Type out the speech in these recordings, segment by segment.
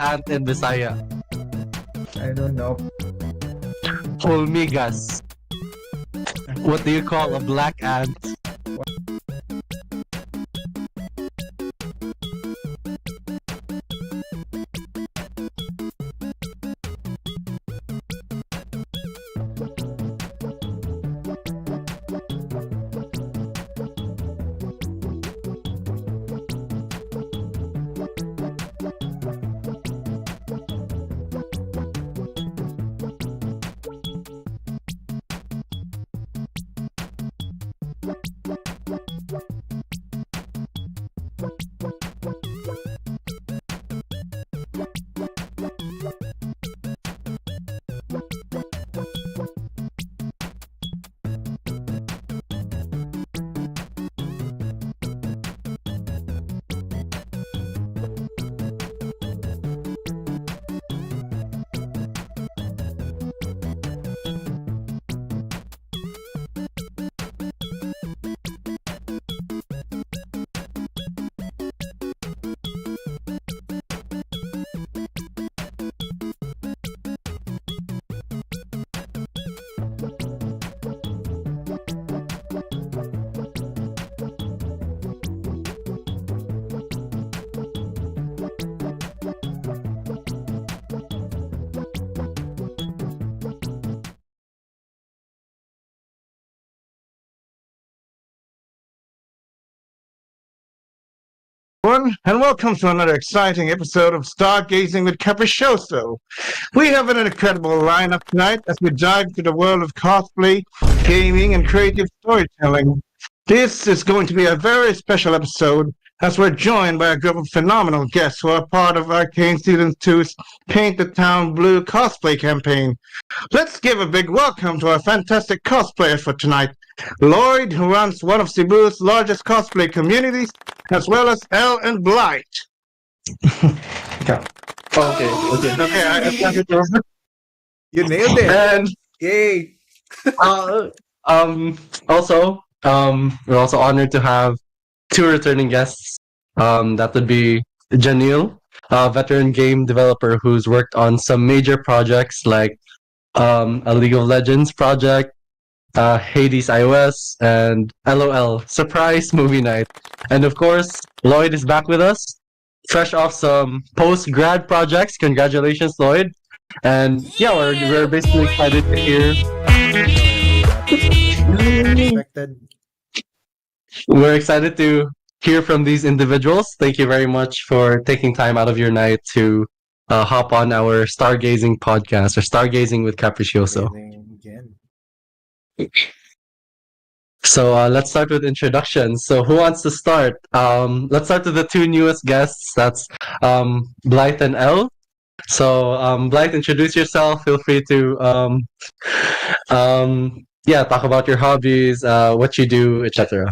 Ant in Bisaya? I don't know. Hormigas. What do you call a black ant? Everyone, and welcome to another exciting episode of Stargazing with Capriccioso. We have an incredible lineup tonight as we dive into the world of cosplay, gaming, and creative storytelling. This is going to be a very special episode as we're joined by a group of phenomenal guests who are part of Arcane Season 2's Paint the Town Blue cosplay campaign. Let's give a big welcome to our fantastic cosplayers for tonight. Lloyd, who runs one of Cebu's largest cosplay communities, as well as Elle and Blythe. Okay. Okay, I pass it over. You nailed it. And Yay. uh, we're also honored to have two returning guests. That would be Janyl, a veteran game developer who's worked on some major projects like a League of Legends project, Hades iOS, and LOL Surprise Movie Night. And of course, Lloyd is back with us, fresh off some post-grad projects. Congratulations, Lloyd! And yeah, we're basically excited to hear. Expected. We're excited to hear from these individuals. Thank you very much for taking time out of your night to hop on our Stargazing podcast or Stargazing with Capriccioso. Again. So let's start with introductions. So who wants to start? Let's start with the two newest guests. That's Blythe and Elle. So Blythe, introduce yourself. Feel free to talk about your hobbies, what you do, etc.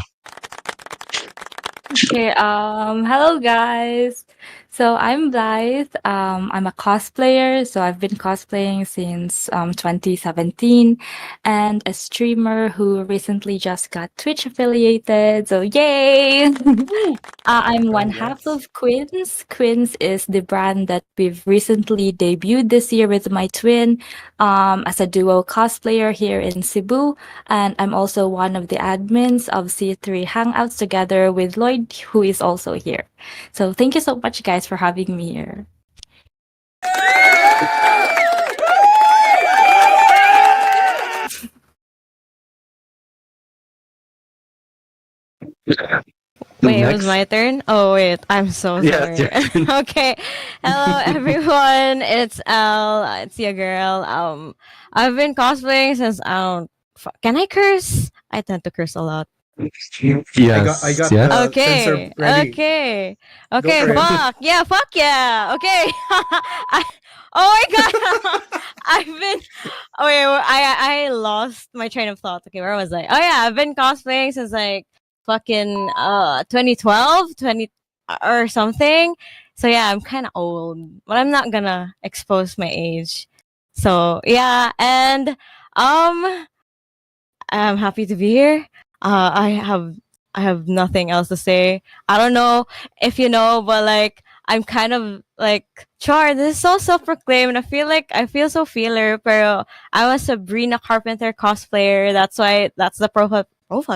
Okay, hello guys. So I'm Blythe. I'm a cosplayer. So I've been cosplaying since 2017 and a streamer who recently just got Twitch affiliated. So yay! I'm one half of Quins. Quins is the brand that we've recently debuted this year with my twin as a duo cosplayer here in Cebu. And I'm also one of the admins of C3 Hangouts together with Lloyd, who is also here. So thank you so much, guys, for having me here. Wait, it Next. was my turn? Oh, wait. I'm so Yeah, sorry. it's your Okay. Hello, everyone. It's Elle. It's your girl. I've been cosplaying since, can I curse? I tend to curse a lot. Yes. I got yes. the Okay. sensor ready. Okay. Go Okay. for it. Fuck. Yeah. Fuck yeah. Okay. Oh my god. I've been. Oh wait. I lost my train of thought. Okay. Where was I? Oh yeah. I've been cosplaying since like fucking 2012, 20 or something. So yeah, I'm kind of old, but I'm not gonna expose my age. So yeah, and I'm happy to be here. I have nothing else to say. I don't know if you know, but like I'm kind of like Char. This is so self-proclaimed. I feel so feeler. Pero I'm a Sabrina Carpenter cosplayer. That's why that's the profile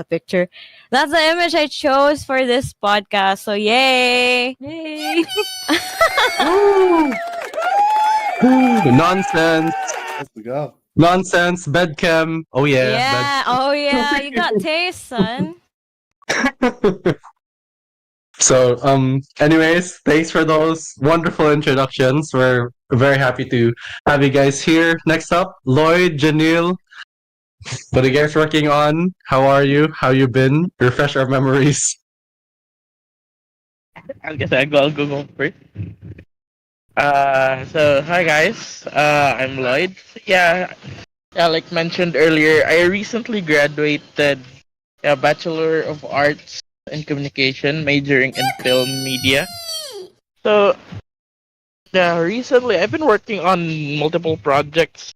picture. That's the image I chose for this podcast. So yay! Yay! Nonsense. Let's go. Nonsense. Bedcam. Oh yeah. Yeah. Oh yeah. You got taste, son. So, anyways, thanks for those wonderful introductions. We're very happy to have you guys here. Next up, Lloyd, Janyl. What are you guys working on? How are you? How you been? Refresh our memories. I guess I'll go first. So hi guys. I'm Lloyd. Yeah, like mentioned earlier, I recently graduated a Bachelor of Arts in Communication, majoring in film media. So yeah, recently I've been working on multiple projects.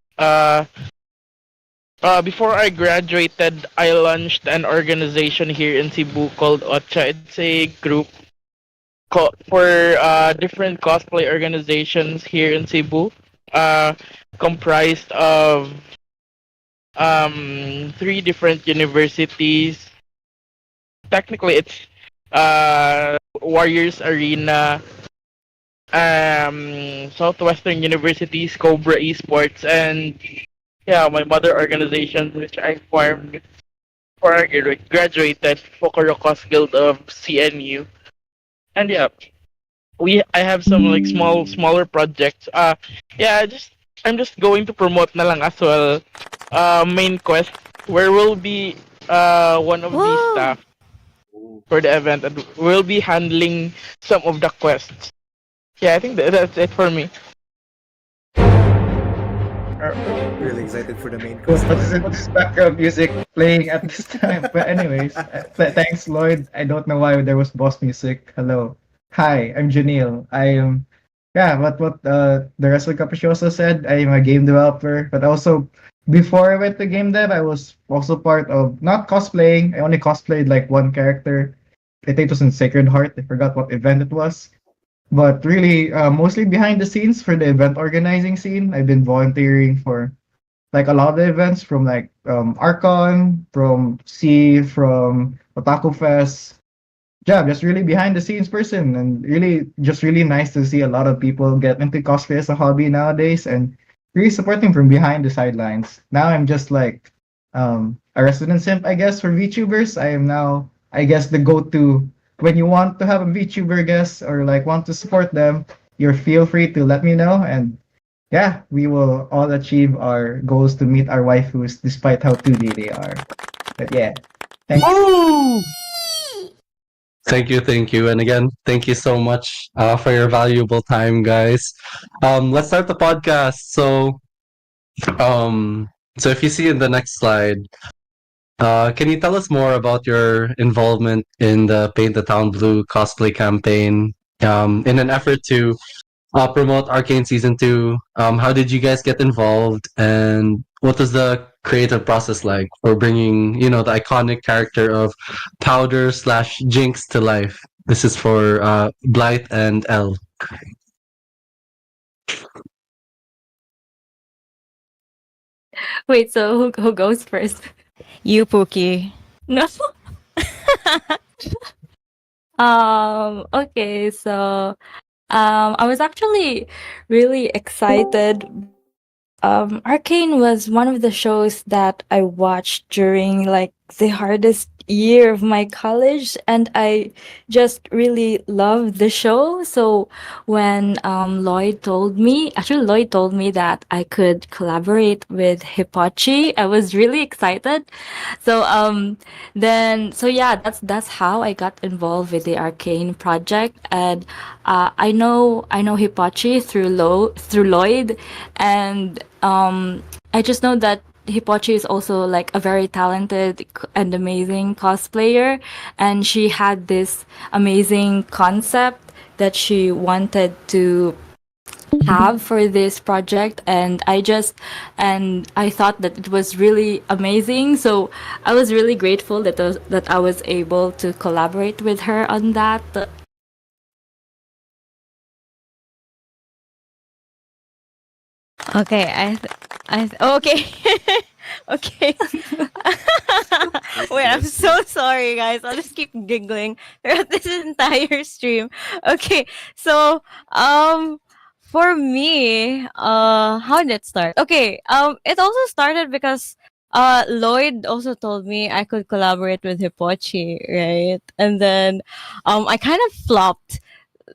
Before I graduated, I launched an organization here in Cebu called Ocha. It's a group for different cosplay organizations here in Cebu, comprised of three different universities. Technically, it's Warriors Arena, Southwestern University's Cobra Esports, and yeah, my mother organization, which I formed before I graduated, Fokoro Cos Guild of CNU. And yeah, I have some like smaller projects. Yeah, I'm just going to promote na lang as well. Main quest where we'll be one of the Woo! staff for the event and we'll be handling some of the quests. Yeah, I think that's it for me. Really excited for the main What's quest. this background music playing at this time? But anyways, thanks Lloyd. I don't know why there was boss music. Hello. Hi, I'm Janyl. I am what the rest of Capriccioso said, I am a game developer, but also before I went to game dev, I was also part of not cosplaying. I only cosplayed like one character. I think it was in Sacred Heart. I forgot what event it was. But really, mostly behind the scenes for the event organizing scene. I've been volunteering for like a lot of the events from like Arcane, from C, from Otaku Fest. Yeah, just really behind the scenes person, and really just really nice to see a lot of people get into cosplay as a hobby nowadays, and really supporting from behind the sidelines. Now I'm just like a resident simp, I guess, for VTubers. I am now, I guess, the go-to when you want to have a VTuber guest or like want to support them. You're feel free to let me know, and yeah, we will all achieve our goals to meet our waifus despite how 2D they are. But yeah, thanks. Thank you. And again, thank you so much for your valuable time, guys. Let's start the podcast. So if you see in the next slide, can you tell us more about your involvement in the Paint the Town Blue cosplay campaign in an effort to promote Arcane Season 2? How did you guys get involved, and what was the creative process like for bringing, the iconic character of Powder slash Jinx to life? This is for Blythe and Elle. Wait, so who goes first? You, Pookie. No. Okay, so I was actually really excited. Arcane was one of the shows that I watched during like the hardest year of my college, and I just really loved the show. So when Lloyd told me, actually Lloyd told me that I could collaborate with Hipochi, I was really excited. So yeah, that's how I got involved with the Arcane project, and I know Hipochi through Lloyd, and I just know that Hipochi is also like a very talented and amazing cosplayer, and she had this amazing concept that she wanted to have for this project, and I thought that it was really amazing. So I was really grateful that I was able to collaborate with her on that. Okay, okay. Okay. Wait, I'm so sorry, guys. I'll just keep giggling throughout this entire stream. Okay, so for me, how did it start? Okay, it also started because Lloyd also told me I could collaborate with Hipochi, right? And then I kind of flopped.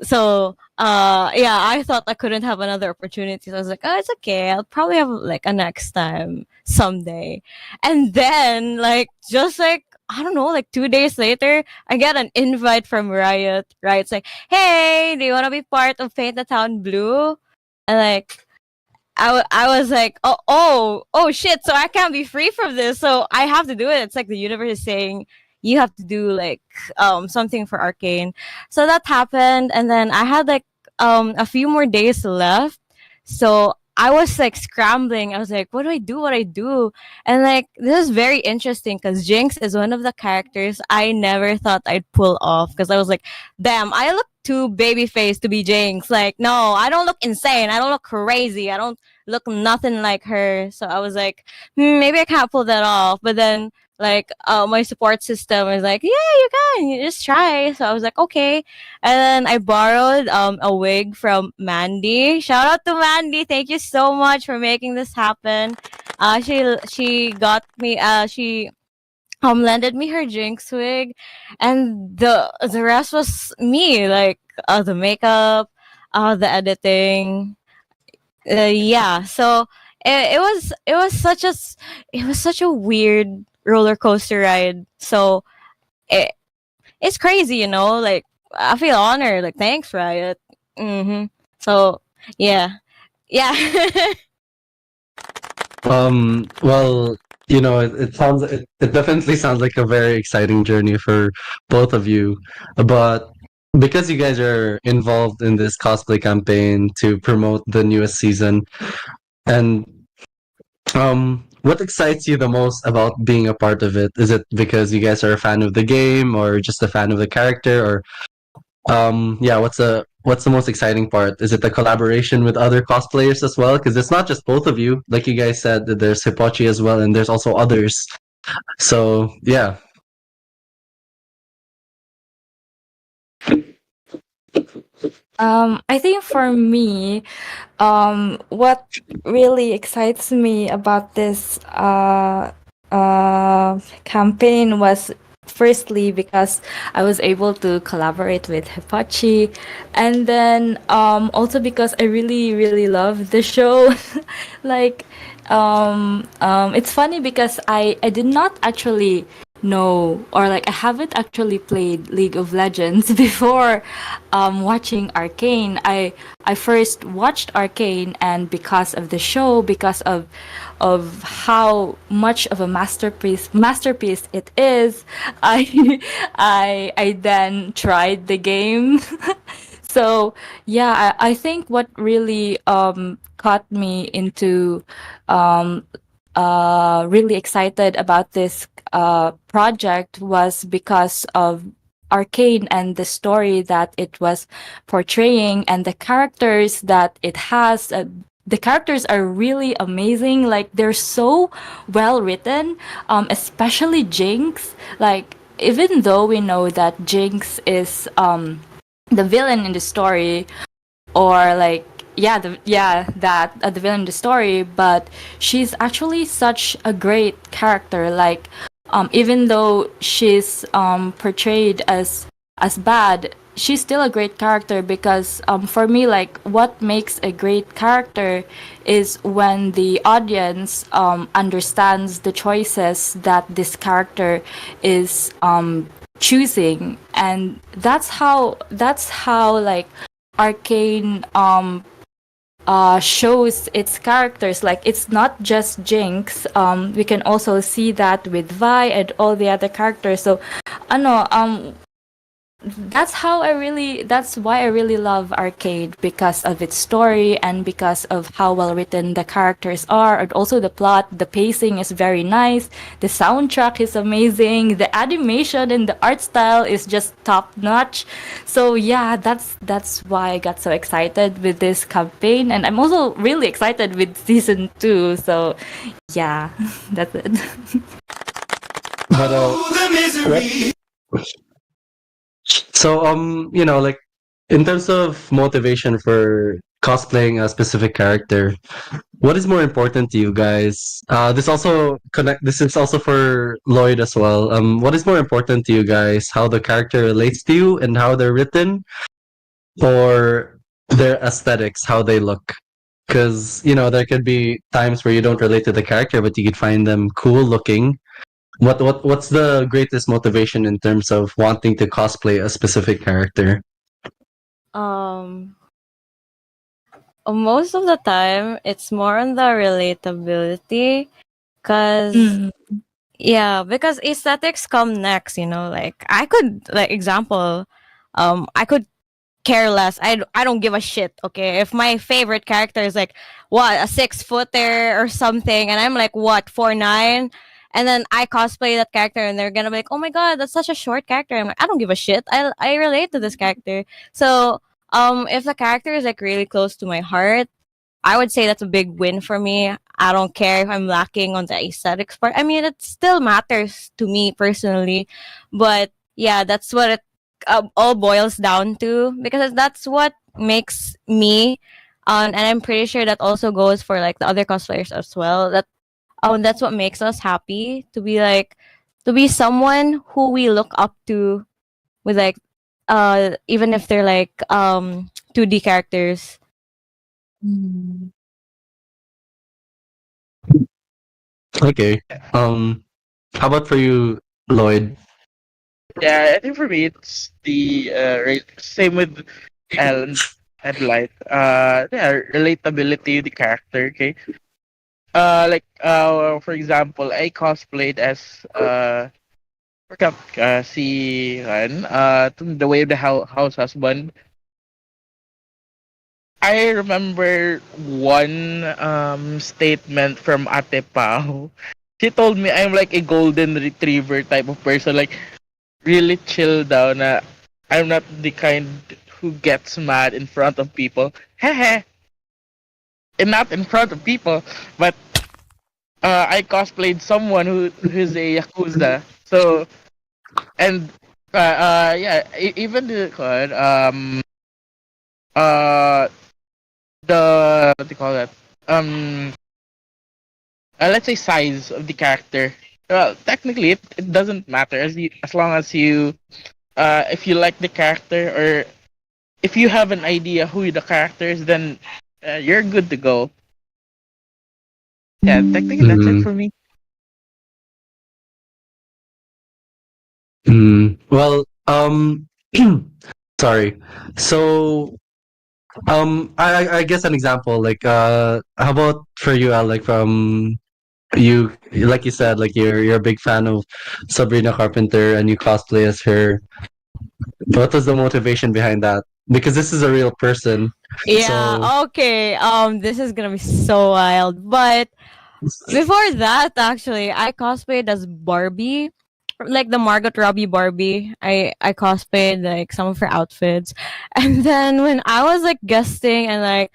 So yeah, I thought I couldn't have another opportunity, so I was like, oh, it's okay, I'll probably have like a next time someday. And then like just like I don't know, like 2 days later, I get an invite from Riot. Riot's like, hey, do you want to be part of Paint the Town Blue? And like I was like, oh shit, so I can't be free from this, so I have to do it. It's like the universe is saying you have to do like something for Arcane. So that happened, and then I had like a few more days left. So I was like scrambling. I was like, what do I do? What do I do? And like this is very interesting because Jinx is one of the characters I never thought I'd pull off, because I was like, damn, I look too baby faced to be Jinx. Like, no, I don't look insane. I don't look crazy. I don't look nothing like her. So I was like, maybe I can't pull that off. But then like my support system was like, yeah, you can, you just try. So I was like, okay. And then I borrowed a wig from Mandy. Shout out to Mandy, thank you so much for making this happen. She got me she lended me her Jinx wig, and the rest was me, like the makeup, the editing. Yeah, so it was such a weird roller coaster ride. So it it's crazy, you know. Like I feel honored. Like thanks, Riot. So yeah, yeah. Well, it definitely sounds like a very exciting journey for both of you. But because you guys are involved in this cosplay campaign to promote the newest season, and what excites you the most about being a part of it? Is it because you guys are a fan of the game or just a fan of the character, or yeah, what's the most exciting part? Is it the collaboration with other cosplayers as well? Because it's not just both of you, like you guys said. That there's Hipochi as well, and there's also others. So yeah. I think for me, what really excites me about this campaign was firstly because I was able to collaborate with Hipachi, and then also because I really really love the show. Like it's funny because I did not actually know, or like I haven't actually played League of Legends before watching Arcane. I first watched Arcane, and because of the show, because of how much of a masterpiece it is, I I then tried the game. So yeah, I think what really caught me into really excited about this project was because of Arcane and the story that it was portraying and the characters that it has. The characters are really amazing. Like they're so well written, especially Jinx. Like even though we know that Jinx is the villain in the story, or like the villain in the story, but she's actually such a great character. Like even though she's portrayed as bad, she's still a great character because for me, like what makes a great character is when the audience understands the choices that this character is choosing. And that's how like Arcane shows its characters. Like it's not just Jinx. We can also see that with Vi and all the other characters. So ano that's why I really love Arcade, because of its story and because of how well written the characters are, and also the plot. The pacing is very nice, the soundtrack is amazing, the animation and the art style is just top notch. So yeah, that's why I got so excited with this campaign, and I'm also really excited with season 2. So yeah, that's it. But so like in terms of motivation for cosplaying a specific character, what is more important to you guys? This is also for Lloyd as well. What is more important to you guys? How the character relates to you and how they're written, or their aesthetics, how they look? Because there could be times where you don't relate to the character, but you could find them cool looking. What's the greatest motivation in terms of wanting to cosplay a specific character? um Most of the time it's more on the relatability, because Mm. yeah, because aesthetics come next, you know. Like I could, like example, I could care less. I don't give a shit. Okay, if my favorite character is like what, a 6-footer or something, and I'm like what, 4'9", and then I cosplay that character, and they're gonna be like, oh my god, that's such a short character. I'm like, I don't give a shit. I relate to this character. So if the character is like really close to my heart, I would say that's a big win for me. I don't care if I'm lacking on the aesthetics part. I mean, it still matters to me personally, but yeah, that's what it all boils down to, because that's what makes me. And I'm pretty sure that also goes for like the other cosplayers as well. That's what makes us happy to be like to be someone who we look up to with like even if they're like 2D characters. Mm. Okay. How about for you, Lloyd? Yeah, I think for me it's the same with Elle and Blythe. Yeah, relatability of the character. Okay. For example, I cosplayed as forgot si the way of the house husband. I remember one statement from Ate Pao. She told me I'm like a golden retriever type of person, like really chill down. I'm not the kind who gets mad in front of people. Hehe. And not in front of people, but I cosplayed someone who's a yakuza. So and yeah, even the uh what do you call that? Um let's say size of the character. Well, technically it doesn't matter as long as you if you like the character or if you have an idea who the character is, then you're good to go. Yeah, technically that's it Mm, for me. well, sorry. So, I guess an example, like, how about for you, Al, like from you, like you said, like you're a big fan of Sabrina Carpenter and you cosplay as her. What was the motivation behind that? Because this is a real person, so. Yeah, okay. This is gonna be so wild. But before that, actually, I cosplayed as Barbie, like the Margot Robbie Barbie. I cosplayed like some of her outfits, and then when I was like guesting and like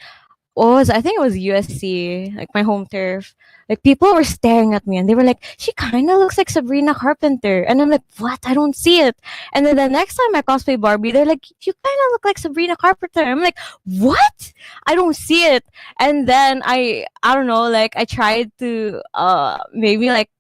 what was I think it was USC, like my home turf. Like people were staring at me and they were like, "She kind of looks like Sabrina Carpenter," and I'm like, "What? I don't see it." And then the next time I cosplay Barbie, they're like, "You kind of look like Sabrina Carpenter." I'm like, "What? I don't see it." And then I don't know, like I tried to maybe like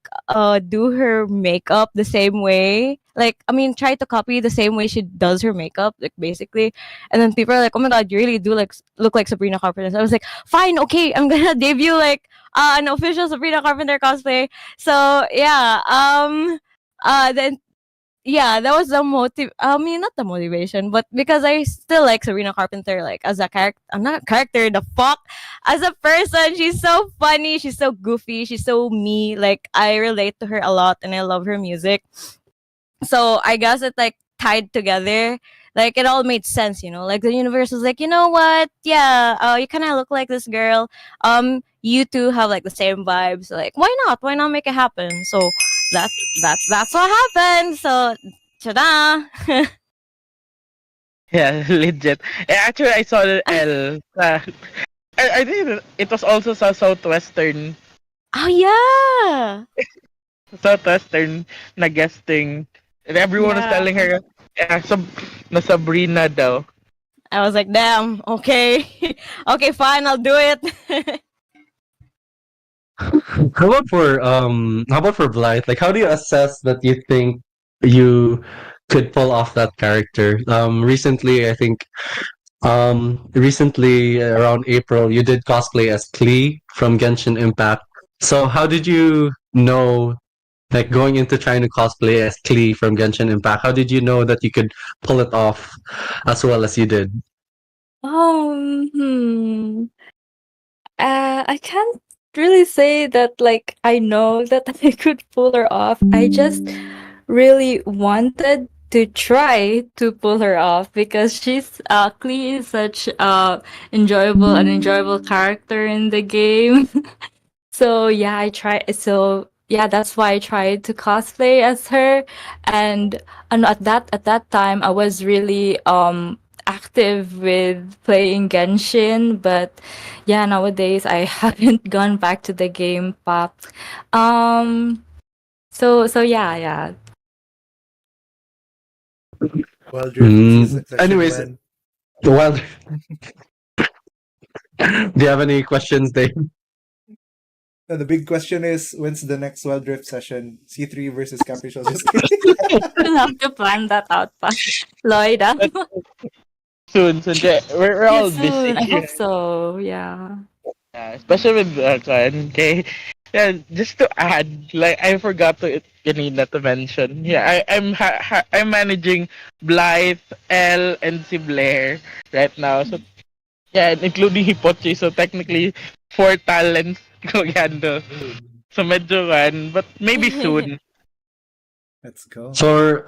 do her makeup the same way. Like I mean, try to copy the same way she does her makeup, like basically. And then people are like, "Oh my god, you really do like look like Sabrina Carpenter." So I was like, "Fine, okay, I'm gonna debut like an official Sabrina Carpenter cosplay." So yeah, then yeah, that was the motive. I mean, not the motivation, but because I still like Sabrina Carpenter, like as a character. I'm not a character. The fuck, as a person, she's so funny. She's so goofy. She's so me. Like I relate to her a lot, and I love her music. So I guess it like tied together. Like it all made sense, you know. Like the universe was like, you know what? Yeah, you kind of look like this girl. You two have like the same vibes. Like, why not? Why not make it happen? So that's what happened. So, ta-da! Yeah, legit. Actually, I saw the L. I think it was also sa Oh yeah, Southwestern na guesting. And everyone was yeah. telling her, yeah, na Sabrina daw. I was like, damn. Okay, okay, fine. I'll do it. How about for Blythe? Like, how do you assess that you think you could pull off that character? Recently, I think, recently around April, you did cosplay as Klee from Genshin Impact. So, how did you know, like, going into trying to cosplay as Klee from Genshin Impact? How did you know that you could pull it off as well as you did? Hmm. I can't really say that like I know that I could pull her off. I just really wanted to try to pull her off because she's Klee is such an enjoyable character in the game. So yeah, I try. So yeah, that's why I tried to cosplay as her, and at that time I was really active with playing Genshin, but yeah, nowadays I haven't gone back to the game pop. Um, so yeah, yeah. Well driven succession Anyways, plan. well, do you have any questions, Dave? The big question is, when's the next Wild Rift session? C3 versus Capriccioso. We'll have to plan that out pa. Lloyd, Soon. Yeah, we're yeah, all busy. soon. I hope so. Yeah. Especially with Arcane. Okay. Yeah, just to add, like I forgot to kanina to mention. Yeah, I'm managing Blythe, Elle, and si Blair right now. So yeah, and including Hipochi. So technically, 4 talents ko handle. So medyo but maybe soon. Let's go. So,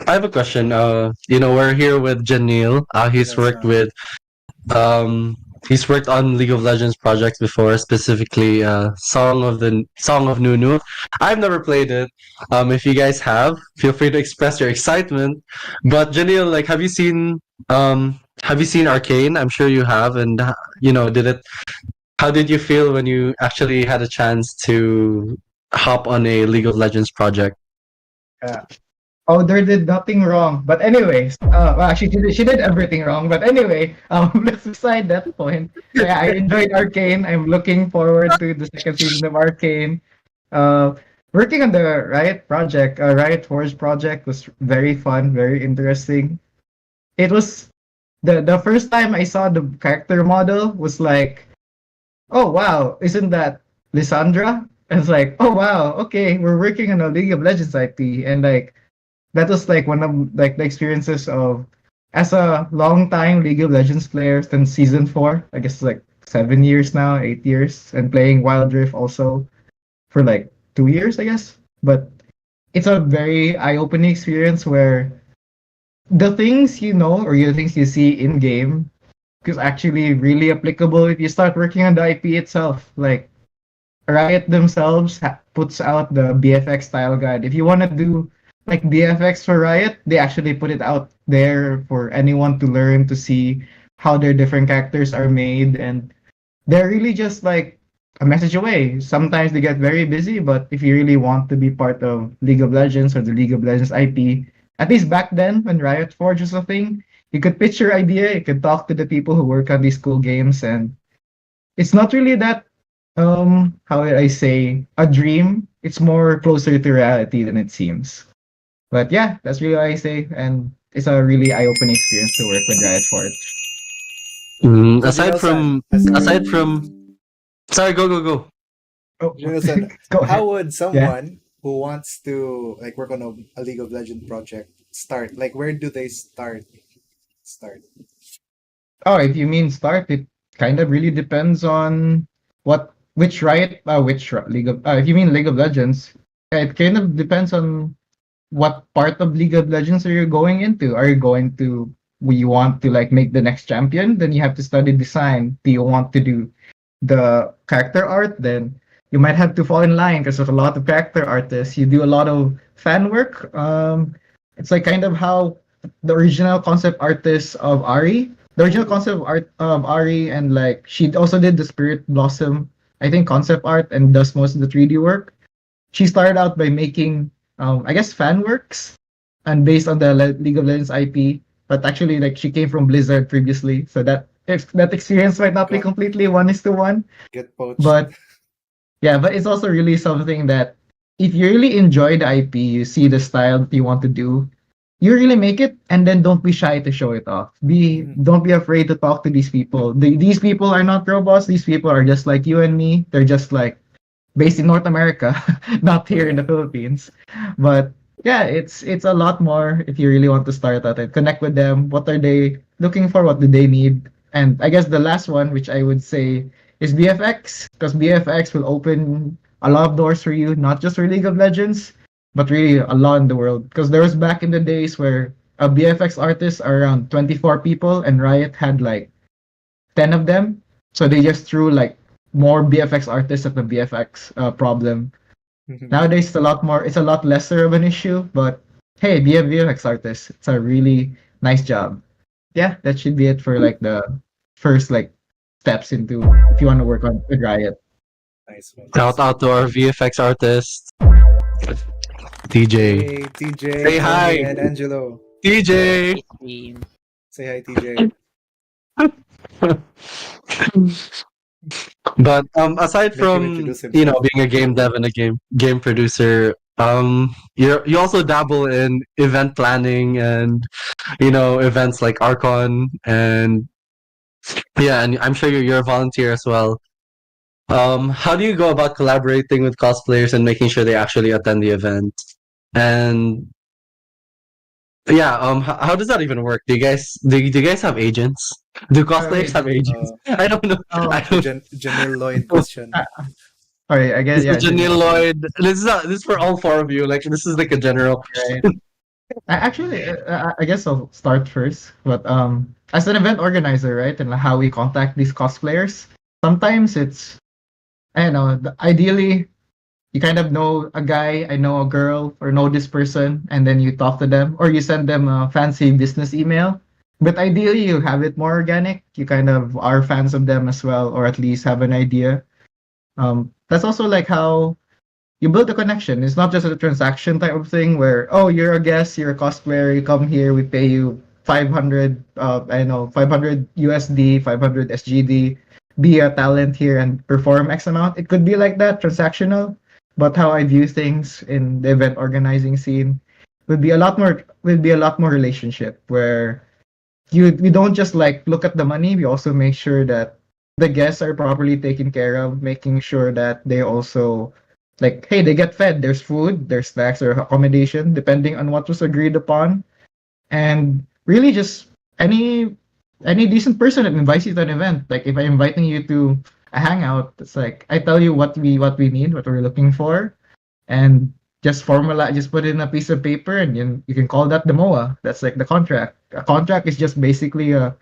I have a question. We're here with Janyl. He's worked on League of Legends projects before, specifically Song of Nunu. I've never played it. If you guys have, feel free to express your excitement. But Janyl, like, have you seen Arcane? I'm sure you have, and how did you feel when you actually had a chance to hop on a League of Legends project? Oh, they did nothing wrong. But anyways, well, actually, she did everything wrong. But anyway, let's decide that point. Yeah, I enjoyed Arcane. I'm looking forward to the second season of Arcane. Working on the Riot project, Riot Forge project was very fun, very interesting. It was the first time I saw the character model was like, oh wow, isn't that Lissandra? And it's like, oh wow, okay, we're working on a League of Legends IP, and like that was like one of like the experiences of as a long time League of Legends player since season 4. I guess like 7 years now, 8 years, and playing Wild Rift also for like 2 years, I guess. But it's a very eye-opening experience where the things you know or the things you see in game is actually really applicable if you start working on the IP itself. Like Riot themselves puts out the BFX style guide. If you want to do like BFX for Riot, they actually put it out there for anyone to learn to see how their different characters are made, and they're really just like a message away. Sometimes they get very busy, but if you really want to be part of League of Legends or the League of Legends IP, at least back then when Riot Forge was a thing, you could pitch your idea, you could talk to the people who work on these cool games, and it's not really that how would I say a dream. It's more closer to reality than it seems. But yeah, that's really what I say, and it's a really eye-opening experience to work with Riot Forge. Mm, So aside from, sorry, go. Oh, Janyl-san, go ahead. how would someone who wants to like work on a League of Legends project start? Like, where do they start? Oh, if you mean start, it kind of really depends on which League of. If you mean League of Legends, it kind of depends on what part of League of Legends are you going into? Are you going to you want to like make the next champion? Then you have to study design. Do you want to do the character art? Then you might have to fall in line because there's a lot of character artists. You do a lot of fan work. It's like kind of how the original concept artist of Ari, the original concept art of Ari, and like she also did the Spirit Blossom, I think concept art and does most of the 3D work. She started out by making I guess fan works and based on the League of Legends IP, but actually like she came from Blizzard previously, so that experience might not be completely 1:1. Get poached. But yeah, but it's also really something that if you really enjoy the IP, you see the style that you want to do, you really make it, and then don't be shy to show it off. Don't be afraid to talk to these people. These people are not robots. These people are just like you and me. They're just like based in North America, not here in the Philippines. But yeah, it's a lot more if you really want to start at it. Connect with them. What are they looking for? What do they need? And I guess the last one, which I would say is BFX, because BFX will open a lot of doors for you, not just for League of Legends, but really a lot in the world. Because there was back in the days where a BFX artist are around 24 people and Riot had like 10 of them. So they just threw like more BFX artists at the BFX problem. Nowadays, it's a lot lesser of an issue, but hey, be a VFX artist. It's a really nice job. Yeah, that should be it for like the first like steps into if you want to work on with Riot. Nice. Shout out to our VFX artist, TJ. Hey, TJ. Say hi. And Angelo. TJ. Say hi, TJ. But aside Make him from introduce himself. being a game dev and a game producer, you also dabble in event planning and events like Arcon, and yeah, and I'm sure you're a volunteer as well. How do you go about collaborating with cosplayers and making sure they actually attend the event? And yeah, how does that even work? Do you guys have agents? Do cosplayers Okay. have agents? I don't know. I Oh, The don't. Janyl Lloyd question. sorry. I guess This is yeah. Janyl Lloyd. This is for all four of you. Like this is like a general. Right. I guess I'll start first. But as an event organizer, right, and how we contact these cosplayers, sometimes it's I don't know. Ideally, you kind of know a guy, I know a girl, or know this person, and then you talk to them, or you send them a fancy business email. But ideally, you have it more organic. You kind of are fans of them as well, or at least have an idea. That's also like how you build a connection. It's not just a transaction type of thing where, oh, you're a guest, you're a cosplayer, you come here, we pay you 500, I know, 500 USD, 500 SGD, be a talent here and perform X amount. It could be like that, transactional. But how I view things in the event organizing scene would be a lot more relationship where we don't just like look at the money, we also make sure that the guests are properly taken care of, making sure that they also like, hey, they get fed. There's food, there's snacks or accommodation, depending on what was agreed upon. And really just any decent person that invites you to an event. Like if I'm inviting you to a hangout, it's like I tell you what we need, what we're looking for, and just put it in a piece of paper, and you can call that the MOA. That's like the contract. A contract is just basically a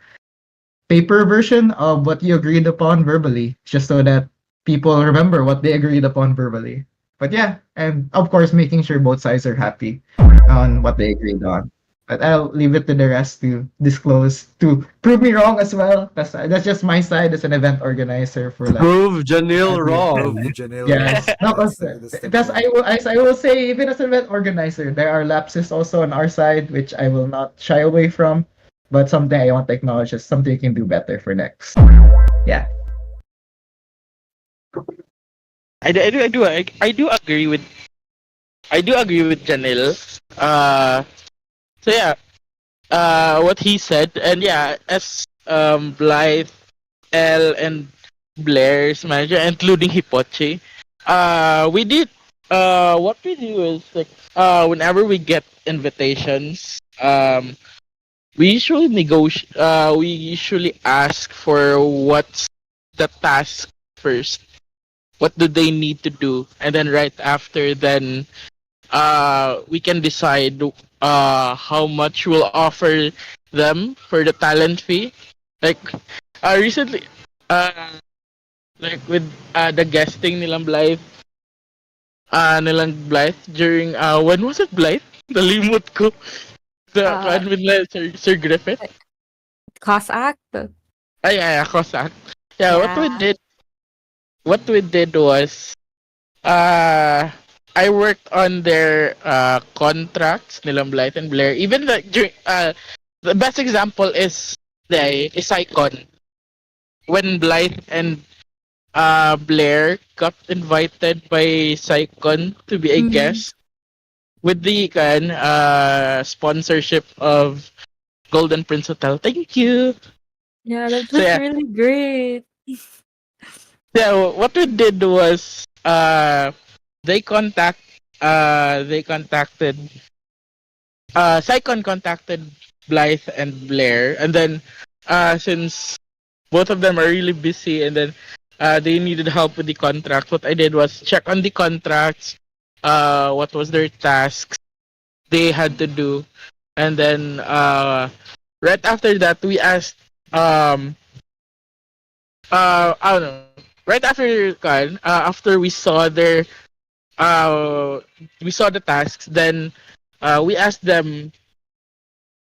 paper version of what you agreed upon verbally, just so that people remember what they agreed upon verbally. But yeah, and of course, making sure both sides are happy on what they agreed on. But I'll leave it to the rest to disclose, to prove me wrong as well. That's just my side as an event organizer for like. Prove Janil Every- wrong. Janyl. Yes, no, That's the because point. I will say, even as an event organizer, there are lapses also on our side, which I will not shy away from. But something I want to acknowledge is something you can do better for next. Yeah. I do agree with Janil. So yeah, what he said, and yeah, as Blythe, Elle, and Blair's manager, including Hipoche, we did what we do is like whenever we get invitations, we usually we usually ask for what's the task first. What do they need to do, and then right after, then we can decide how much we'll offer them for the talent fee. Like recently, like with the guesting nilang Blythe during when was it Blythe? Nalimot ko. The Uh, with Sir Griffith. Cos act. Ay, Kosak. Yeah, Yeah. what we did was I worked on their contracts nilang Blythe and Blair. Even the best example is Icon. When Blythe and Blair got invited by Sycon to be a Mhm. guest with the sponsorship of Golden Prince Hotel. Thank you. Yeah, that So was yeah, really great. what we did was they contact they contacted Sycon contacted Blythe and Blair, and then since both of them are really busy, and then they needed help with the contract, what I did was check on the contracts, what was their tasks they had to do, and then right after that we asked I don't know, right after after we saw the tasks, then we asked them,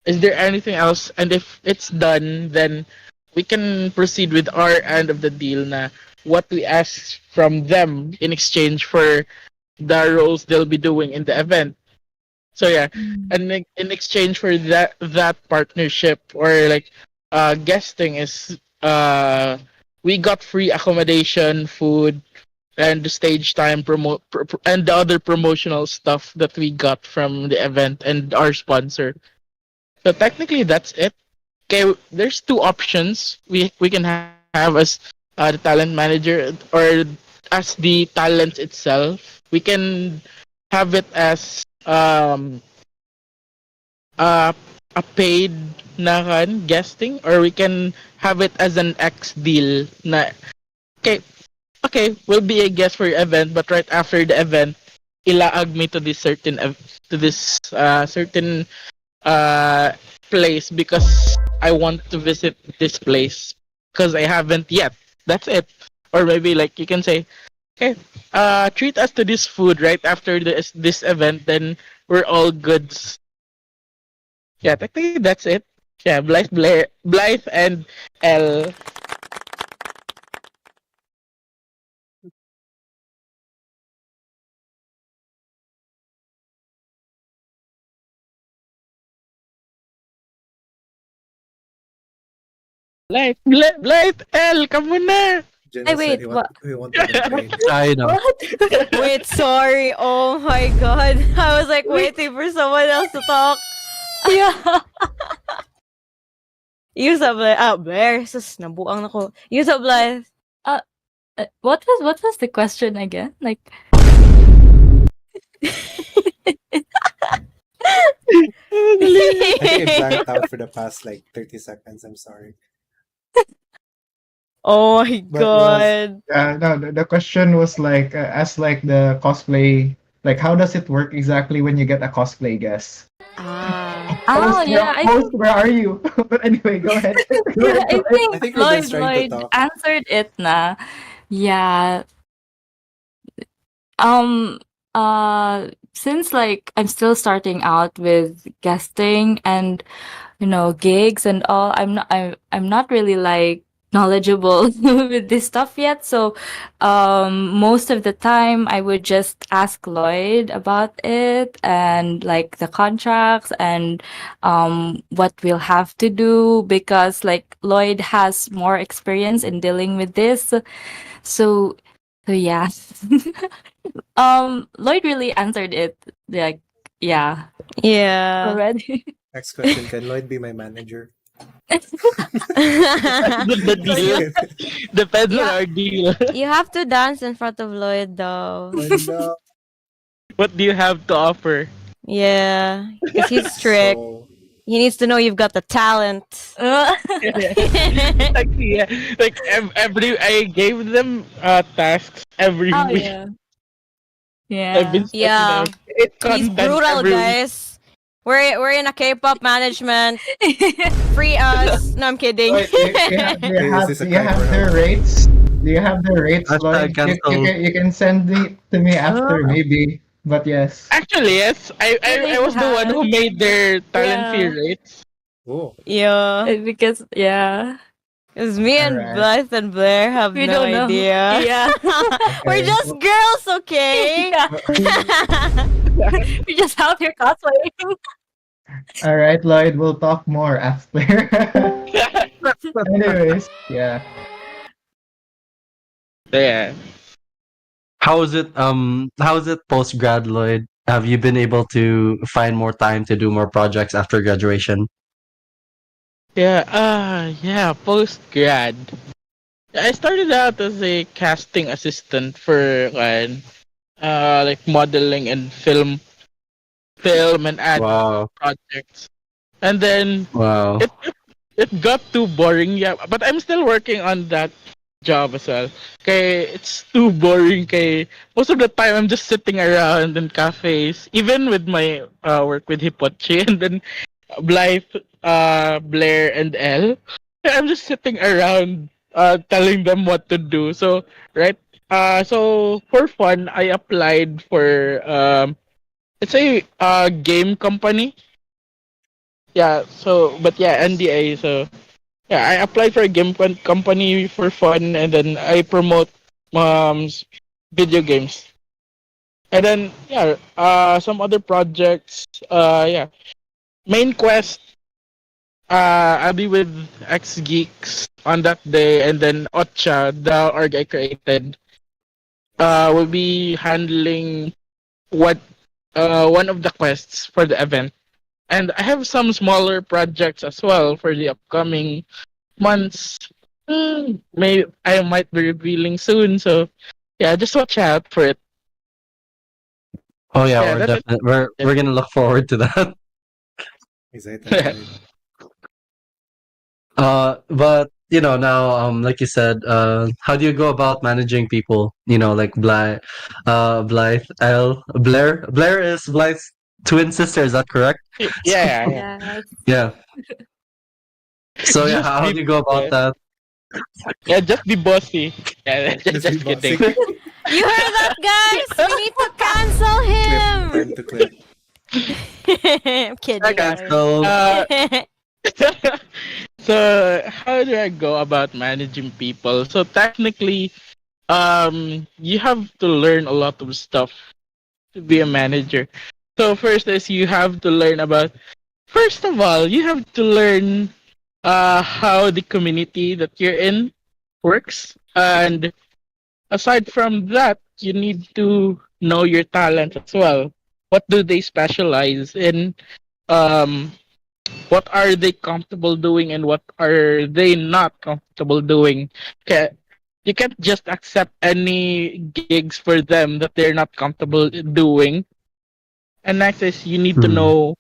is there anything else? And if it's done, then we can proceed with our end of the deal na what we ask from them in exchange for the roles they'll be doing in the event. So yeah, Mm. and in exchange for that partnership or like guesting is we got free accommodation, food, and the stage time and the other promotional stuff that we got from the event and our sponsor. So technically, that's it. Okay, there's two options we can have as the talent manager or as the talent itself. We can have it as uh, a paid na guesting, or we can have it as an X deal na okay, we'll be a guest for your event, but right after the event, ilaag me to this certain uh place because I want to visit this place because I haven't yet. That's it. Or maybe like you can say, okay, treat us to this food right after this event, then we're all goods. Yeah, technically that's it. Yeah, Blythe and Elle. Blythe, Elle, come on na. Janyl said wait, he wanted them paid. I know. What? Wait, sorry. Oh my god. I was like waiting for someone else to talk. Yeah. Use up Blythe. Ah, Blair. Sus, nabuang na ko. Use up Blythe. What was the question again? Like, I think I blanked out for the past like 30 seconds. I'm sorry. Oh my But it was- god. No, the question was like, as like the cosplay, like how does it work exactly when you get a cosplay guest? Ah. oh yeah, Where are you? But anyway, go ahead. Go yeah, ahead, go I ahead. think I think Ruben's trying to Lloyd talk. answered it na. Yeah. Um since like I'm still starting out with guesting and gigs and all, I'm not really like knowledgeable with this stuff yet. So most of the time I would just ask Lloyd about it and like the contracts and what we'll have to do, because like Lloyd has more experience in dealing with this. So yeah. Lloyd really answered it, like, yeah, Yeah. already. Next question: can Lloyd be my manager? The deal depends on Yeah. our deal. You have to dance in front of Lloyd though. Oh, no. What do you have to offer? Yeah. Because he's strict. So, He needs to know you've got the talent. Like yeah, like every I gave them tasks every Oh week. yeah. I've been Yeah. it He's content brutal, every week. guys. We're in a K-pop management. Free us. No, I'm kidding. Lloyd, do you Is this a do you kind have for their help? rates? Do you have their rates, Hashtag Lloyd? cancel. You can send it to me after, maybe. But yes. Actually, yes, I was the one who made their talent fee Yeah. rates. oh, Yeah. Because yeah, Because me and Alright. Blythe and Blair have we no don't know. idea. Yeah. We're Okay. just girls, okay? Yeah. We just out here cosplaying. All right, Lloyd, we'll talk more after. Anyways, yeah. Yeah. How's it post grad, Lloyd? Have you been able to find more time to do more projects after graduation? Yeah, post grad. I started out as a casting assistant for like modeling and film and ad Wow. projects. And then Wow. it got too boring, yeah, but I'm still working on that job as well. Kay it's too boring kay most of the time I'm just sitting around in cafes, even with my work with Hipochi and then Blythe, Blair and Elle. I'm just sitting around telling them what to do. So right so for fun I applied for it's a game company. Yeah, so but yeah, NDA, so yeah, I applied for a company for fun, and then I promote video games, and then yeah, some other projects. Yeah, main quest. I'll be with X Geeks on that day, and then Ocha, the org I created, will be handling what one of the quests for the event. And I have some smaller projects as well for the upcoming months. May I might be revealing soon, so yeah, just watch out for it. Oh yeah, Yeah, we're that's it. definitely we're gonna look forward to that. Excited. Lloyd. But now, like you said, how do you go about managing people? Like Blythe, Elle, Blair. Blair is Blythe's twin sister. Is that correct? Yeah, So, yeah, yeah. Yes. yeah. So yeah, Just how be do you go about that? yeah, just be bossy. Yeah, Just just be kidding. bossy. You heard that, guys? We need to cancel Clip. him. Time to clip. I'm kidding. Okay, Lloyd. so So how do I go about managing people? So technically, you have to learn a lot of stuff to be a manager. So first is you have to learn about. First of all, you have to learn how the community that you're in works, and aside from that, you need to know your talent as well. What do they specialize in? Um, what are they comfortable doing and what are they not comfortable doing? Okay. You can't just accept any gigs for them that they're not comfortable doing. And next is you need to hmm, know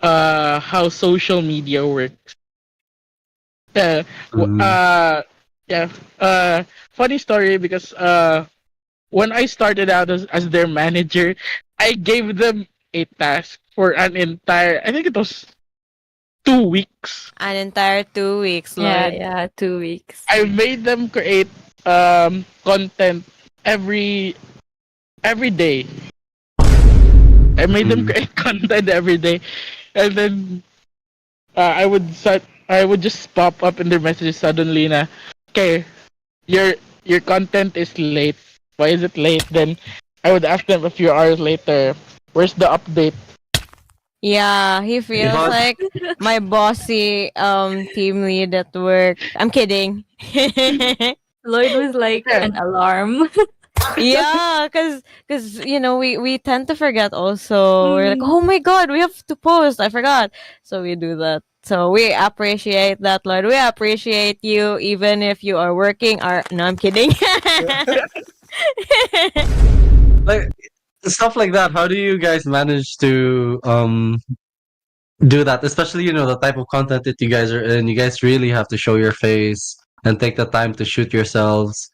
how social media works. Uh, w- hmm, uh yeah. Funny story because when I started out as their manager, I gave them a task for an entire I think it was 2 weeks. An entire 2 weeks, Yeah, Lloyd. yeah, 2 weeks. I made them create content every day. I made them hmm. create content every day, and then I would just pop up in their messages suddenly na, okay, your content is late. Why is it late? Then I would ask them a few hours later, where's the update? Yeah, he feels But like my bossy team lead at work. I'm kidding. Lloyd was like Yeah. an alarm. Yeah, cause we tend to forget also. We're like, Mm. oh my god, we have to post. I forgot, so we do that. So we appreciate that, Lord. We appreciate you, even if you are working. Or no, I'm kidding. like stuff like that, how do you guys manage to do that? Especially, the type of content that you guys are in. You guys really have to show your face and take the time to shoot yourselves.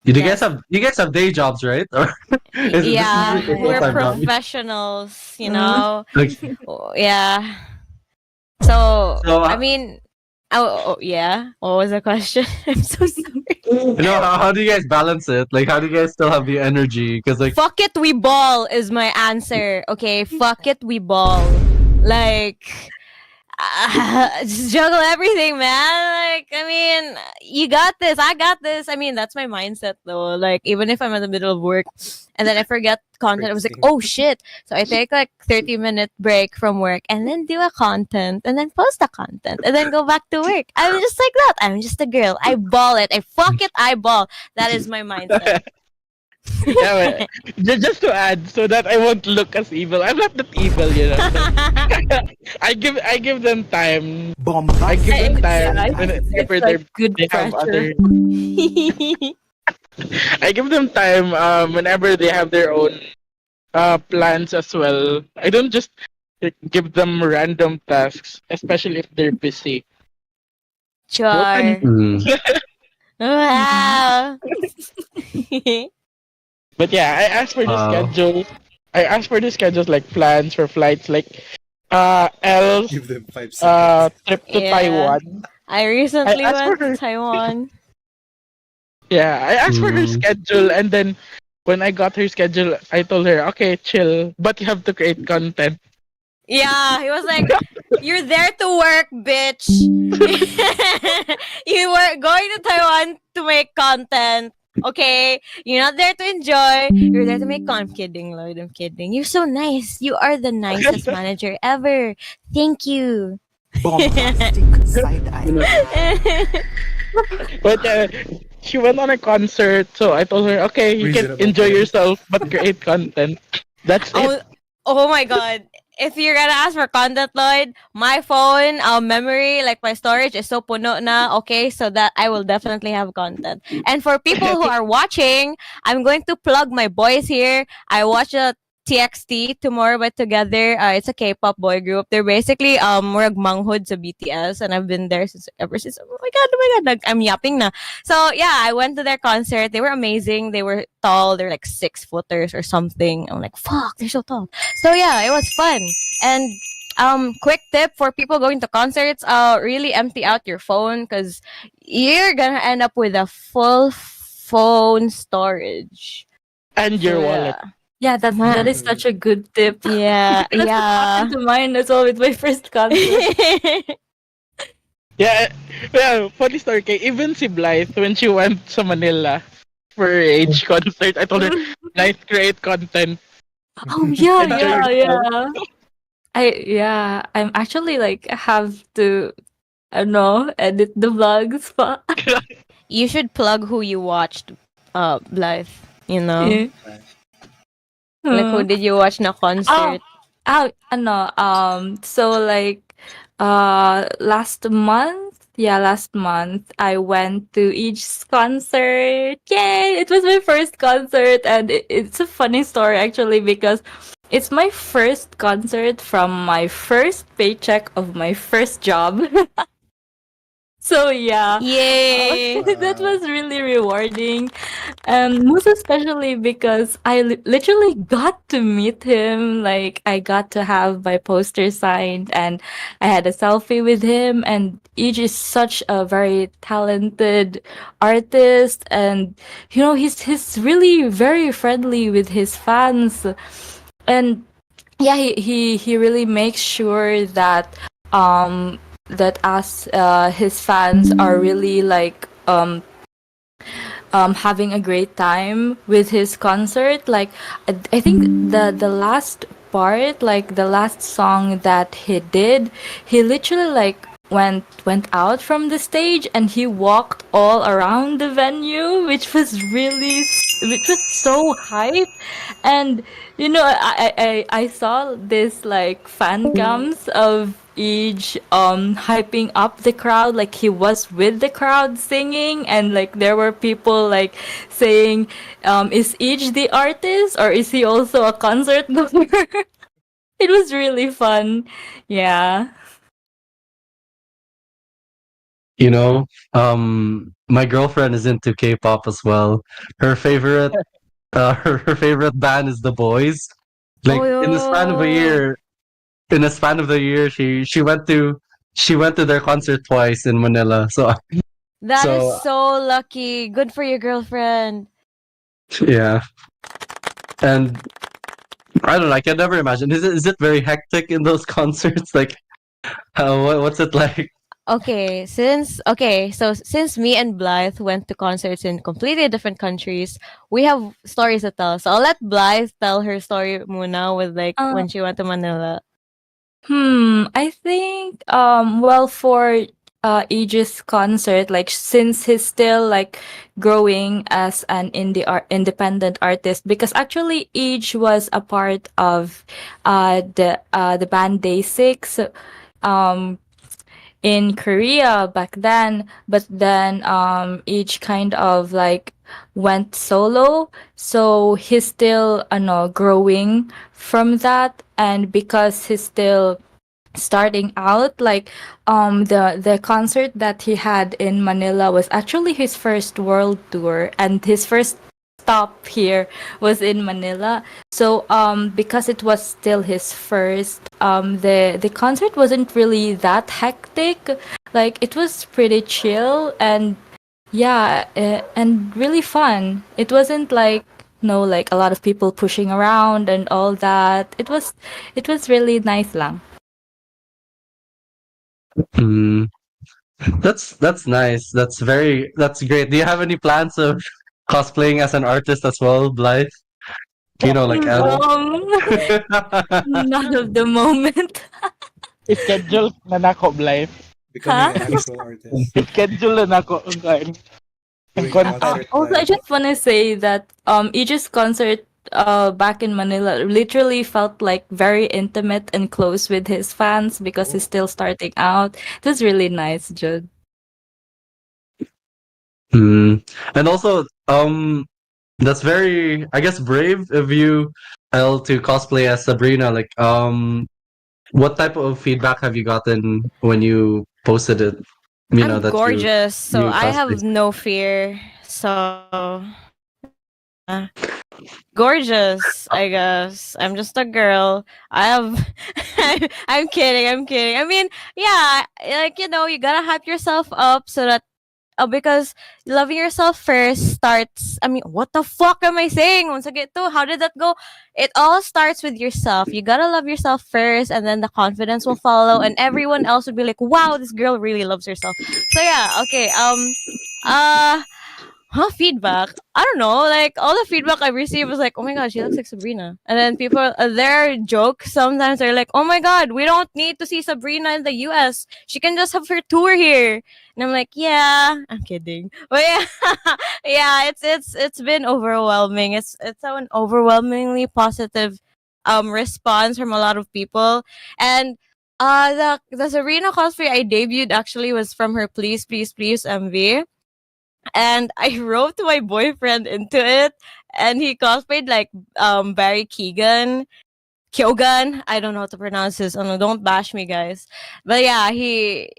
Yes. You guys have day jobs, right? Or this is Yeah, like your Yeah, full we're yeah. time job? professionals. Mm. Like, Oh, yeah. So so I mean, yeah. What was the question? I'm so sorry. how do you guys balance it? Like, how do you guys still have the energy? Because like, Fuck it, we ball is my answer. Okay, fuck it, we ball. Like, just juggle everything, man. Like, I mean, you got this. I got this. I mean, that's my mindset though. Like, even if I'm in the middle of work and then I forget content, I was like, Crazy. oh shit. So I take like 30-minute break from work and then do a content and then post a content and then go back to work. I'm just like that. I'm just a girl. I ball it. I fuck it. I ball. That is my mindset. Yeah, but just to add, so that I won't look as evil. I'm not that evil, I give them time. I give them Yeah, time I think whenever it's like good they have pressure. other. I give them time whenever they have their own plans as well. I don't just give them random tasks, especially if they're busy. Char. mm, Wow. But yeah, I asked for the uh, schedule. I asked for the schedules like plans for flights, like Elle's Give them 5 seconds. trip to Yeah. Taiwan. I I recently asked for went to her. Taiwan. Yeah, I asked for her mm, schedule, and then when I got her schedule, I told her, okay, chill, but you have to create content. Yeah, he was like, "You're there to work, bitch. You were going to Taiwan to make content. Okay, you're not there to enjoy. You're there to make content." I'm kidding, Lloyd. I'm kidding. You're so nice. You are the nicest manager ever. Thank you. Bombastic side eye. But she went on a concert, so I told her, okay, you can Reasonable enjoy time. yourself, but create content. That's it. Oh my god. If you're gonna ask for content, Lloyd, my phone, memory, like my storage is so puno na, okay, so that I will definitely have content. And for people who are watching, I'm going to plug my boys here. I watch a TXT Tomorrow But Together. It's a K-pop boy group. They're basically murag manghod sa BTS, and I've been there ever since. Oh my god, I'm yapping na. So yeah, I went to their concert. They were amazing. They were tall. They're like 6 footers or something. I'm like, fuck, they're so tall. So yeah, it was fun. And quick tip for people going to concerts, really empty out your phone because you're gonna end up with a full phone storage. And your wallet. Yeah, that is such a good tip. Yeah, That's what happened to mine as well with my first concert. Yeah, funny story kay even si Blythe when she went sa Manila for her age concert, I told her, Blythe, create content. Oh yeah, Enjoy yourself. I'm actually like have to I don't know, edit the vlogs pa. You should plug who you watched, Blythe. You know, Yeah. like who did you watch na concert? So like last month I went to each concert. Yay! It was my first concert, and it's a funny story actually because it's my first concert from my first paycheck of my first job. So yeah. Yay! That was really rewarding. Most especially because I literally got to meet him. Like, I got to have my poster signed and I had a selfie with him. And Ij is such a very talented artist. And, you know, he's really very friendly with his fans. And yeah, he really makes sure that, that us his fans are really like having a great time with his concert. Like I think the last part, like the last song that he did, he literally like went out from the stage and he walked all around the venue, which was so hype. And you know, I saw this like fan cams of each hyping up the crowd, like he was with the crowd singing, and like there were people like saying, is each the artist or is he also a concert goer? It was really fun. Yeah. You know, my girlfriend is into K-pop as well. Her favorite, her favorite band is The Boys. Like in the span of a year, she went to their concert twice in Manila. So That is So- so lucky. Good for your girlfriend. yeah, and I don't know. I can never imagine. Is it very hectic in those concerts? Like, what's it like? So since me and Blythe went to concerts in completely different countries, we have stories to tell. So I'll let Blythe tell her story muna with like when she went to Manila. I think well, for Aegis concert, like since he's still like growing as an independent artist, because actually Age was a part of the band Day 6 in Korea back then, but then Age kind of like went solo, so he's still growing from that. And because he's still starting out, like the concert that he had in Manila was actually his first world tour, and his first stop here was in Manila. So because it was still his first, the concert wasn't really that hectic. Like it was pretty chill, and yeah, and really fun. It wasn't like no, like a lot of people pushing around and all that. It was really nice lang. Hmm. That's nice. That's great. Do you have any plans of cosplaying as an artist as well, Blythe? You know, like Elle. Not of the moment. schedule na nako, Blythe. Becoming Huh? an actual artist. Schedule na nako ang Doing content. concert Also, I live. just want to say that Aegis concert back in Manila literally felt like very intimate and close with his fans because he's Oh. still starting out. It was really nice, Jude. And also, that's very, I guess, brave of you, Elle, to cosplay as Sabrina. Like, what type of feedback have you gotten when you posted it? You know I'm that gorgeous, so you I cosplay. have no fear. So yeah. Gorgeous, I guess. I'm just a girl. I have I'm kidding, I'm kidding. I mean, yeah, like you gotta hype yourself up so that because loving yourself first starts. I mean, what the fuck am I saying? Once I get to, how did that go? It all starts with yourself. You gotta love yourself first, and then the confidence will follow, and everyone else would be like, "Wow, this girl really loves herself." So yeah, okay. Uh, feedback. I don't know. Like all the feedback I received was like, "Oh my god, she looks like Sabrina." And then people, their jokes sometimes are like, "Oh my god, we don't need to see Sabrina in the U.S. She can just have her tour here." And I'm like, "Yeah, I'm kidding." But yeah, yeah, it's been overwhelming. It's an overwhelmingly positive response from a lot of people. And the Sabrina cosplay I debuted actually was from her Please Please Please MV, and I roped my boyfriend into it, and he cosplayed like Barry Kyogan. I don't know how to pronounce his. Oh no, don't bash me, guys. But yeah, he.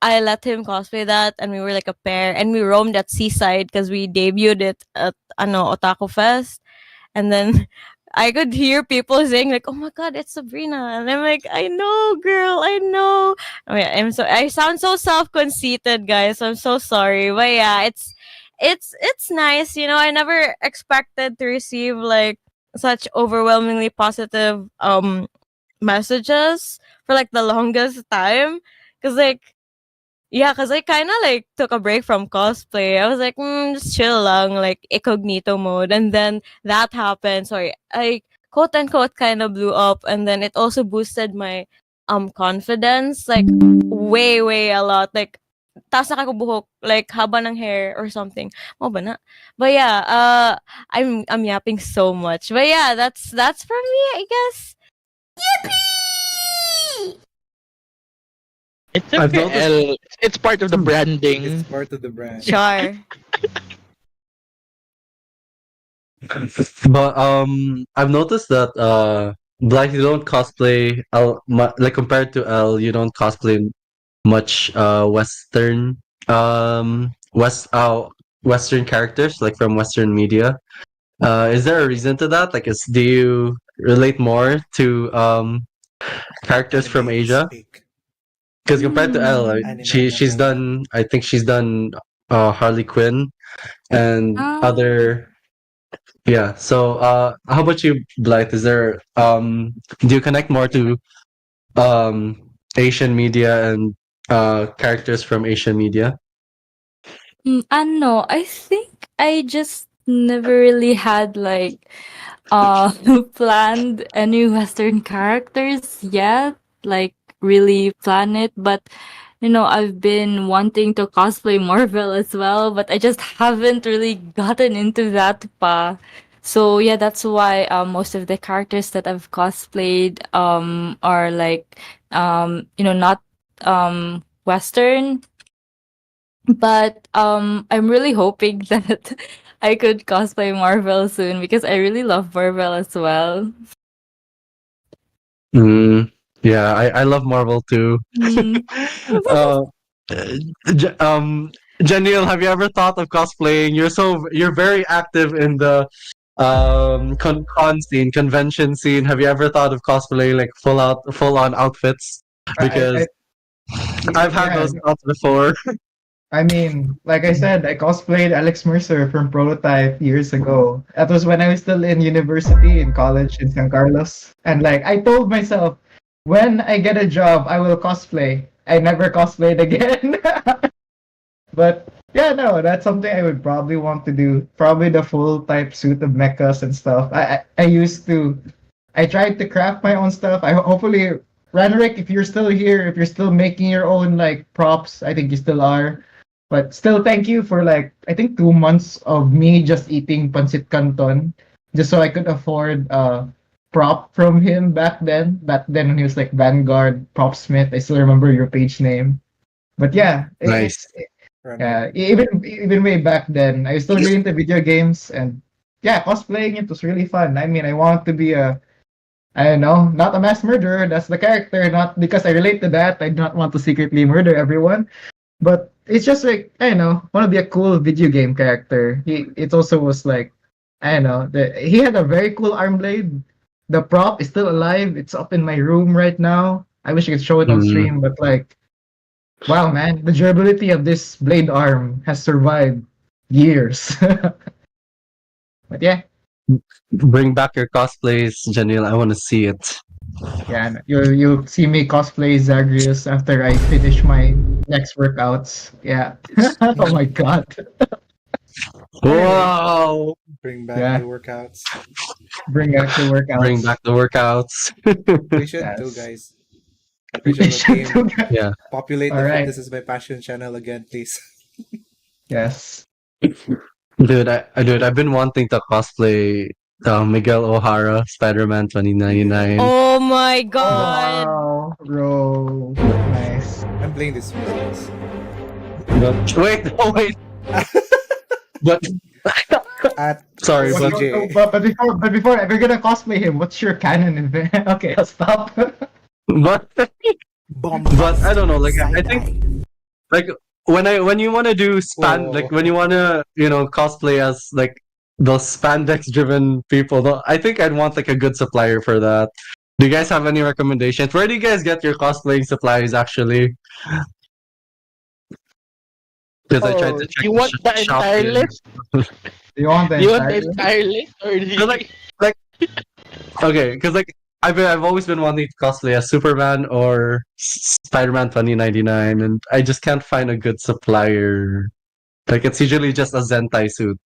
I let him cosplay that, and we were like a pair, and we roamed at Seaside because we debuted it at Otaku Fest, and then I could hear people saying like, "Oh my god, it's Sabrina," and I'm like, "I know, girl, I know." I sound so self-conceited, guys. I'm so sorry, but yeah, it's nice. I never expected to receive like such overwhelmingly positive messages for like the longest time, because yeah, because I kind of like took a break from cosplay. I was like, just chill lang, like incognito mode. And then that happened. So I quote unquote kind of blew up. And then it also boosted my confidence, like way, way a lot. Like, taas na ako buhok, like haba ng hair or something. Mo ba na? But yeah, I'm yapping so much. But yeah, that's from me, I guess. Yippee! It's I've okay, noticed. Elle. It's part of the branding. It's part of the brand. Char. But I've noticed that Blythe, you don't cosplay like compared to Elle, you don't cosplay much Western Western characters like from Western media. Is there a reason to that? Like, do you relate more to characters from Anime Asia? speak. Because compared to Elle, Anime she's manga. done. I think she's done Harley Quinn and Ah. other. Yeah. So, how about you, Blythe? Is there do you connect more to Asian media and characters from Asian media? No, I think I just never really had like planned any Western characters yet, like really plan it. But I've been wanting to cosplay Marvel as well, but I just haven't really gotten into that pa. So yeah, that's why most of the characters that I've cosplayed are like not Western. But I'm really hoping that I could cosplay Marvel soon because I really love Marvel as well. Yeah, I love Marvel too. Mm. uh, J- um, Janyl, have you ever thought of cosplaying? You're very active in the con scene, convention scene. Have you ever thought of cosplaying like full on outfits? Because I've had Yeah, those thoughts before. I mean, like I said, I cosplayed Alex Mercer from Prototype years ago. That was when I was still in university, in college in San Carlos. And like, I told myself, when I get a job, I will cosplay. I never cosplayed again. But yeah, no, that's something I would probably want to do. Probably the full type suit of mechas and stuff. I tried to craft my own stuff. I hopefully Ranerick, if you're still here, if you're still making your own like props, I think you still are. But still, thank you for like I think 2 months of me just eating pancit canton, just so I could afford prop from him back then. Back then when he was like Vanguard Propsmith. I still remember your page name. But yeah, Nice. even way back then, I was still really into video games and yeah, cosplaying it was really fun. I mean, I want to be I don't know, not a mass murderer. That's the character. Not because I relate to that. I do not want to secretly murder everyone. But it's just like I don't know, want to be a cool video game character. It also was like I don't know. He had a very cool arm blade. The prop is still alive. It's up in my room right now. I wish I could show it on stream, but like, wow, man, the durability of this blade arm has survived years. But yeah, Bring back your cosplays, Janyl. I want to see it. yeah, you'll see me cosplay Zagreus after I finish my next workouts. Yeah. Oh my god. Wow! Bring back Yeah. the workouts. Bring back the workouts. Bring back the workouts. We should do, Yes. guys. We Original should game. do that. Yeah. Populate the Alright. This Is My Passion channel again, please. Yes. Dude, I've been wanting to cosplay Miguel O'Hara, Spider-Man 2099. Oh my god. Wow, bro. Nice. I'm playing this with guys. But, wait. But At sorry, but CJ. But before if you're gonna cosplay him, what's your canon event? Okay, I'll stop. but I don't know. Like I think like when you want to do Whoa. like when you want to cosplay as like those spandex driven people, I think I'd want like a good supplier for that. Do you guys have any recommendations? Where do you guys get your cosplaying supplies actually? Because I tried to check You want the shop entire here. list? You want the You want the entire entire list, or do you like Okay, because like I've always been wanting to cosplay as Superman or Spider-Man 2099, and I just can't find a good supplier. Like it's usually just a Zentai suit.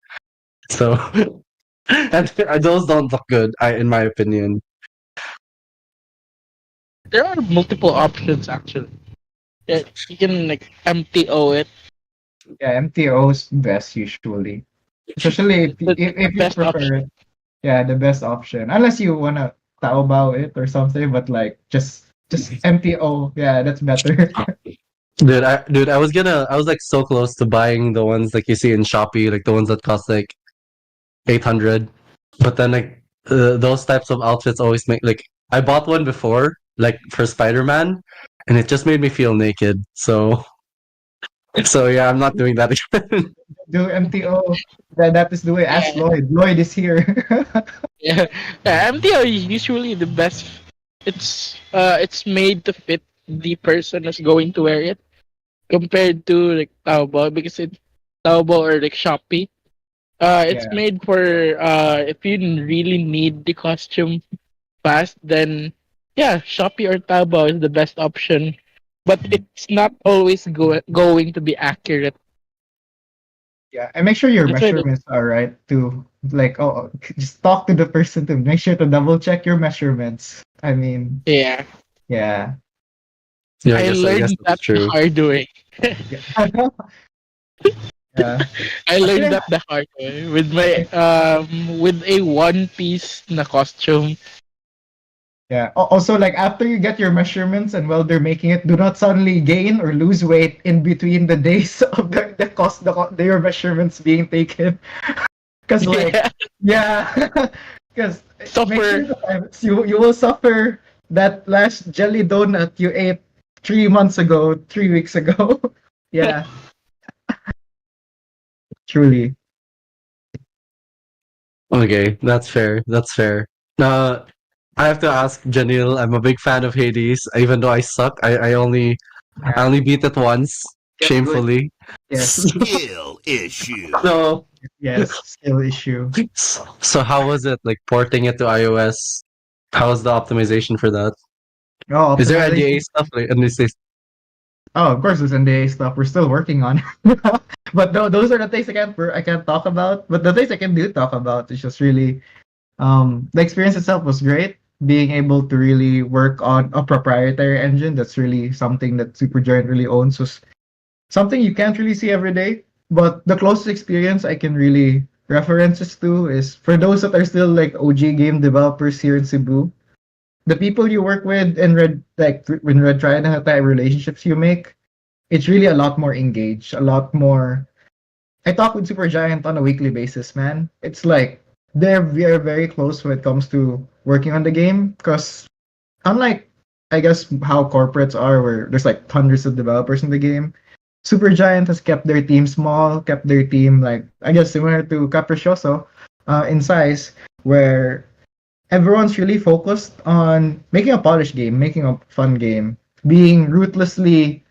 So and those don't look good, in my opinion. there are multiple options actually. Yeah, you can like MTO it. Yeah, MTO's best usually. Especially if you Best prefer option. it. Yeah, the best option. Unless you wanna Taobao it or something, but like just MTO, yeah, that's better. Dude, I was like so close to buying the ones like you see in Shopee, like the ones that cost like 800. But then like those types of outfits always make like I bought one before, like for Spider-Man, and it just made me feel naked. So yeah, I'm not doing that again. Do MTO. That is the way. Ask Lloyd. Lloyd is here. Yeah, MTO is usually the best. It's made to fit the person who's going to wear it, compared to like Taobao, because it's Taobao or like Shopee. It's Yeah. made for if you really need the costume fast, then yeah, Shopee or Taobao is the best option. But it's not always going to be accurate. Yeah, and make sure your That's why measurements are right too. Like, just talk to the person to make sure to double check your measurements. I mean, Yeah, yeah. Yeah, I guess learned that that's true. the hard way. Yeah. I learned that the hard way with my with a one piece na costume. Yeah. Also, like after you get your measurements and while they're making it, do not suddenly gain or lose weight in between the days of your measurements being taken. Because like, Yeah. yeah, because Suffer. you will suffer that last jelly donut you ate 3 months ago, 3 weeks ago. Yeah. Truly. Okay, that's fair. That's fair. I have to ask Janyl. I'm a big fan of Hades, even though I suck. I only beat it once, Yes, shamefully. Yes. Skill issue. So Yes. Skill issue. so how was it like porting it to iOS? How was the optimization for that? Oh, Is there optimization- NDA stuff like Oh, of course, there's NDA stuff. We're still working on it. But no, those are the things I can't talk about. But the things I can do talk about is just really, the experience itself was great. being able to really work on a proprietary engine that's really something that Supergiant really owns was something you can't really see every day. But the closest experience I can really references to is for those that are still like OG game developers here in Cebu, the people you work with in Red, like when Red Triad type relationships you make, it's really a lot more engaged, a lot more. I talk with Supergiant on a weekly basis, man. It's like they're very, very close when it comes to working on the game. Because unlike, I guess, how corporates are, where there's like hundreds of developers in the game, Supergiant has kept their team small, kept their team like, I guess, similar to Capriccioso in size, where everyone's really focused on making a polished game, making a fun game, being ruthlessly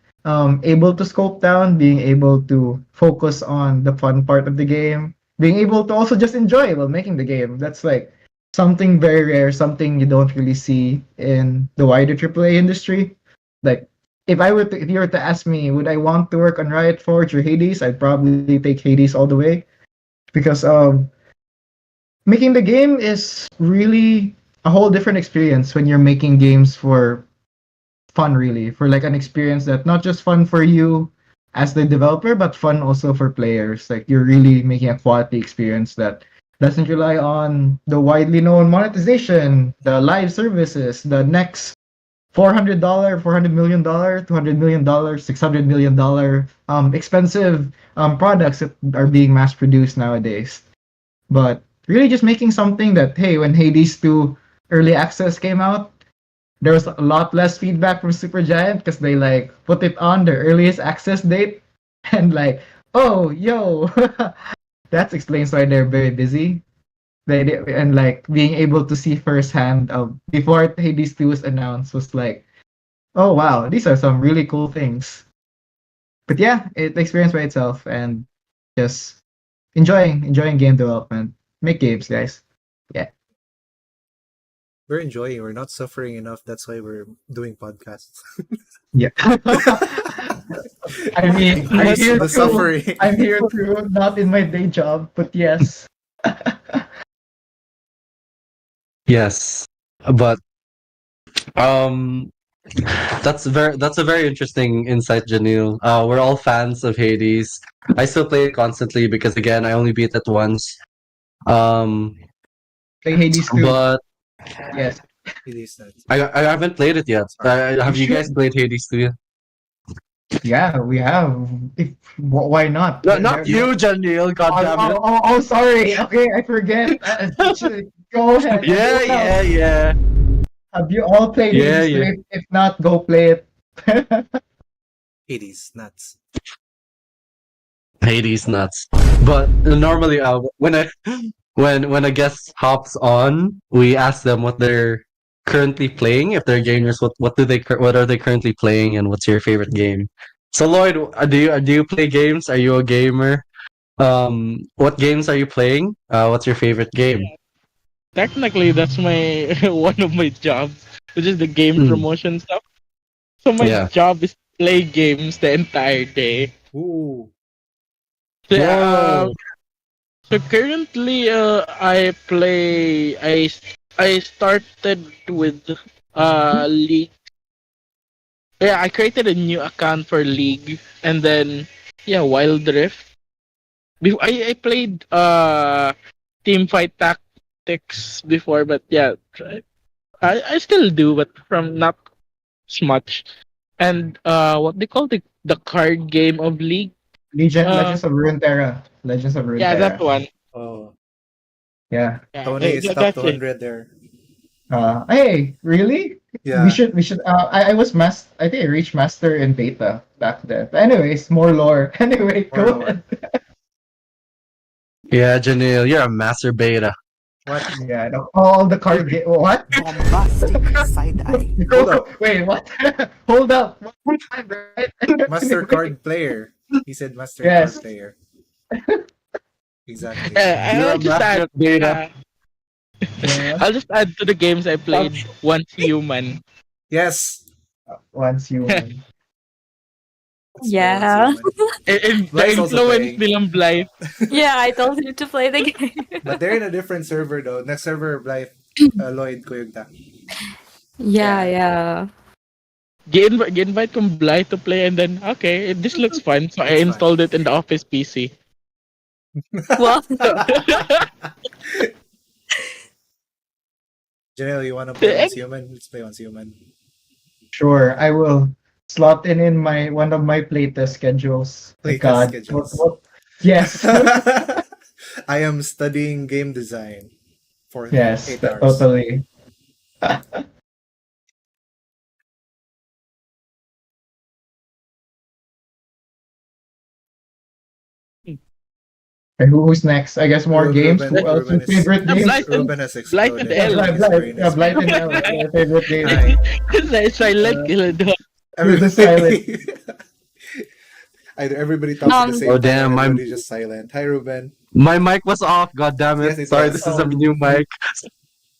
able to scope down, being able to focus on the fun part of the game, being able to also just enjoy while making the game. That's like something very rare, something you don't really see in the wider AAA industry. Like if you were to ask me, would I want to work on Riot Forge or Hades? I'd probably take Hades all the way because making the game is really a whole different experience when you're making games for fun, really, for like an experience that not just fun for you as the developer but fun also for players. Like you're really making a quality experience that doesn't rely on the widely known monetization, the live services, the next $400, $400 million, $200 million, $600 million expensive products that are being mass produced nowadays. But really just making something that, hey, when Hades 2 early access came out, there was a lot less feedback from Supergiant because they like put it on their earliest access date and like, oh, yo, that explains why they're very busy. And like being able to see firsthand before Hades 2 was announced was like, oh wow, these are some really cool things. But yeah, it experience by itself and just enjoying game development. Make games, guys. Yeah. We're enjoying. We're not suffering enough. That's why we're doing podcasts. Yeah. I mean, The suffering. I'm here too, not in my day job, but yes. Yes, but um, that's a very interesting insight, Janyl. We're all fans of Hades. I still play it constantly because again, I only beat it once. Um, Play Hades 2. but Yes. It is that. I haven't played it yet. Have you guys should. played Hades 2 yet? Yeah, we have. Why not? No, not you, Janyl. God damn it. Oh, sorry. Okay, I forget. Go ahead. Yeah. Have you all played Yeah, Hades 2? yeah. If not, go play it. It is nuts. Hades nuts. But normally, when a guest hops on, we ask them what they're currently playing. If they're gamers, what are they currently playing, and what's your favorite game? So Lloyd, do you play games? Are you a gamer? What games are you playing? What's your favorite game? Technically, that's my one of my jobs, which is the game Hmm. promotion stuff. So my Yeah. job is to play games the entire day. Ooh. So, Whoa. so currently, I started with League. Yeah, I created a new account for League, and then Wild Rift. I played Team Fight Tactics before, but yeah, I still do, but from not as much. And what they call the card game of League. Legends of Runeterra. Legends of Runeterra. Yeah, that one. Oh. Yeah. Yeah, Tony is top that's it. 200 there. Hey, really? Yeah. We should. I was I think I reached master in beta back then. But anyways, more lore. Anyway, More go lore. ahead. Yeah, Janyl, you're a master beta. What? Yeah, all the card game. What? Bombastic side eye. Hold up. Wait, what? Hold up. One time, right? Master card player. He said master Yes. card player. Exactly. You're I'll a just master add. beta. Yeah. I'll just add to the games I played. Once Human. Yes. Once you win. That's Yeah. very human. And the Blythe's also influence playing. nilang Blythe. Yeah, I told him to play the game. But they're in a different server though. Next server, Blythe. Lloyd Kuyugta. Yeah, Yeah. yeah. Gi-invite kong Blythe to play and then, okay, this looks fun. So I It's fun. installed it in the office PC. Well, Janyl, you wanna play Once Human? Let's play Once Human. Sure, I will slot in my one of my playtest schedules. My Playtest God, schedules. Yes, I am studying game design for yes, 8 hours. totally. And who's next? I guess more games. Who else? Your Ruben is favorite games? Ruben has Blythe exploded. and Elle. His brain is Blythe and Elle. Your favorite games. Hi. Silent killer dog. You're the silent. Either everybody talks at the same Oh, time damn, or my- everybody's just silent. Hi, Ruben. My mic was off. God damn it! Yes, it Sorry, was. this is a new mic.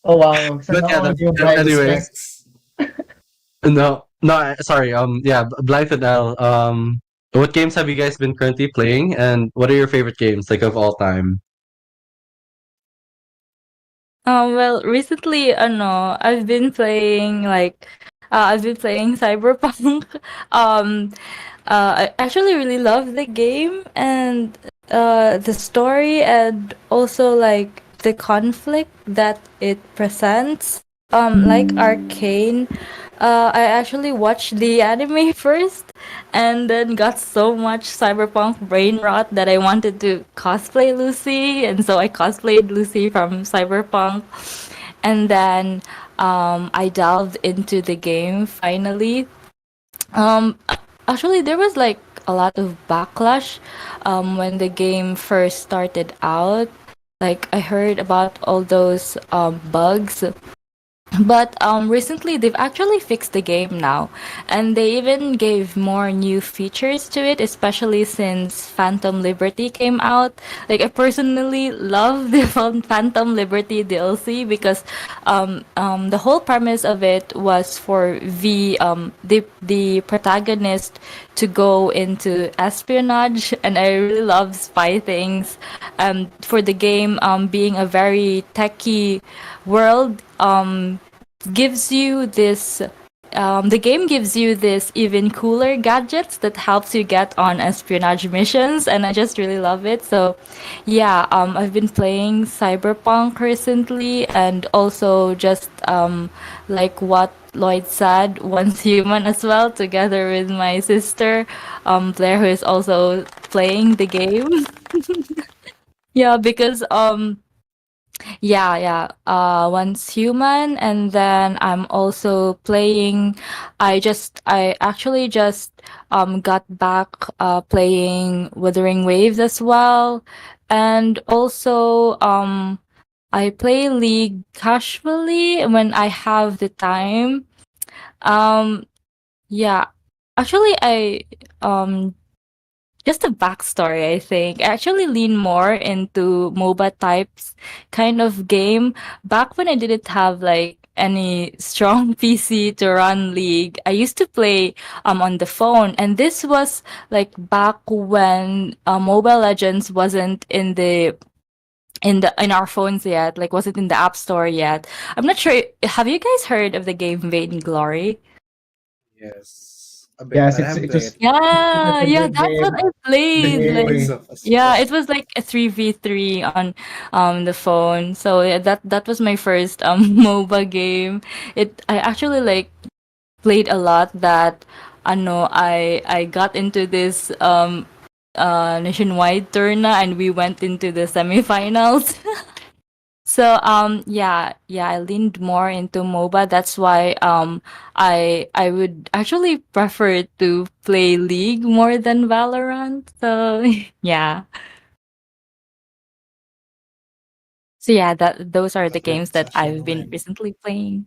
Oh wow! So But not yeah, only you that- Blythe anyways. specs. No, sorry. Yeah, Blythe and Elle. What games have you guys been currently playing, and what are your favorite games, like, of all time? well, recently, no, I've been playing Cyberpunk. um, I actually really love the game and the story, and also like the conflict that it presents. Like Arcane, I actually watched the anime first, and then got so much cyberpunk brain rot that I wanted to cosplay Lucy, and so I cosplayed Lucy from Cyberpunk, and then I delved into the game finally. Actually, there was like a lot of backlash when the game first started out. Like I heard about all those bugs, but recently they've actually fixed the game now, and they even gave more new features to it, especially since Phantom Liberty came out. Like I personally love the Phantom Liberty DLC because the whole premise of it was for the protagonist to go into espionage, and I really love spy things. For the game being a very techy world, gives you this the game gives you this even cooler gadgets that helps you get on espionage missions, and I just really love it. So yeah, I've been playing Cyberpunk recently, and also just like what Lloyd said, Once Human as well, together with my sister, Blair, who is also playing the game. Yeah, because yeah. Once human, and then I'm also playing. I actually just got back playing Wuthering Waves as well, and also I play League casually when I have the time. Um, yeah, actually um just a backstory, I think. I actually lean more into MOBA types kind of game. Back when I didn't have like any strong PC to run League, I used to play on the phone, and this was like back when Mobile Legends wasn't in our phones yet, like wasn't in the App Store yet. I'm not sure. Have you guys heard of the game Vainglory? Yes. A bit, Yes, but I haven't it played was it. Yeah, a yeah, good that's what game. I played. Big Like, boys Really. of us. yeah, it was like a 3v3 on the phone. So yeah, that was my first MOBA game. I actually like played a lot that I got into this nationwide tournament, and we went into the semifinals. So yeah, I leaned more into MOBA. That's why I would actually prefer to play League more than Valorant. So yeah. So yeah, that those are the games that I've been recently playing.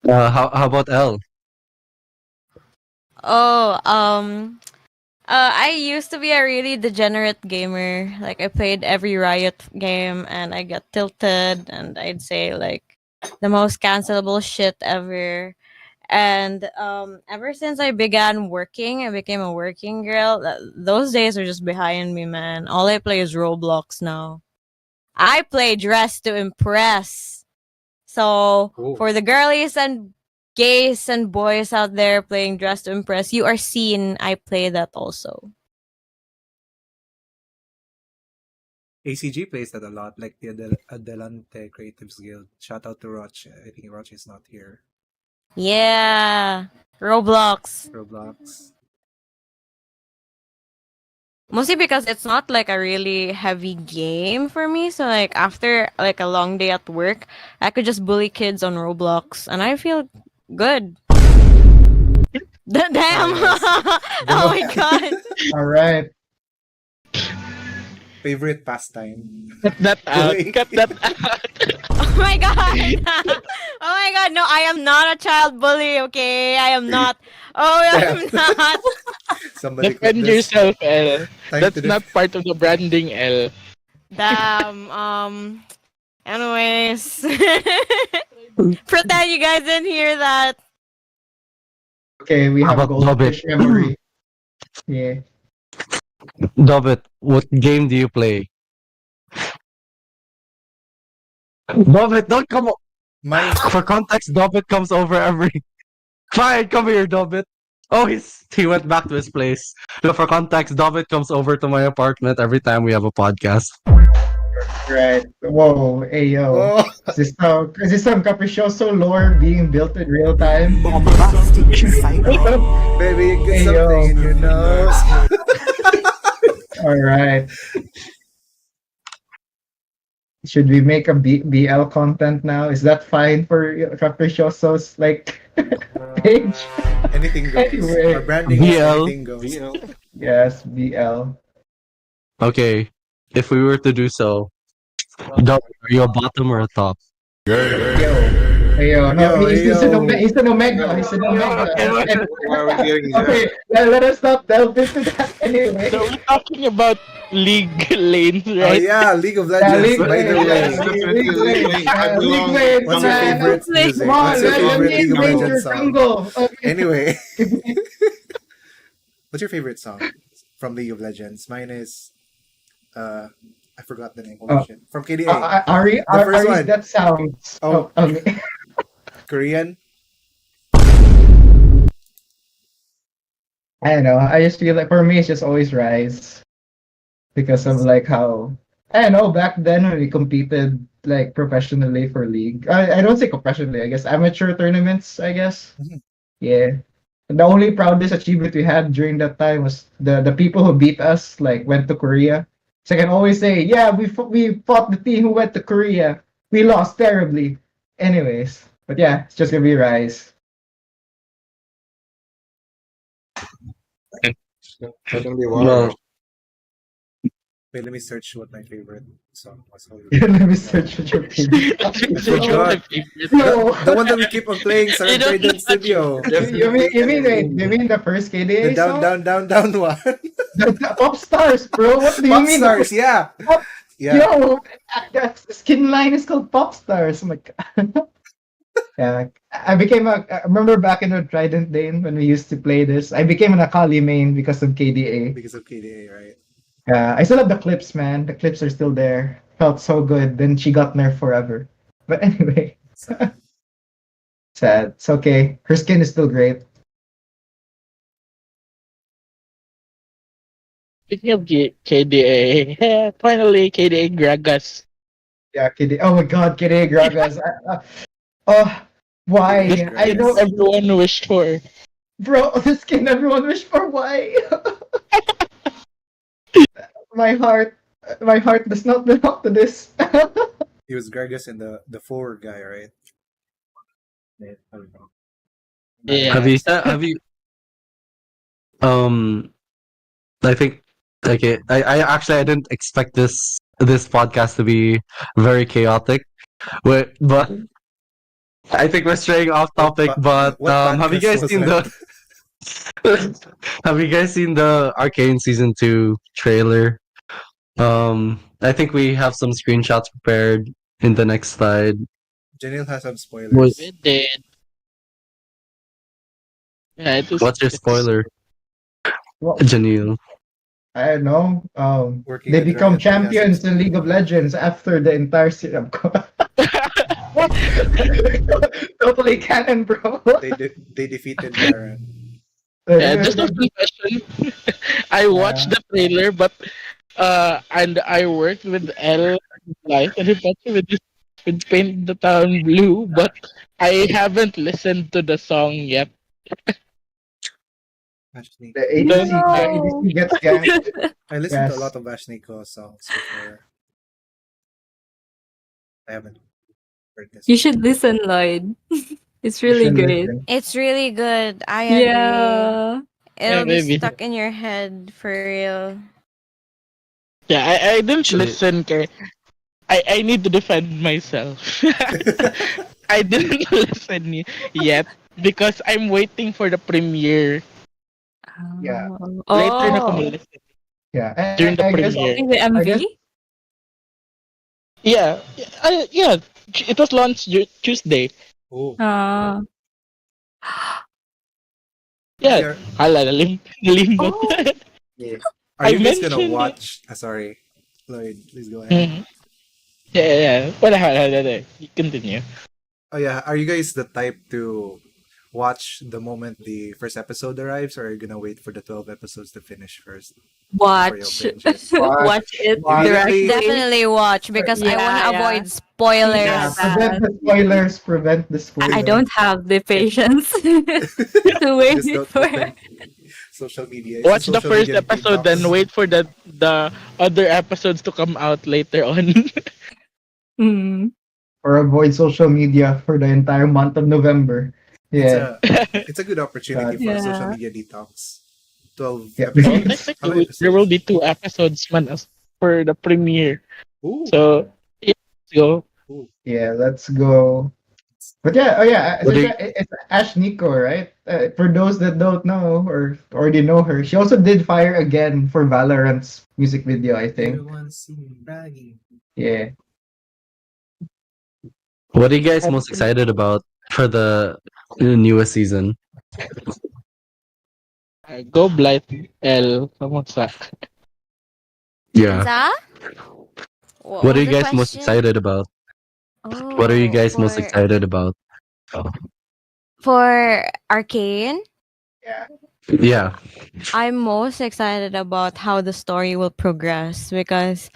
How about Elle? Oh, I used to be a really degenerate gamer. Like I played every Riot game and I got tilted, and I'd say like the most cancelable shit ever. And ever since I began working, I became a working girl. Those days are just behind me, man. All I play is Roblox now. I play Dress to Impress. So Cool. for the girlies and gays and boys out there playing Dress to Impress, you are seen. I play that also. ACG plays that a lot, like the Adelante Creatives Guild. Shout out to Roch. I think Roch is not here. Yeah, Roblox. Roblox. Mostly because it's not like a really heavy game for me. So like after like a long day at work, I could just bully kids on Roblox and I feel good. Damn! Yes. Oh my god! All right. Favorite pastime. Cut that out. Bullying. Cut that out. Oh my god! Oh my god! No, I am not a child bully. Okay, I am not. Oh, I'm not. Somebody clip Defend this. yourself, Elle. Time That's to not part of the branding, Elle. Damn. Anyways, pretend you guys didn't hear that. Okay, we have How about goldfish Hobbit? memory. Yeah. Dobbit, what game do you play? Dobbit, don't come o- My For context, Dobbit comes over every. Fine, come here, Dobbit. Oh, he went back to his place. No, for context, Dobbit comes over to my apartment every time we have a podcast. Right. Whoa. Hey yo. oh, Is this some Capriccioso lore being built in real time? Bombastic psycho. baby, you get Hey, something yo. in your nose. All right. Should we make a BL content now? Is that fine for Capriccioso's like page? Anything goes. Anyway. Our branding is BL. anything goes. Yes, BL. Okay, if we were to do so, Dobbit, are you a bottom or a top? Yo. Hey yo. No, Yo, he's yo. an He's an Omega. He's an Omega. Okay, let us not delve into that anyway. So we're talking about League lanes, Oh right? yeah, League of Yeah, Legends. League By the Legends. way, League Legends. League Legends, what's your man. favorite music? Come on, What's your let favorite me League of invade your Legends song? jungle. Okay. Anyway, what's your favorite song from League of Legends? Mine is, I forgot the name. Holy shit. From KDA. Ari, The first Ari's one. that sounds. Oh. Okay. Korean. I don't know. I just feel like for me, it's just always Rise because of like how I don't know. Back then, when we competed like professionally for League, I don't say professionally. I guess amateur tournaments. I guess. Mhm. Yeah. The only proudest achievement we had during that time was the people who beat us like went to Korea. So I can always say, yeah, we fought the team who went to Korea. We lost terribly. Anyways, but yeah, it's just gonna be Rise. Well, Wait, let me search what my favorite song was. Hold on. Let me search for your favorite. forgot. No. The one that we keep on playing, Sarah You don't Trident know. Studio. You mean the first The KDA down, song? down, down, down one. The Pop Stars, bro. What do you Pop mean? Stars, yeah. Pop- Yeah. Yo, that skin line is called Pop Stars. Oh my god. Yeah, I remember back in the Trident Dane when we used to play this. I became an Akali main because of KDA. Because of KDA, right? I still have the clips, man. The clips are still there. Felt so good. Then she got nerfed forever. But anyway, sad. It's okay. Her skin is still great. Speaking of KDA, finally KDA Gragas. Yeah, KDA. Oh my god, KDA Gragas. Why? The I skin don't, everyone wished for. bro. The skin everyone wished for. Why? my heart does not belong to this. He was Gragas and the 4 guy, right? Yeah, I don't know. Yeah. have you I think okay. I actually I didn't expect this podcast to be very chaotic. But I think we're straying off topic, but what have you podcast guys was seen that? have you guys seen the Arcane season 2 trailer? I think we have some screenshots prepared in the next slide. Janyl has some spoilers. We did. Yeah, it was. What's your It's spoiler, Well, Janyl? I don't know. Working They with become Riot, I guess. champions in League of Legends after the entire series. Totally canon, bro. They defeated Baron. yeah. Just a confession. I watched Yeah. the trailer, but and I worked with Elle Blythe and Rebecca with Paint the Town Blue, but I haven't listened to the song yet. Ashley. The Don't ADC, the uh, ADC gets ganked. I listened to a Yes. lot of Ashniko songs before. I haven't heard this You one. should listen, Lloyd. It's You really should great. listen. It's really good. I agree. Yeah. It'll be maybe. stuck in your head for real. Yeah, I didn't Actually, listen. I need to defend myself. I didn't listen yet because I'm waiting for the premiere. Yeah. Later na ako Oh. mag-listen Yeah. during the I guess premiere. Watching the I guess MV? Yeah, yeah. It was launched Tuesday. Oh, Ah. Yeah, are, hala, nalimbot. Oh. yeah. are I you guys gonna mentioned it. watch? Sorry, Lloyd, please go ahead. Mhm. Yeah. Wala, hala. You continue. Oh yeah, are you guys the type to watch the moment the first episode arrives, or are you gonna wait for the 12 episodes to finish first before you'll Watch. binge it? Watch it Watch. directly. Definitely watch because I want to Yeah, yeah. avoid spoilers. Yeah, Prevent the spoilers. Prevent the spoilers. I don't have the patience to wait Just don't for open social media. It's a Watch the social first media episode, detox. then wait for the other episodes to come out later on. Mm. Or avoid social media for the entire month of November. Yeah. It's a good opportunity for a social Yeah. media detox. 12 Yeah. Well, episodes. How many technically, there will episodes? be 2 episodes man as for the premiere. Ooh, So, yeah, let's go. ooh. Yeah, let's go. But yeah, oh yeah, What so do siya, it's Ash Nico, right? For those that don't know or already know her, she also did Fire Again for Valorant's music video, I think. Everyone's seen bragging. Yeah. what are you guys most excited about for the newest season? Go Blythe, Elle, kamusta? Yeah. Za? What are you guys most excited about? What are you guys most excited about? For Arcane? Yeah. I'm most excited about how the story will progress because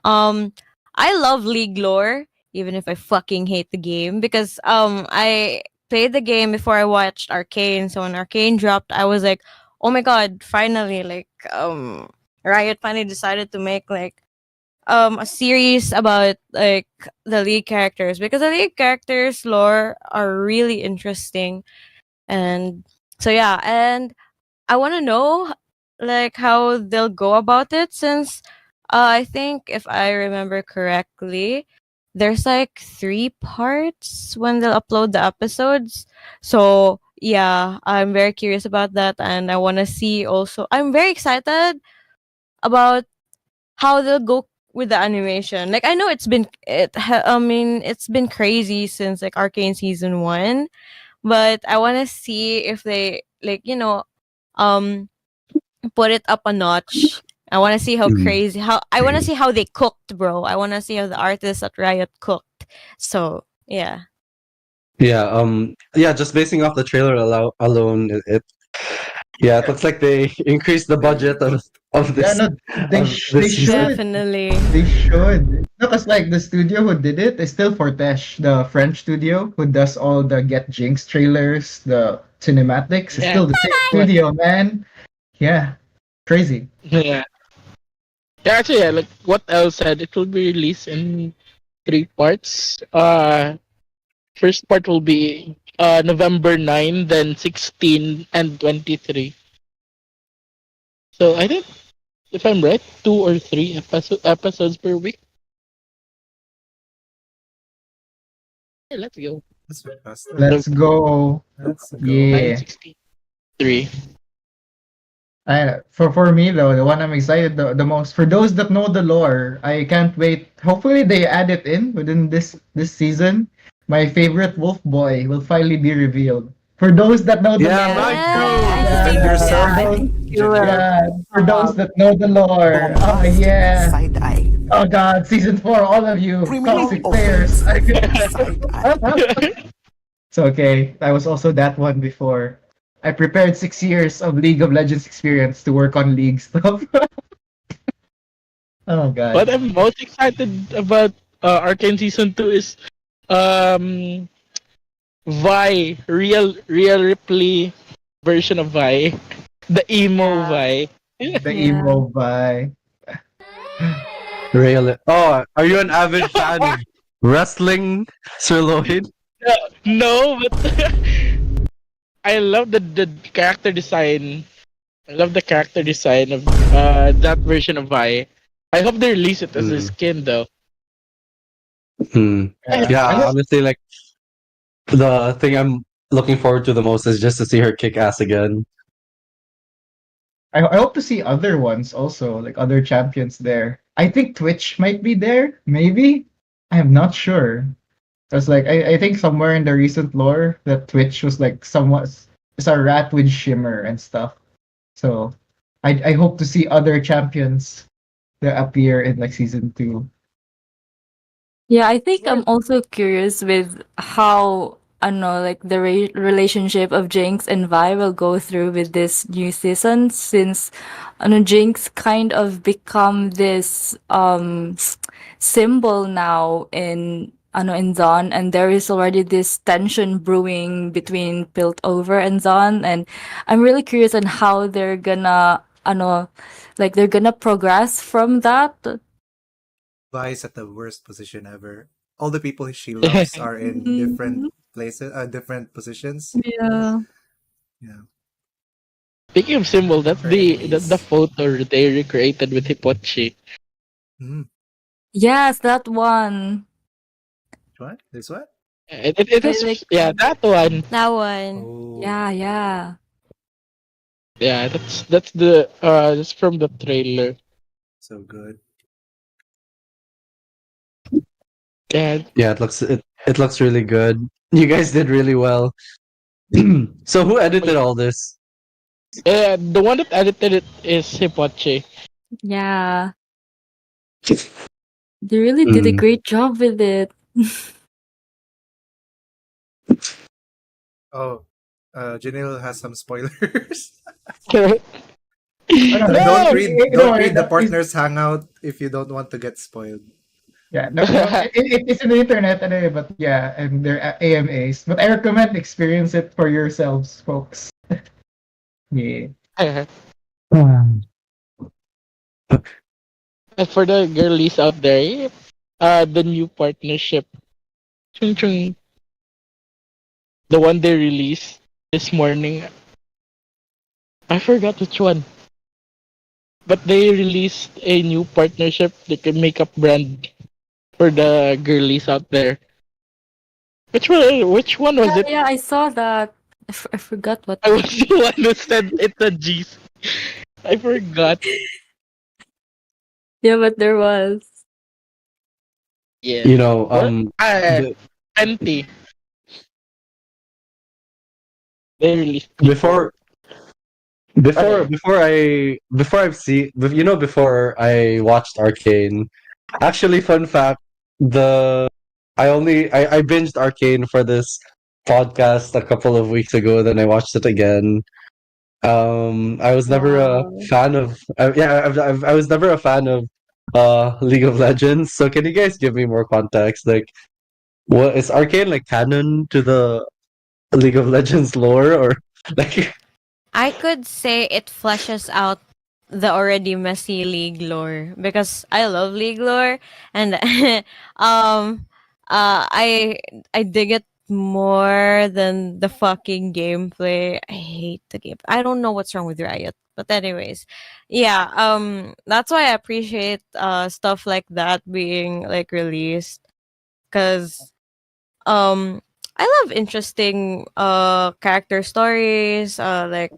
I love League lore, even if I fucking hate the game because I played the game before I watched Arcane. So when Arcane dropped, I was like, oh my god, finally, like Riot finally decided to make like a series about like the league characters because the league characters lore are really interesting. And so yeah, and I want to know like how they'll go about it since I think if I remember correctly, there's like 3 parts when they'll upload the episodes. So yeah, I'm very curious about that, and I want to see also. I'm very excited about how they'll go with the animation. Like I know I mean it's been crazy since like Arcane season 1, but I want to see if they like um put it up a notch. I want to see how Mm. crazy how I want to see how they cooked, bro. I want to see how the artists at Riot cooked. So, yeah. Yeah, just basing off the trailer alone, it looks like they increased the budget of this Yeah, no, they, of sh- they this season. should. Definitely. They should. No, because like the studio who did it is still Fortesh, the French studio who does all the Get Jinx trailers, the cinematics. It's Yeah. still the same studio, man. Yeah. Crazy. Yeah. Yeah, actually, yeah, like what Elle said, it will be released in 3 parts. First part will be November 9, then 16 and 23. So I think, if I'm right, 2 or 3 episodes per week. Yeah, let's go. That's very fast. Let's go. Let's go. Yeah. 9:63. For me though, the one I'm excited the most for those that know the lore, I can't wait. Hopefully they add it in within this season. My favorite wolf boy will finally be revealed. For those that know the Yeah, lore, Blythe Yeah. too. I yeah, think yourself, I for those, think You will. yeah, for those that know the lore, oh bombast, yeah. side eye, Oh god, season 4, all of you criminal toxic players. offense, side eye. It's okay. I was also that one before. I prepared 6 years of League of Legends experience to work on League stuff. Oh What god. I'm most excited about Arcane Season 2 is um Vi, real Ripley version of Vi. The emo Yeah. Vi. The Yeah. emo by. Really? Oh, are you an avid fan of wrestling, Sir Lloyd? No, but I love the character design. I love the character design of that version of Vi. I hope they release it as a Mm. skin though. Hmm. Yeah. Yeah, I hope, honestly, like the thing I'm looking forward to the most is just to see her kick ass again. I hope to see other ones also, like other champions there. I think Twitch might be there, maybe. I'm not sure. Because like I think somewhere in the recent lore that Twitch was like somewhat it's a rat with shimmer and stuff. So I hope to see other champions that appear in like season 2. Yeah, I think I'm also curious with how I know like the relationship of Jinx and Vi will go through with this new season since Jinx kind of become this symbol now in in Zon, and there is already this tension brewing between Piltover and Zon, and I'm really curious on how they're gonna like they're gonna progress from that. Vi's at the worst position ever. All the people she loves are in different Mhm. places, different positions. Yeah. Yeah, Speaking of symbol, that's her the enemies. photo they recreated with Hipochi. Mm. Yes, that one. What? This what? It They like was yeah that one. That one. Oh, yeah, yeah. Yeah, that's that's from the trailer. so good. Yeah, Yeah, it looks really good. You guys did really well. So who edited all this? yeah. The one that edited it is Hipochi. Yeah. They really did a Mm. great job with it. Oh, Janyl has some spoilers. No, Oh, no, don't don't don't worry. read the That is, partners hangout if you don't want to get spoiled. yeah, no, it's in the internet anyway, but yeah, and they're AMAs. But I recommend experience it for yourselves, folks. Yeah. And for the girlies out there, the new partnership, chung chung, the one they released this morning. I forgot which one, but they released a new partnership, like a makeup brand for the girlies out there. Which one? Which one was Yeah, it? yeah, I saw that. I forgot what. I was the one who said it's a G. I forgot. Yeah, but there was. Yeah. You know, What? the, 20. They released before. before before Okay. before I before I've seen you know before I watched Arcane. Actually, fun fact: the I binged Arcane for this podcast a couple of weeks ago. Then I watched it again. I was never a Wow. fan of I was never a fan of League of Legends. So can you guys give me more context? Like, what is Arcane like canon to the League of Legends lore, or like? I could say it fleshes out the already messy League lore because I love League lore and um I dig it more than the fucking gameplay. I hate the game. I don't know what's wrong with Riot. But anyways, yeah, that's why I appreciate stuff like that being like released cuz I love interesting character stories, like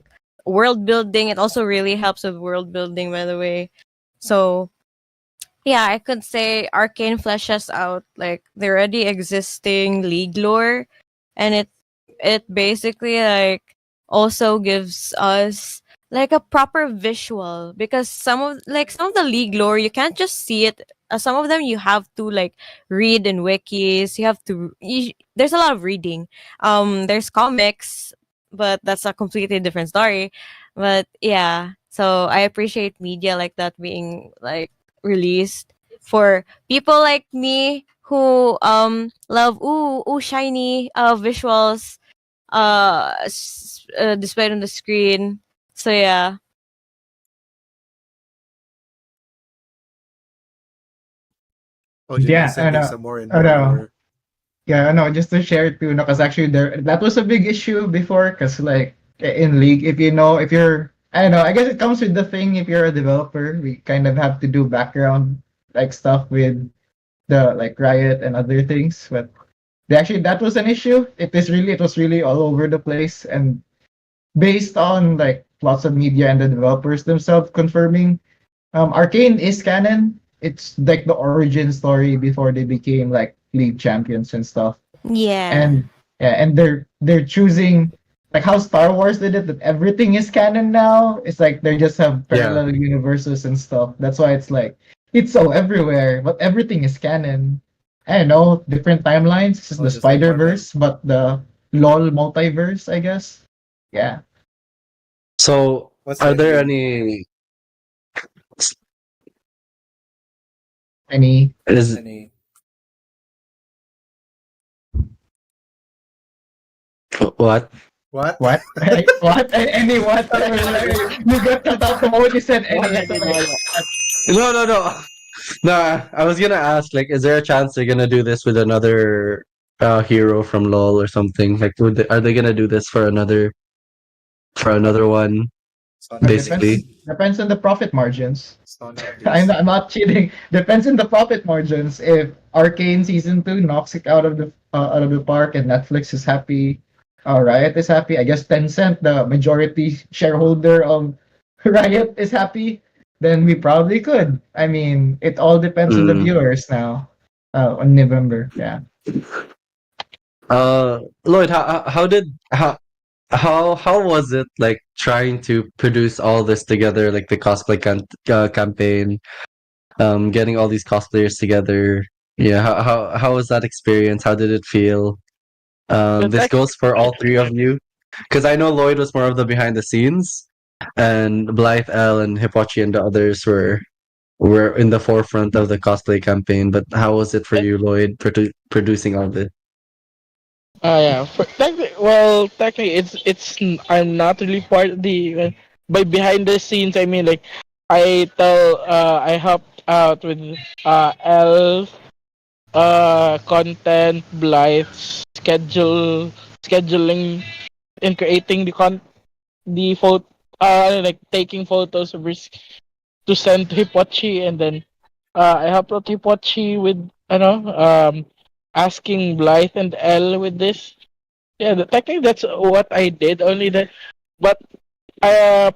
world building. It also really helps with world building, by the way. So yeah, I could say Arcane fleshes out like the already existing league lore, and it basically like also gives us like a proper visual, because some of the league lore you can't just see it. Some of them you have to like read in wikis. There's a lot of reading. There's comics, but that's a completely different story. But yeah, so I appreciate media like that being like released for people like me who love shiny visuals displayed on the screen. So yeah. Oh, Janelle Yeah, I sending know. some more and I more know. lore. Yeah, no, just to share too, no, because actually that was a big issue before, because like in League, if you're, I don't know, I guess it comes with the thing. If you're a developer, we kind of have to do background like stuff with the like Riot and other things. But actually, that was an issue. It was really all over the place, and based on like lots of media and the developers themselves confirming, Arcane is canon. It's like the origin story before they became like League champions and stuff. Yeah. And yeah, and they're choosing like how Star Wars did it, that everything is canon now. It's like they just have Yeah. parallel universes and stuff. That's why it's like it's so everywhere, but everything is canon. I don't know, different timelines. This is Oh, the just like Spider Marvel. Verse, but the LOL multiverse, I guess. Yeah. So, What's are that, there Ian? any Any is Any? what? What? what? What? Any what? You got cut out the moment you said any. No. No, I was gonna ask, like, is there a chance they're gonna do this with another hero from LoL or something? Like, are they gonna do this for another one, Son of Depends basically? Zeus. depends on the profit margins. Son of Zeus. I'm not cheating. Depends on the profit margins. If Arcane season 2 knocks it out of the park and Netflix is happy, Riot is happy. I guess Tencent, the majority shareholder of Riot, is happy. Then we probably could. I mean, it all depends on the Mm. viewers now. On November, yeah. Lloyd, how was it like trying to produce all this together, like the cosplay campaign, getting all these cosplayers together? Yeah, how was that experience? How did it feel? But This goes for all three of you, because I know Lloyd was more of the behind the scenes, and Blythe, Elle, and Hipochi and the others were in the forefront of the cosplay campaign. But how was it for you, Lloyd, producing all this? Yeah. Technically, I'm not really part of the. By behind the scenes, I mean like, I helped out with L content, Blythe, scheduling, and creating the photo, like taking photos of risk to send to Hipochi, and then I helped out Hipochi with asking Blythe and Elle with this. Yeah, technically that's what I did. Only that, but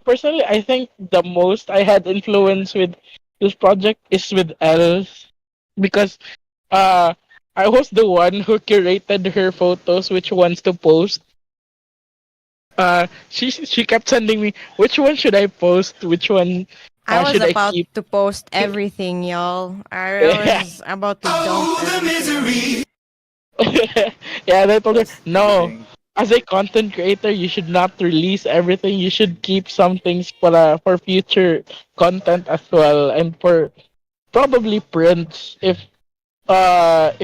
personally, I think the most I had influence with this project is with Elle, because uh I was the one who curated her photos, which ones to post. She kept sending me which one should I post, which one I was should I about keep. to post everything, y'all. I Yeah, was about to dump everything. yeah. And I told her That's the no. thing. As a content creator, you should not release everything. You should keep some things for future content as well, and for probably prints if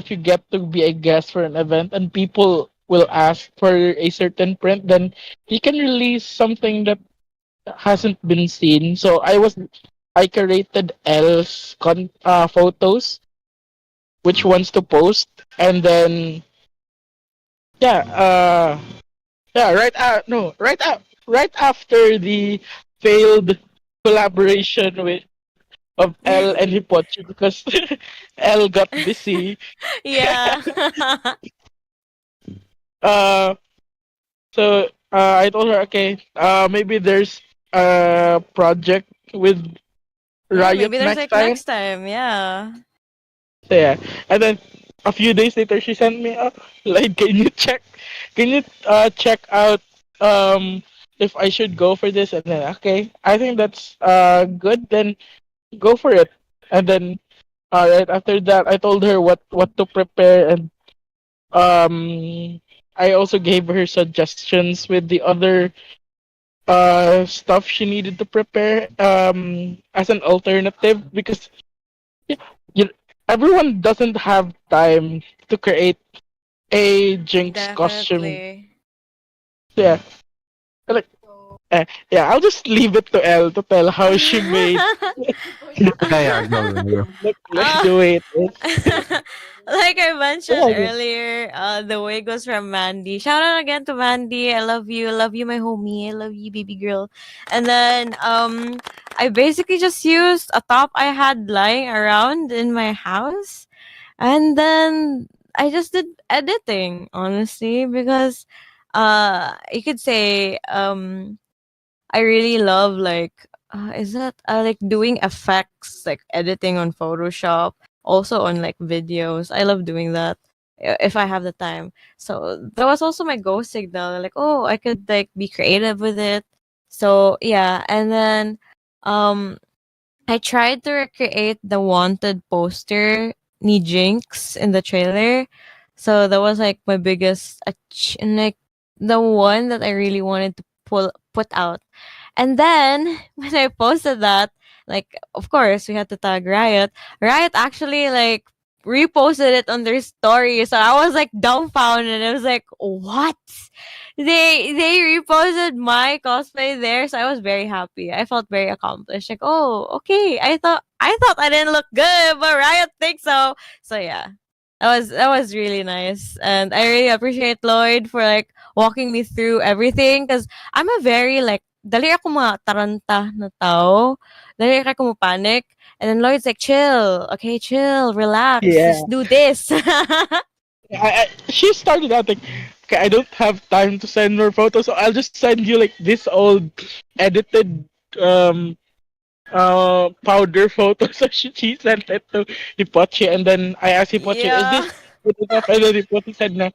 you get to be a guest for an event and people will ask for a certain print, then you can release something that hasn't been seen. So I curated Elle's photos, which ones to post, and then yeah, yeah, right after the failed collaboration with of Elle and Hipochi, because Elle got busy. Yeah. uh, so I told her, okay, maybe there's a project with Yeah, Riot maybe there's next like time. next time. Yeah. So yeah, and then a few days later, she sent me, like, can you check out if I should go for this? And then, okay, I think that's good. Then go for it. And then, right after that, I told her what to prepare, and I also gave her suggestions with the other stuff she needed to prepare as an alternative, because yeah, you, everyone doesn't have time to create a Jinx costume. Definitely. Yeah, like yeah, I'll just leave it to Elle to tell how she made. Yeah, go. Let's Uh, do it. like I mentioned Yeah, earlier, the wig was from Mandy. Shout out again to Mandy. I love you. I love you, my homie. I love you, baby girl. And then I basically just used a top I had lying around in my house. And then I just did editing, honestly, because you could say I really love like is that like doing effects, like editing on Photoshop, also on like videos. I love doing that if I have the time. So that was also my go signal. Like, oh, I could like be creative with it. So yeah, and then um I tried to recreate the wanted poster ni Jinx in the trailer. So that was like my biggest and like the one that I really wanted to put out. And then when I posted that, like of course we had to tag Riot. Riot actually like reposted it on their story. So I was like dumbfounded. I was like, what? They reposted my cosplay there, so I was very happy. I felt very accomplished. Like, oh, okay. I thought I didn't look good, but Riot thinks so. So yeah. That was really nice. And I really appreciate Lloyd for like walking me through everything, because I'm a very like dali ako taranta na tao. Dali ako panic. And then Lloyd's like, chill. Okay, chill. Relax. yeah. Just do this. She started out like, okay, I don't have time to send more photos, so I'll just send you like this old edited powder photo. So she sent it to Hipochi, and then I asked Hipochi, is Yeah. this good enough? And then Hipochi said na,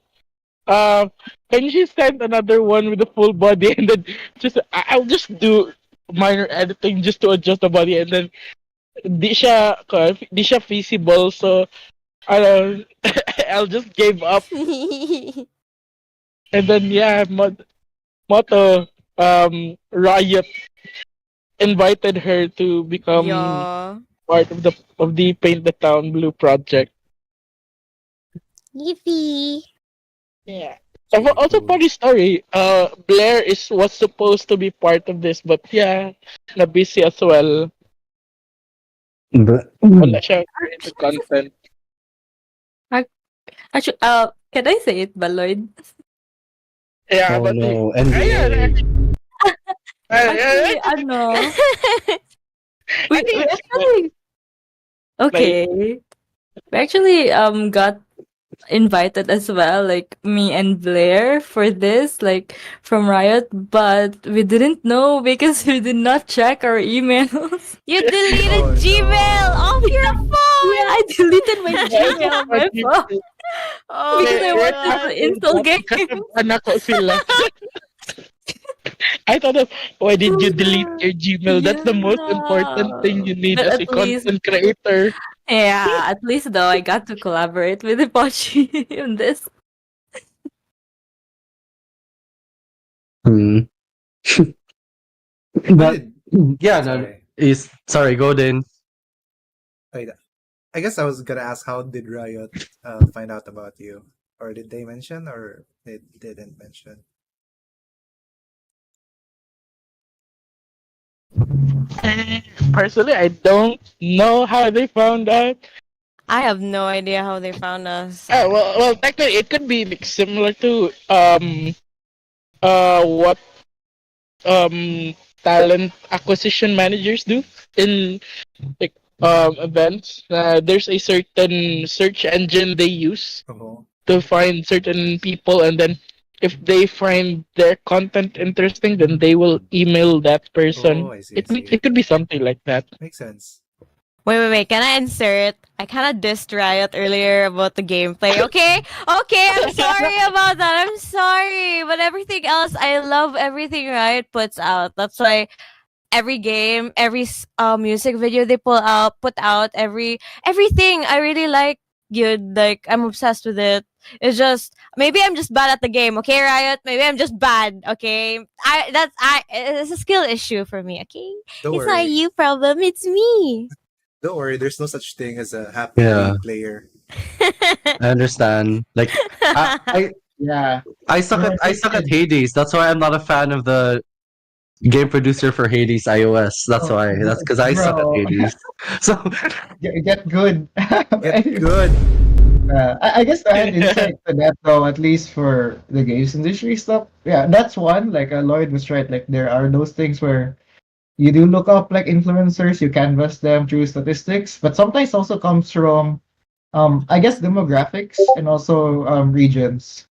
can she send another one with a full body? And then I'll just do minor editing just to adjust the body, and then di siya feasible, so I'll just gave up. And then yeah, Moto Riot invited her to become Yeah. part of the Paint the Town Blue project. Yippee. Yeah. Pretty Also cool. funny story. Blair was supposed to be part of this, but yeah, na busy as well. Wala siya creative content. Actually, can I say it, Lloyd? Yeah, Oh but no, yeah, NDA. Actually, ano, we I think it's good. actually Like, okay. We actually got invited as well, like me and Blair for this, like from Riot, but we didn't know because we did not check our emails. You deleted Oh, Gmail no. off your phone. Yeah, I deleted my yeah, Gmail on my phone Oh because I my right wanted god. to after install that, games. anak ko sila. I thought of, why did you delete your Gmail? That's the most important thing Yeah, you need but as a at least, content creator. yeah, at least though I got to collaborate with Hipochi on this. Hmm. When But did yeah, no, sorry. is sorry, go then. Wait, I guess I was gonna ask, how did Riot find out about you? Or did they mention, or they didn't mention? Personally, I don't know how they found out. I have no idea how they found us. Well, technically, it could be like similar to what talent acquisition managers do in like events. There's a certain search engine they use Oh, to find certain people, and then if they find their content interesting, then they will email that person. oh, I see, I see. It could be something like that. Makes sense. Wait. Can I insert? I kind of dissed Riot earlier about the gameplay. Okay, I'm sorry about that. I'm sorry, but everything else, I love everything Riot puts out. That's why every game, every music video they put out, everything I really like. Good, like I'm obsessed with it. It's just maybe I'm just bad at the game. Okay, Riot. Maybe I'm just bad. Okay, it's a skill issue for me. Okay, Don't it's not a worry. you problem. It's me. Don't worry. There's no such thing as a happy Yeah. league player. I understand. Like, I Yeah. I suck at Hades. That's why I'm not a fan of the game producer for Hades iOS. That's why. That's because I suck at Bro. Hades. So Get good. Get good. I guess I had insight to that though, at least for the games industry stuff. Yeah, that's one. Like Lloyd was right. Like there are those things where you do look up like influencers, you canvas them through statistics, but sometimes also comes from I guess demographics and also regions.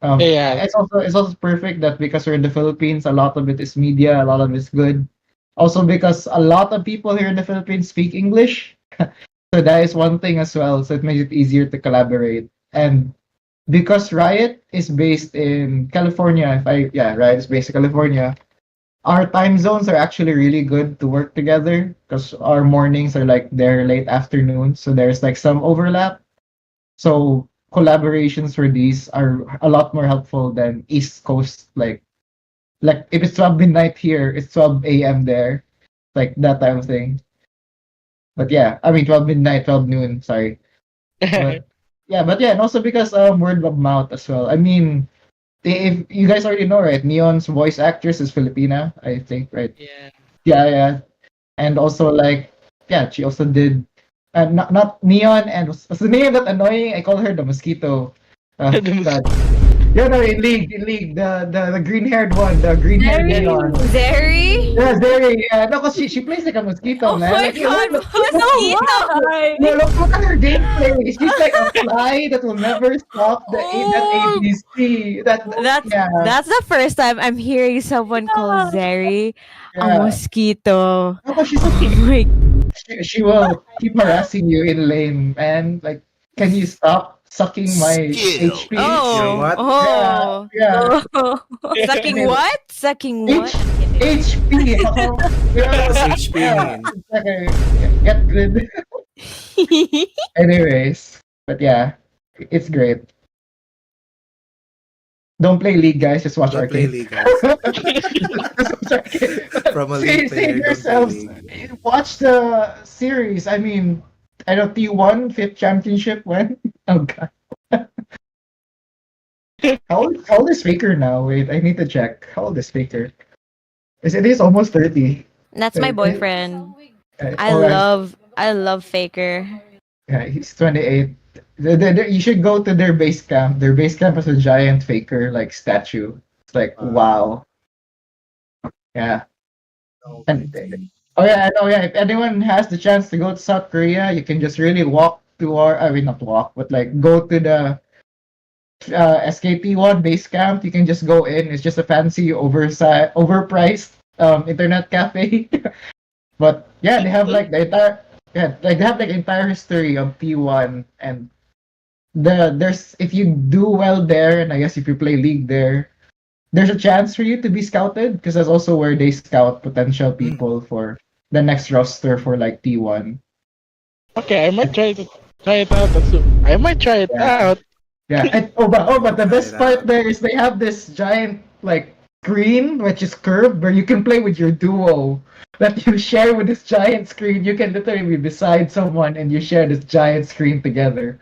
Yeah. It's also perfect that because we're in the Philippines, a lot of it is media, a lot of it's good. Also because a lot of people here in the Philippines speak English. So that is one thing as well. So it makes it easier to collaborate. And because Riot is based in California, Riot is based in California. Our time zones are actually really good to work together because our mornings are like their late afternoons. So there's like some overlap. So collaborations for these are a lot more helpful than East Coast. Like if it's 12 midnight here, it's 12 a.m. there, like that type of thing. But yeah, I mean 12 midnight, 12 noon. Sorry. But and also because word of mouth as well. I mean, if you guys already know, right? Neon's voice actress is Filipina, I think, right? Yeah. Yeah, and also like she also did not Neon and what's the name of that annoying? I call her the mosquito. The God. Yeah, no, in League, the green haired one, the green haired Neon. Zeri? Yeah, Zeri. Yeah, no, cause she plays like a mosquito, Oh man. my Like, god, look, mosquito! look at her gameplay. She's like a fly that will never stop that Oh. ABC. That's the first time I'm hearing someone call Zeri a Yeah. mosquito. No, but she's Oh okay. my She will keep harassing you in lane, man. Like, can you stop sucking my HP? Your what? Yeah. Sucking what? Sucking what? HP. What's HP mean? Okay, get good. Anyways, but yeah, it's great. Don't play League, guys. Just watch Don't play Arcane. league, guys. From a Save league player, don't play yourselves. league. Watch the series. I mean, I know T1 fifth championship when. Oh god. How old is Faker now? Wait, I need to check. How old is Faker? It is almost 30. That's my boyfriend. Oh, I love Faker. yeah, he's 28. You should go to their base camp. Their base camp is a giant Faker like statue. It's like wow. Yeah. And if anyone has the chance to go to South Korea, you can just really walk to not walk, but like go to the SKT1 base camp. You can just go in. It's just a fancy overpriced internet cafe. But yeah, they have like the entire history of T1, and there's if you do well there, and I guess if you play League there's a chance for you to be scouted because that's also where they scout potential people for the next roster for like T1. Okay, I might try it out. I might try it out. Yeah. But the best Try it part out. there is they have this giant like screen which is curved where you can play with your duo that you share with this giant screen. You can literally be beside someone and you share this giant screen together.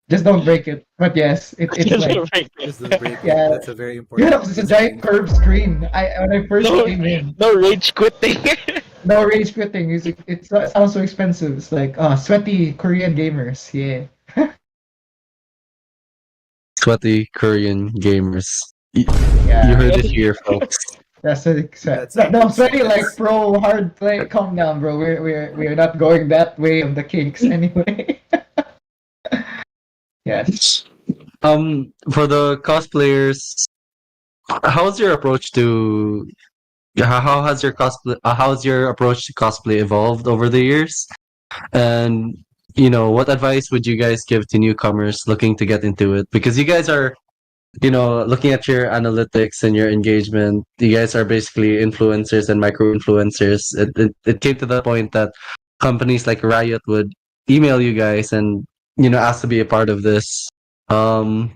Just don't break it. But yes, it's like Just don't break it. Yeah. That's a very important. you know, it's a giant curved screen. When I first No, came in, no rage quitting. no rage quitting. It sounds so expensive. It's like sweaty Korean gamers. Yeah. sweaty Korean gamers. You Yeah. heard it here, folks. That's That's no sweaty like sense. pro hard play. Calm down, bro. We're not going that way of the kinks anyway. Yes. For the cosplayers, how's your approach to how has your cosplay how's your approach to cosplay evolved over the years? And what advice would you guys give to newcomers looking to get into it? Because you guys are, looking at your analytics and your engagement, you guys are basically influencers and micro influencers. It came to the point that companies like Riot would email you guys and ask to be a part of this. Um,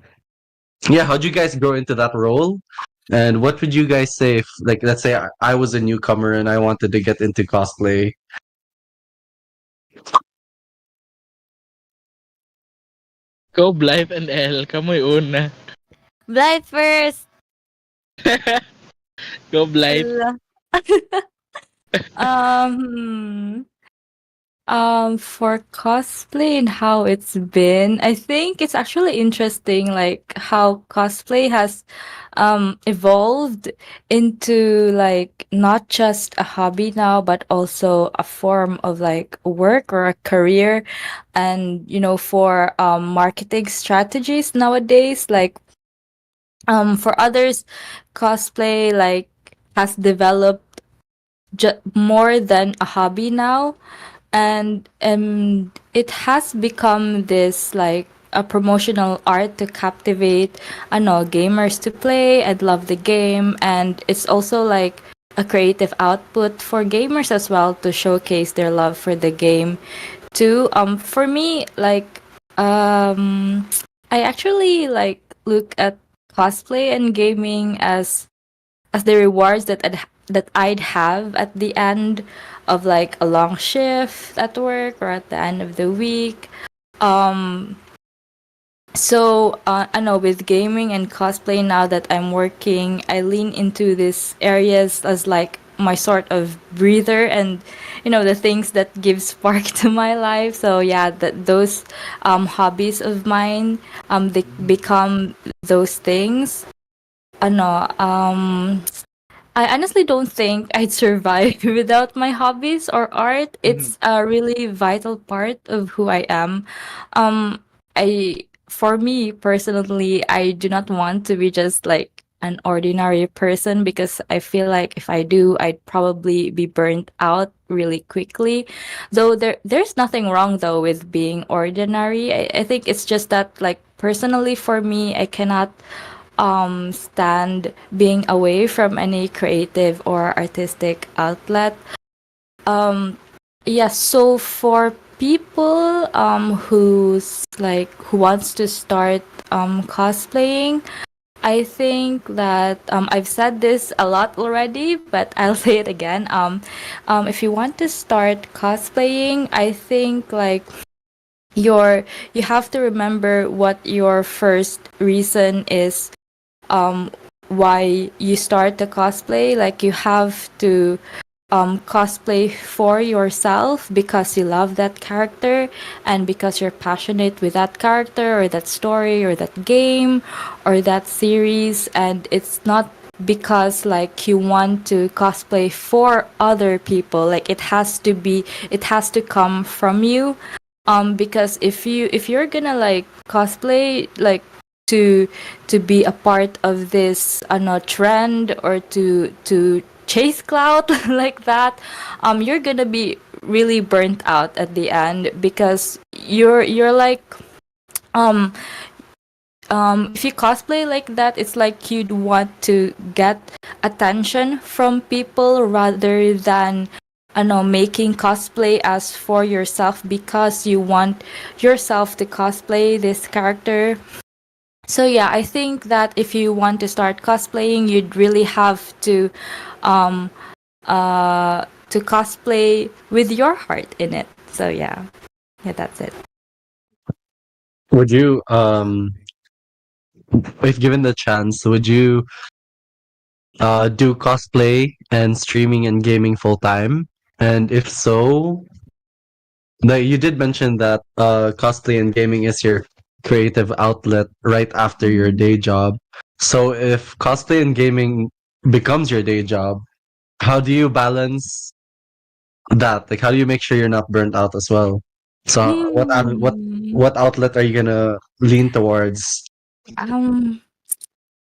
yeah, how'd you guys grow into that role? And what would you guys say if, like, let's say I was a newcomer and I wanted to get into cosplay? Go Blythe and Elle. Kamoy una. Blythe first. Go Blythe. Ala. um, for cosplay and how it's been, I think it's actually interesting, like how cosplay has evolved into like not just a hobby now, but also a form of like work or a career. And for marketing strategies nowadays, like for others, cosplay like has developed more than a hobby now, and it has become this like a promotional art to captivate, I know, gamers to play and love the game. And it's also like a creative output for gamers as well to showcase their love for the game too. For me, like I actually like look at cosplay and gaming as the rewards that I'd have at the end of like a long shift at work or at the end of the week. Um, so I know with gaming and cosplay now that I'm working, I lean into these areas as like my sort of breather and the things that give spark to my life. So yeah, that those hobbies of mine they become those things. Ano, I honestly don't think I'd survive without my hobbies or art. It's a really vital part of who I am. For me personally, I do not want to be just like an ordinary person, because I feel like if I do, I'd probably be burnt out really quickly. Though there's nothing wrong though with being ordinary. I think it's just that like personally for me, I cannot stand being away from any creative or artistic outlet. Um yeah, so for people who wants to start cosplaying, I think that I've said this a lot already, but I'll say it again. If you want to start cosplaying, I think like you have to remember what your first reason is, why you start the cosplay. Like you have to cosplay for yourself because you love that character and because you're passionate with that character or that story or that game or that series. And it's not because like you want to cosplay for other people. Like it has to come from you. Because if you're gonna like cosplay like to be a part of this trend or to chase clout like that, you're gonna be really burnt out at the end, because you're like um if you cosplay like that, it's like you'd want to get attention from people rather than making cosplay as for yourself because you want yourself to cosplay this character. So yeah, I think that if you want to start cosplaying, you'd really have um to cosplay with your heart in it. So yeah, that's it. Would you, if given the chance, would you do cosplay and streaming and gaming full time? And if so, you did mention that cosplay and gaming is your creative outlet right after your day job. So if cosplay and gaming becomes your day job, how do you balance that? Like, how do you make sure you're not burnt out as well? So Hmm. what outlet are you gonna lean towards? Um.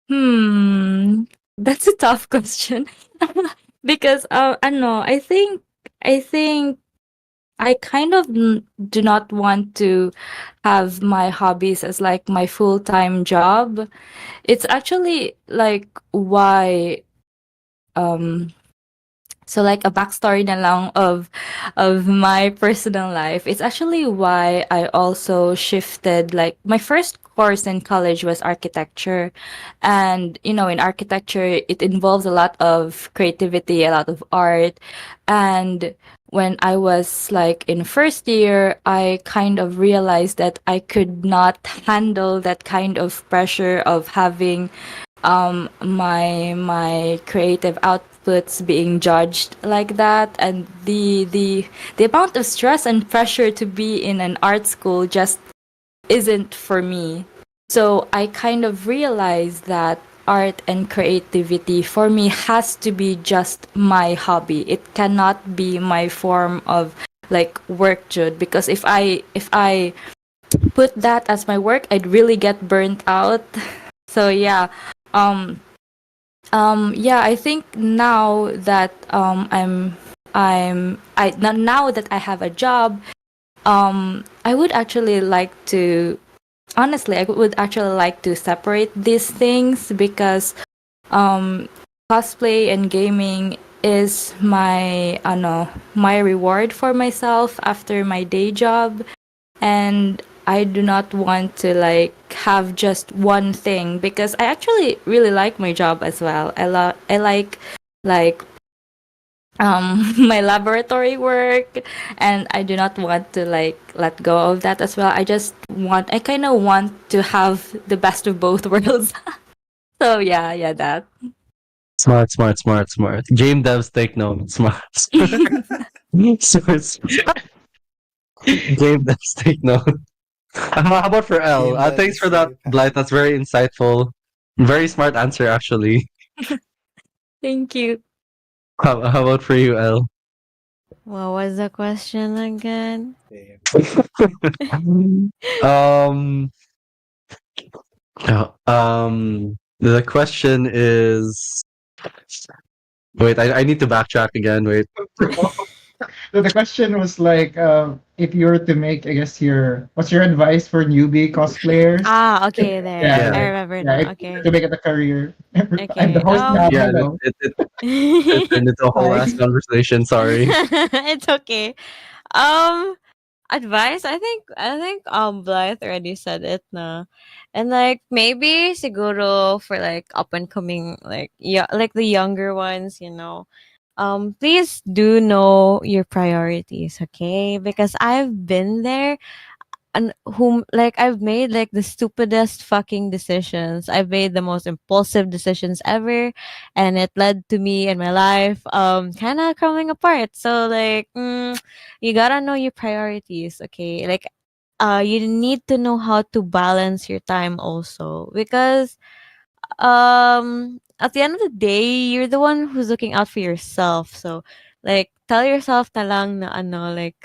Hmm. That's a tough question. Because I don't know. I think I kind of do not want to have my hobbies as like my full-time job. It's actually like why um so like a backstory na lang of my personal life. It's actually why I also shifted. Like my first course in college was architecture, and in architecture it involves a lot of creativity, a lot of art, and when I was like in first year, I kind of realized that I could not handle that kind of pressure of having my creative outputs being judged like that, and the amount of stress and pressure to be in an art school just isn't for me. So I kind of realized that art and creativity for me has to be just my hobby. It cannot be my form of like work, Jude, because if I put that as my work, I'd really get burnt out. So yeah. um yeah, I think now that now that I have a job, I would actually like to honestly, I would actually like to separate these things because um cosplay and gaming is my my reward for myself after my day job, and I do not want to like have just one thing because I actually really like my job as well. I like my laboratory work, and I do not want to like let go of that as well. I kind of want to have the best of both worlds. So yeah, that. Smart, smart, smart, smart. Game devs take note. Smart. Smart. Game devs take note. How about for Elle? Game dev Thanks is for that, life. Blythe. That's very insightful. Very smart answer, actually. Thank you. How about for you, Elle? What was the question again? um, the question is. Wait, I need to backtrack again. Wait. So the question was like, if you were to make, I guess what's your advice for newbie cosplayers? Ah, okay, there. Yeah, Yeah. I like, remember yeah, now. Okay. to make it a career. I'm the Okay. host now. Yeah, Hello. it turned into a whole Hi. ass conversation. Sorry. It's okay. Um Advice, I think Blythe already said it na. And like maybe siguro for like up and coming, like yeah, like the younger ones, please do know your priorities, okay? Because I've been there, and whom like I've made like the stupidest fucking decisions. I've made the most impulsive decisions ever, and it led to me in my life kind of crumbling apart. So like you gotta know your priorities, okay? Like you need to know how to balance your time also, because at the end of the day, you're the one who's looking out for yourself. So like tell yourself na lang na like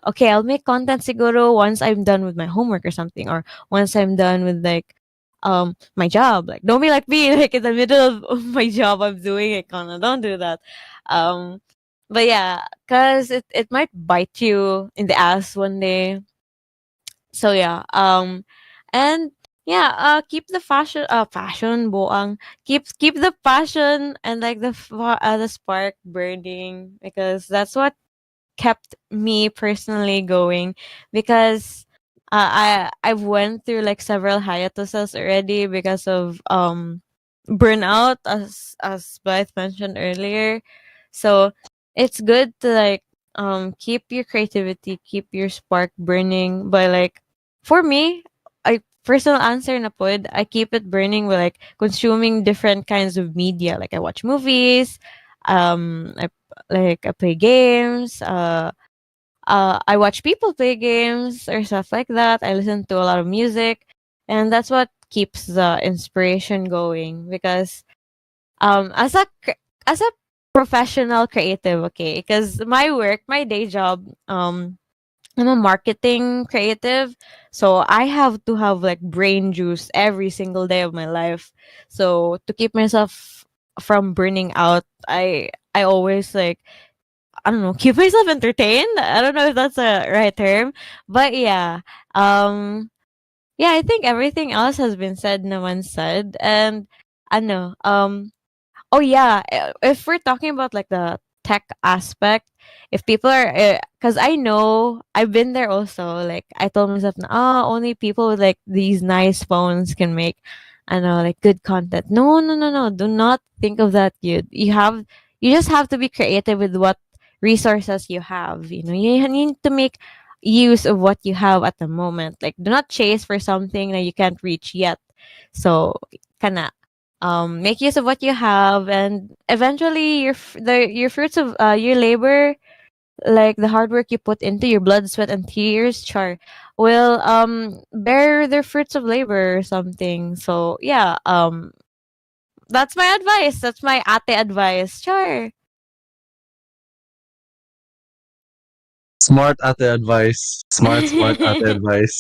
okay, I'll make content siguro once I'm done with my homework or something, or once I'm done with like my job. Like don't be like me, like in the middle of my job I'm doing it, kinda don't do that. um but yeah, because it might bite you in the ass one day. So yeah, and yeah, keep the fashion boang. Keep the passion and like the spark burning, because that's what kept me personally going. Because I've went through like several hiatuses already because of burnout, as Blythe mentioned earlier. So it's good to like keep your creativity, keep your spark burning by like, for me, I personal answer na pod, I keep it burning by like consuming different kinds of media. Like I watch movies, I I play games, I watch people play games or stuff like that. I listen to a lot of music, and that's what keeps the inspiration going. Because as a professional creative, okay, because my work, my day job, I'm a marketing creative, so I have to have like brain juice every single day of my life. So to keep myself from burning out, I always like I don't know, keep myself entertained. I don't know if that's a right term, but yeah. Yeah, I think everything else has been said, no one said. And I know. Oh yeah, if we're talking about like the tech aspect, if people are, because I know I've been there also. Like I told myself, only people with like these nice phones can make, I know, like good content. No, no, no, no. Do not think of that. You just have to be creative with what resources you have. You know, you need to make use of what you have at the moment. Like, do not chase for something that you can't reach yet. So, kinda make use of what you have, and eventually your fruits of your labor, like the hard work you put into your blood, sweat, and tears, char, will bear their fruits of labor or something. So yeah, that's my advice. That's my ate advice, char. Smart at the advice. Smart at the advice.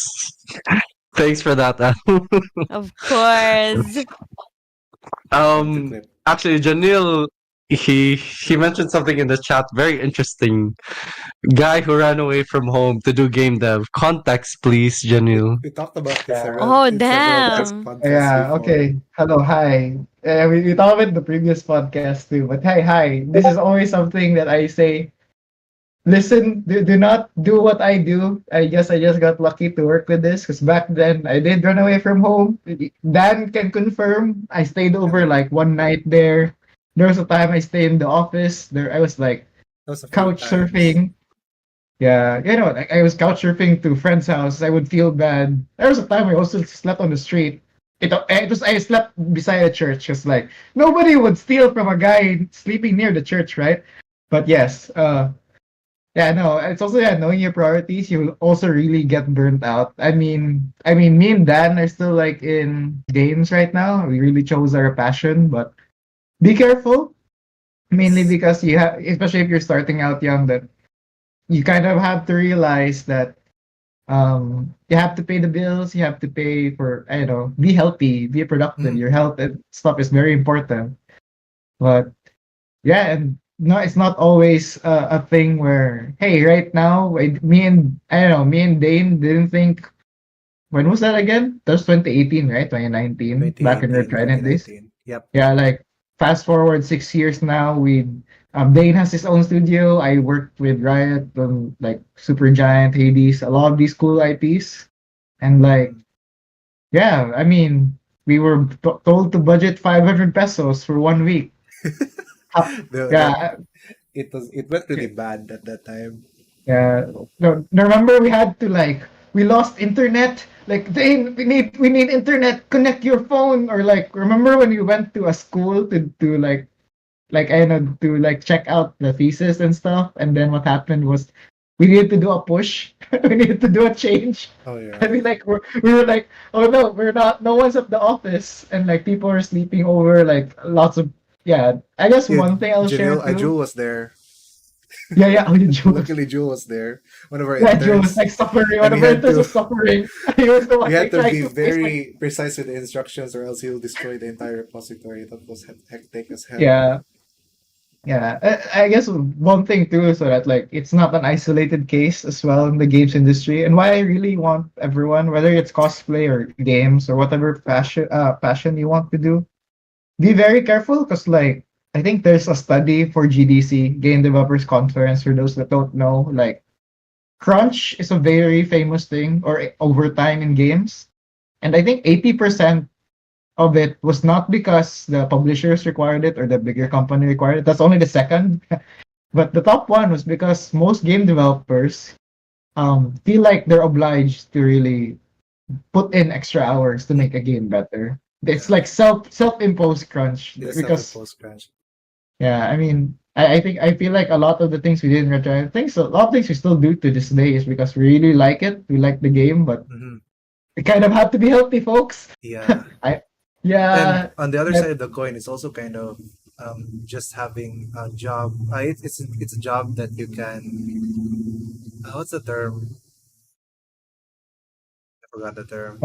Thanks for that. Of course. Clip to clip. Actually, Janyl, he mentioned something in the chat. Very interesting. Guy who ran away from home to do game dev. Context, please, Janyl. We talked about this Yeah. Oh in several damn. podcasts Yeah, before. okay. Hello, hi. We talked about the previous podcast too, but hi. This is always something that I say. Listen, do not do what I do. I guess I just got lucky to work with this because back then I did run away from home. Dan can confirm. I stayed over like one night there. There was a time I stayed in the office. There I was like That was a few couch times. surfing. Yeah, like I was couch surfing to friends' house. I would feel bad. There was a time I also slept on the street. I slept beside a church because like nobody would steal from a guy sleeping near the church, right? But yes, yeah, no, it's also knowing your priorities. You will also really get burnt out. Me and Dan are still like in games right now. We really chose our passion, but be careful. Mainly because you have, especially if you're starting out young, that you kind of have to realize that you have to pay the bills. You have to pay for, I don't know, be healthy, be productive. Mm. Your health and stuff is very important. But yeah, and no, it's not always a thing where, hey, right now, me and Dane didn't think. When was that again? That was 2018, right? 2019, back in our 2018, Trident days. 2019. Yep. Yeah, like fast forward 6 years now. Dane has his own studio. I worked with Riot on like Supergiant, Hades, a lot of these cool IPs, and like, yeah, we were told to budget 500 pesos for 1 week. Yeah, It went really bad at that time. yeah. No, remember we lost internet. Like we need internet. Connect your phone, or like remember when we went to a school to like I know to like check out the thesis and stuff, and then what happened was we needed to do a push. We needed to do a change, Oh yeah. and we were like, oh no, we're not. No one's at the office, and like people are sleeping over. Like lots of yeah. I guess Yeah, one thing I'll share too. Jewel was there. Yeah. Oh, yeah, Jules. Luckily, Jewel was there. One of our Yeah, Joe was interns. like suffering. And One of we our had interns to- was suffering. He was the one We had like, to trying be to fix very precise with the instructions, or else he'll destroy the entire repository. That was hectic as hell. Yeah. I guess one thing too is so that like it's not an isolated case as well in the games industry, and why I really want everyone, whether it's cosplay or games or whatever passion you want to do, be very careful because like I think there's a study for GDC Game Developers Conference for those that don't know, like crunch is a very famous thing or overtime in games, and I think 80% of it was not because the publishers required it or the bigger company required it. That's only the second. But the top one was because most game developers feel like they're obliged to really put in extra hours to make a game better. It's like self-imposed crunch It's because self-imposed crunch. yeah, I think I feel like a lot of the things we did in Retro, a lot of things we still do to this day is because we really like it. We like the game, but Mhm. it kind of have to be healthy, folks. Yeah. Yeah, And on the other yeah. side of the coin, it's also kind of just having a job. It's a job that you can. What's the term? I forgot the term.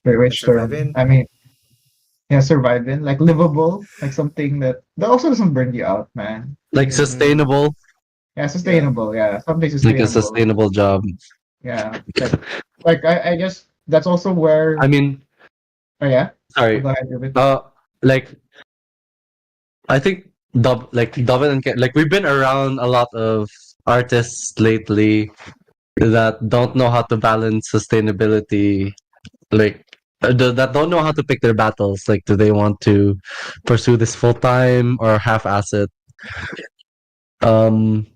Wait, which term? Surviving. Yeah, surviving, like livable, like something that also doesn't burn you out, man. Like sustainable. Yeah, sustainable. Yeah, something Like a sustainable. sustainable job. Yeah, I guess that's also where. I mean, Oh yeah. Oh, sorry. go ahead, David. Like I think Dublin and like we've been around a lot of artists lately that don't know how to balance sustainability, like that don't know how to pick their battles. Like, do they want to pursue this full time or half-ass it? Um,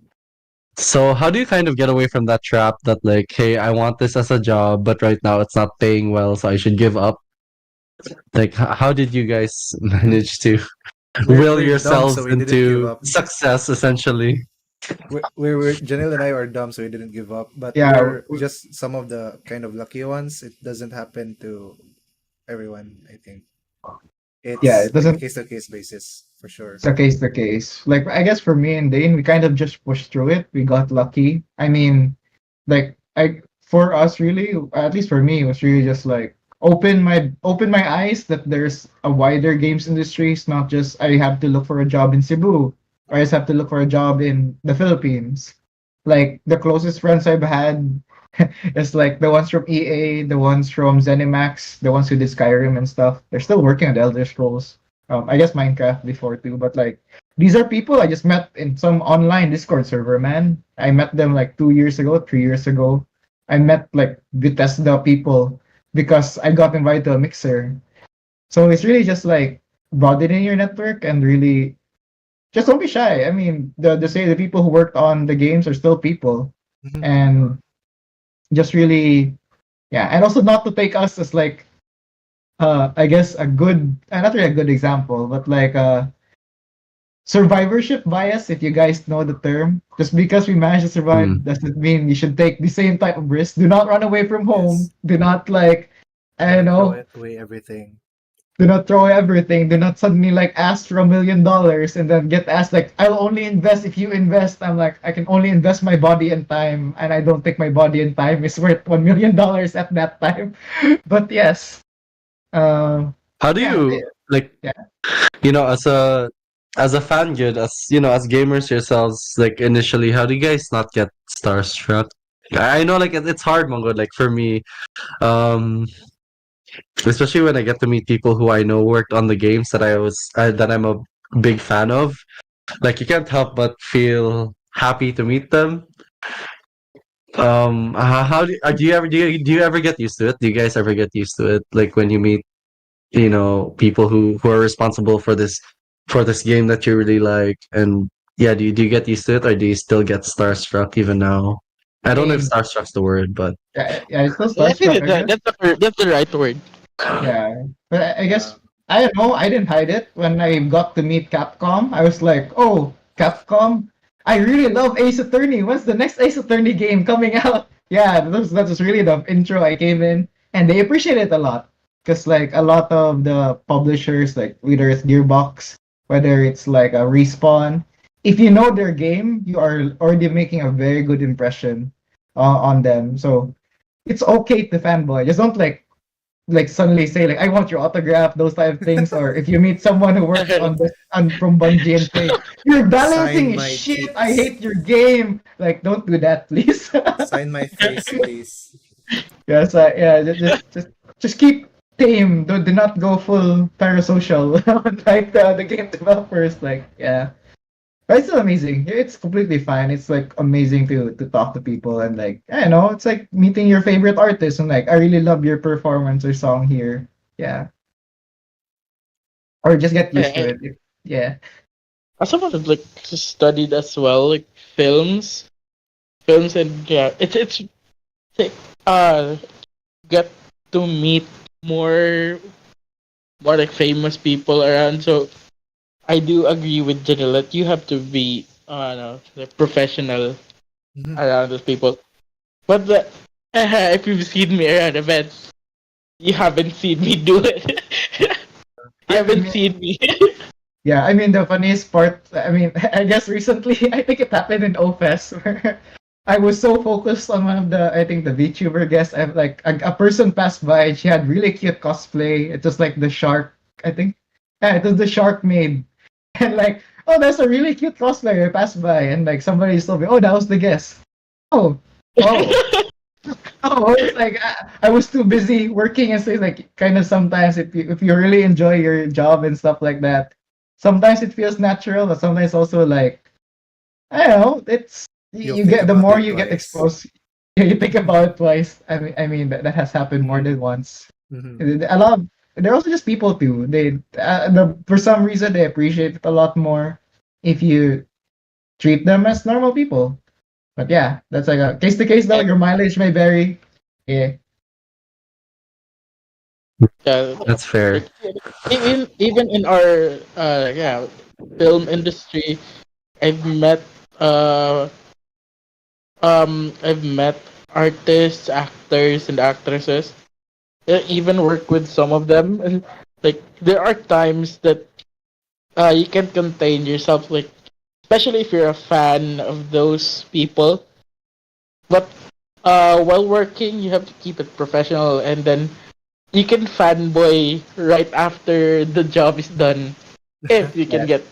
so how do you kind of get away from that trap that like, hey, I want this as a job, but right now it's not paying well, so I should give up? Like, how did you guys manage to will We're dumb, so yourselves we didn't give into up. success, essentially? We're Janelle and I are dumb, so we didn't give up. But Yeah, we're just some of the kind of lucky ones. It doesn't happen to everyone, I think. yeah. It's It like doesn't. case to case basis for sure. It's a case to case. Like I guess for me and Dane, we kind of just pushed through it. We got lucky. I mean, like I for us really, at least for me, it was really just like open my eyes that there's a wider games industry. It's not just I have to look for a job in Cebu or I just have to look for a job in the Philippines. Like the closest friends I've had is like the ones from EA, the ones from ZeniMax, the ones who did Skyrim and stuff. They're still working on the Elder Scrolls. I guess Minecraft before too, but like these are people I just met in some online Discord server, man. I met them like 2 years ago, 3 years ago. I met like Bethesda people because I got invited to a mixer. So it's really just like broadening your network and really just don't be shy. I mean, the people who worked on the games are still people, Mhm. and just really, yeah, and also not to take us as like I guess a good not really a good example, but like survivorship bias, if you guys know the term. Just because we managed to survive Hmm. doesn't mean you should take the same type of risk. Do not run away from home. Yes. Do not like I don't Don't throw know. it away everything. Do not throw everything. Do not suddenly like ask for $1 million and then get asked like I'll only invest if you invest. I'm like I can only invest my body and time, and I don't think my body and time is worth $1 million at that time. But yes, How do yeah, you like, yeah. as a fan guild, as gamers yourselves, like initially, how do you guys not get starstruck? I know like it's hard, Mongo. Like for me, um, especially when I get to meet people who I know worked on the games that I'm a big fan of. Like you can't help but feel happy to meet them. How do you ever get used to it? Do you guys ever get used to it? Like when you meet, people who are responsible for this game that you really like, and yeah, do you get used to it, or do you still get starstruck even now? I I don't know if mean, starstruck's the word, but yeah, it's still Yeah, I think starstruck, I guess. that's the right word. Yeah, but I Yeah. guess I don't know. I didn't hide it when I got to meet Capcom. I was like, "Oh, Capcom! I really love Ace Attorney. When's the next Ace Attorney game coming out?" Yeah, that was really the intro. I came in, and they appreciate it a lot because like a lot of the publishers, like whether it's Gearbox, whether it's like a Respawn, if you know their game, you are already making a very good impression on them. So it's okay to fanboy. Just don't like suddenly say like I want your autograph, those type of things, or if you meet someone who works on this on from Bungie and say your balancing Sign is my shit, I cheeks. hate your game. Like don't do that, please. Sign my face, please. Yes, yeah, just keep tame. Do not go full parasocial like the game developers. Like yeah. But it's still amazing. It's completely fine. It's like amazing to talk to people and like I don't know. It's like meeting your favorite artist and like I really love your performance or song here. Yeah, or just get used to I, it. Yeah, I someone have like studied as well, like films, and yeah, it's uh get to meet more more like famous people around. So I do agree with Janelle that you have to be no, like professional Mhm. around those people. But if you've seen me around events, you haven't seen me do it. You I haven't mean, seen me. yeah. I mean, the funniest part. I mean, I guess recently, I think it happened in OFES where I was so focused on one of the, I think the VTuber guests. I like a person passed by and she had really cute cosplay. It was like the shark. I think. Yeah, it was the shark maid. And like oh, that's a really cute cosplayer. I passed by and like somebody told me, oh, that was the guest. Oh, oh, oh. It's like I was too busy working and so like kind of sometimes if you really enjoy your job and stuff like that, sometimes it feels natural, but sometimes also like I don't know. It's You'll you think get the about more it you get twice. exposed. Yeah, you think about it twice. I mean that has happened more than once. Mhm. A lot. They're also just people too. For some reason they appreciate it a lot more if you treat them as normal people. But yeah, that's like a case to case though. Yeah, Your mileage may vary. Yeah, yeah, That's fair. like even in our film industry, I've met uh I've met artists, actors, and actresses. I even work with some of them, and like there are times that you can't contain yourself, like especially if you're a fan of those people. But while working, you have to keep it professional, and then you can fanboy right after the job is done if you can yeah, get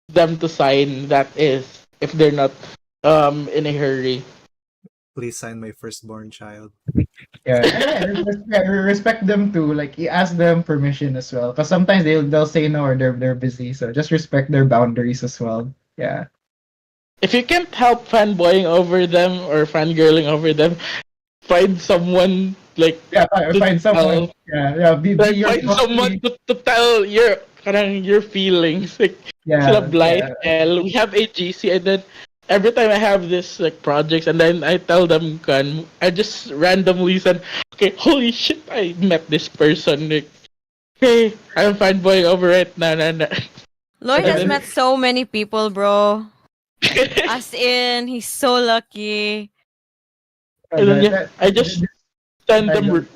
them to sign. That is, if they're not in a hurry. Please sign my firstborn child. yeah. And yeah, respect them too. Like you ask them permission as well, because sometimes they'll say no or they're busy. So just respect their boundaries as well. Yeah, If you can't help fanboying over them or fangirling over them, find someone yeah. to Find someone. tell, Yeah, yeah. Be like your find someone proxy. to tell your parang your feelings. Like sila Yeah, Blythe, yeah. Elle, we have a GC, and then every time I have this like projects, and then I tell them, I just randomly said, okay, holy shit, I met this person. Like, hey, I'm fanboying over it. Nah. Lloyd And has then, met so many people, bro. As in, he's so lucky. and then That, yeah, that, I just send I them don't.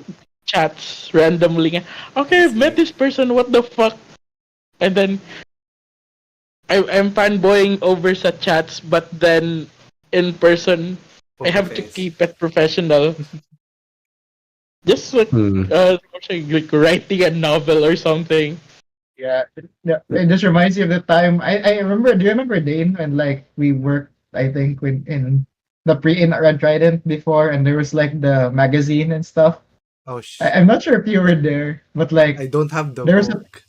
chats randomly. Okay, I I've met see. this person. What the fuck? And then I'm fanboying over sa chats, but then in person, I Poker have to face. keep it professional. Just Hmm. like writing a novel or something. Yeah, yeah. It just reminds you of the time. I remember. Do you remember Dane when like we worked? I think when in the pre in Red Trident before, and there was like the magazine and stuff. Oh, I'm not sure if you were there, but I like don't have the there was a. book.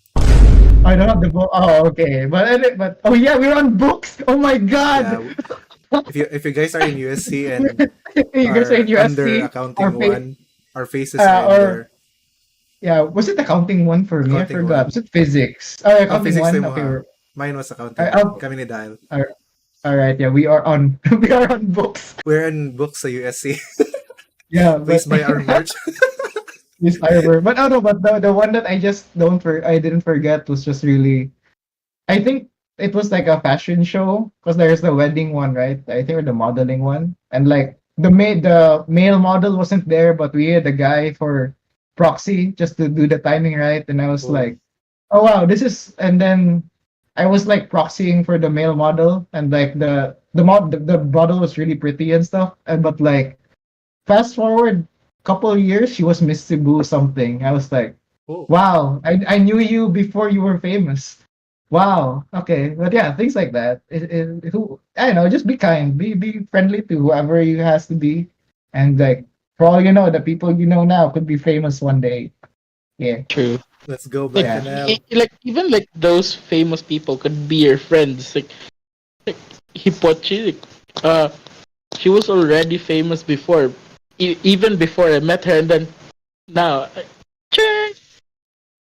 I don't have the book. Oh, okay. But oh yeah, we were on books. Oh my god. Yeah, if you guys are in USC and You guys are in are under USC accounting one, our faces are in or there. yeah, was it accounting one for me? I Accounting forgot. one. Was it physics? Oh, Oh, accounting physics one. tayo mo Okay, ha. we're. Mine was accounting I, one. I'll, Kami ni Dial. all right. Yeah, we are on. We are on books. We're in books sa USC. Yeah, Please but buy our merch. this fiber. But oh no, but the one that I didn't forget was just really. I think it was like a fashion show because there's the wedding one, right? I think or the modeling one, and like the male model wasn't there, but we had the guy for proxy just to do the timing right, and I was Oh, like, oh wow, this is. And then I was like proxying for the male model, and like the model was really pretty and stuff, and but like fast forward couple of years, she was Miss Cebu something. I was like, oh. wow, I knew you before you were famous. Wow. Okay. But yeah, things like that. Who I don't know, just be kind, be friendly to whoever you has to be, and like for all you know, the people you know now could be famous one day. Yeah. True. Let's go, Like, Blythe Yeah. and Elle. like even like those famous people could be your friends. Like Hipochi, she was already famous before, even before I met her, and then now, check,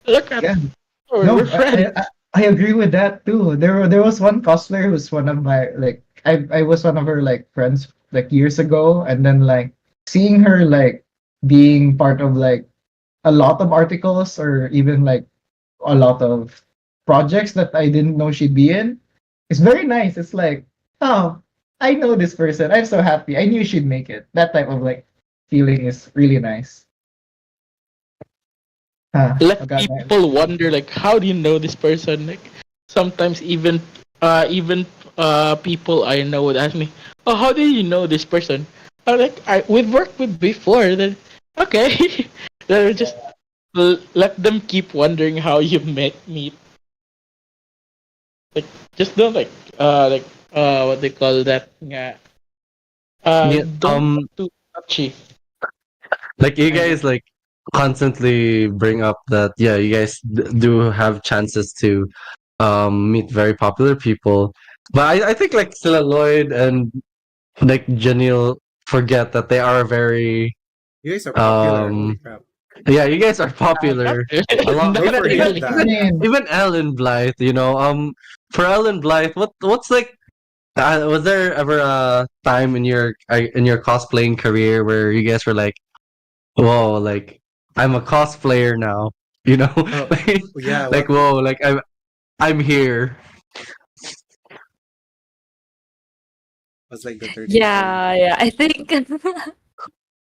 look at Yeah. her, we're No, friends. I agree with that too. There was one cosplayer who's one of my like I was one of her like friends like years ago, and then like seeing her like being part of like a lot of articles or even like a lot of projects that I didn't know she'd be in. It's very nice. It's like, oh, I know this person. I'm so happy. I knew she'd make it. That type of like feeling is really nice. Let I got that. people wonder like, how do you know this person? Like sometimes even people I know would ask me, oh, how do you know this person? I'm like, we've worked with before. Then okay, then just let them keep wondering how you met me. Like just don't like what they call that nga Yeah, don't too touchy. like you I guys mean, like constantly bring up that yeah, you guys do have chances to meet very popular people, but I think like Silla Lloyd and like Janyl forget that they are very You guys are popular. Holy um crap! yeah, you guys are not popular. A really, lot, Don't not even forget even really. I that. even mean, even Ellen Blythe, you know. For Ellen Blythe, what's like was there ever a time in your cosplaying career where you guys were like, whoa, like I'm a cosplayer now, you know? Oh, like, yeah. like What whoa, like I'm here. was like the 30s for you? Yeah, yeah. I think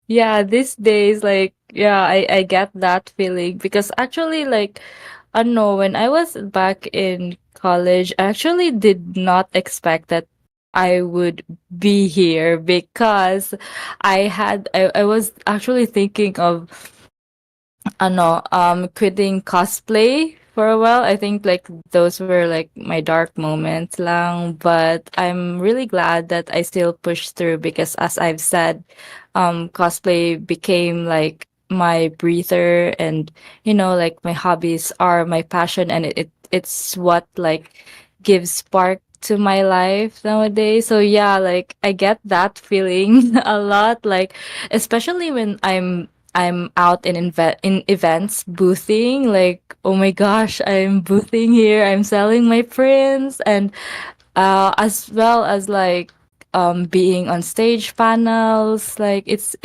yeah, these days like yeah, I get that feeling because actually like I don't know, when I was back in college, I actually did not expect that I would be here because I was actually thinking of quitting cosplay for a while. I think like those were like my dark moments lang, but I'm really glad that I still pushed through because as I've said, cosplay became like my breather and like my hobbies are my passion and it's what like gives spark to my life nowadays. So yeah, like I get that feeling a lot, like especially when I'm out in events boothing, like oh my gosh, I'm boothing here, I'm selling my prints, and as well as like being on stage panels, like it's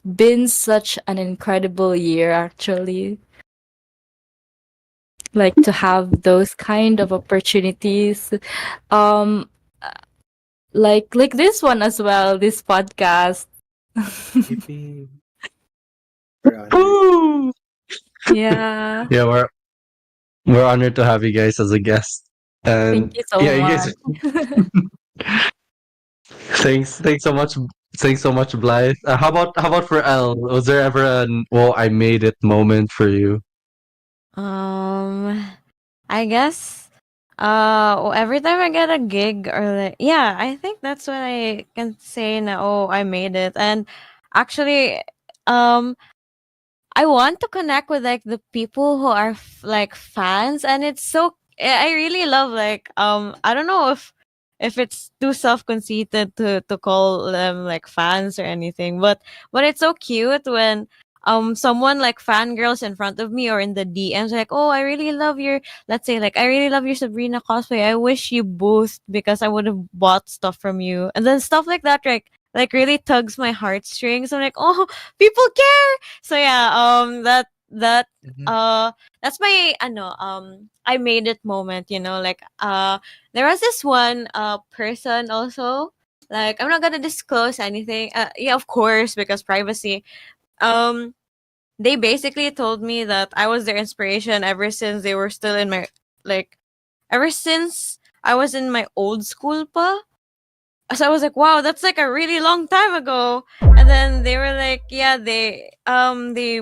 been such an incredible year actually, like to have those kind of opportunities, um like this one as well, this podcast. Yippee. We're honored. Woo! Yeah, Yeah, we're honored to have you guys as a guest. thank And you so yeah, you guys much. thanks so much. Thanks so much, Blythe. How about for Elle? Was there ever an "well, I made it" moment for you? Um, I guess. Every time I get a gig or like, yeah, I think that's when I can say na, oh, I made it. And actually, um, I want to connect with like the people who are like fans, and it's so I really love like I don't know if it's too self conceited to call them like fans or anything, but it's so cute when someone like fangirls in front of me or in the DMs like, oh, I really love your, let's say like, I really love your Sabrina cosplay, I wish you boosted because I would have bought stuff from you, and then stuff like that, like really tugs my heartstrings. I'm like, oh, people care. So yeah, Mhm. that's my I made it moment, like there was this one person also, like I'm not gonna disclose anything. Yeah, of course, because privacy. Um they basically told me that I was their inspiration ever since they were still in my, like, ever since I was in my old school pa. So I was like, wow, that's like a really long time ago. And then they were like, yeah, they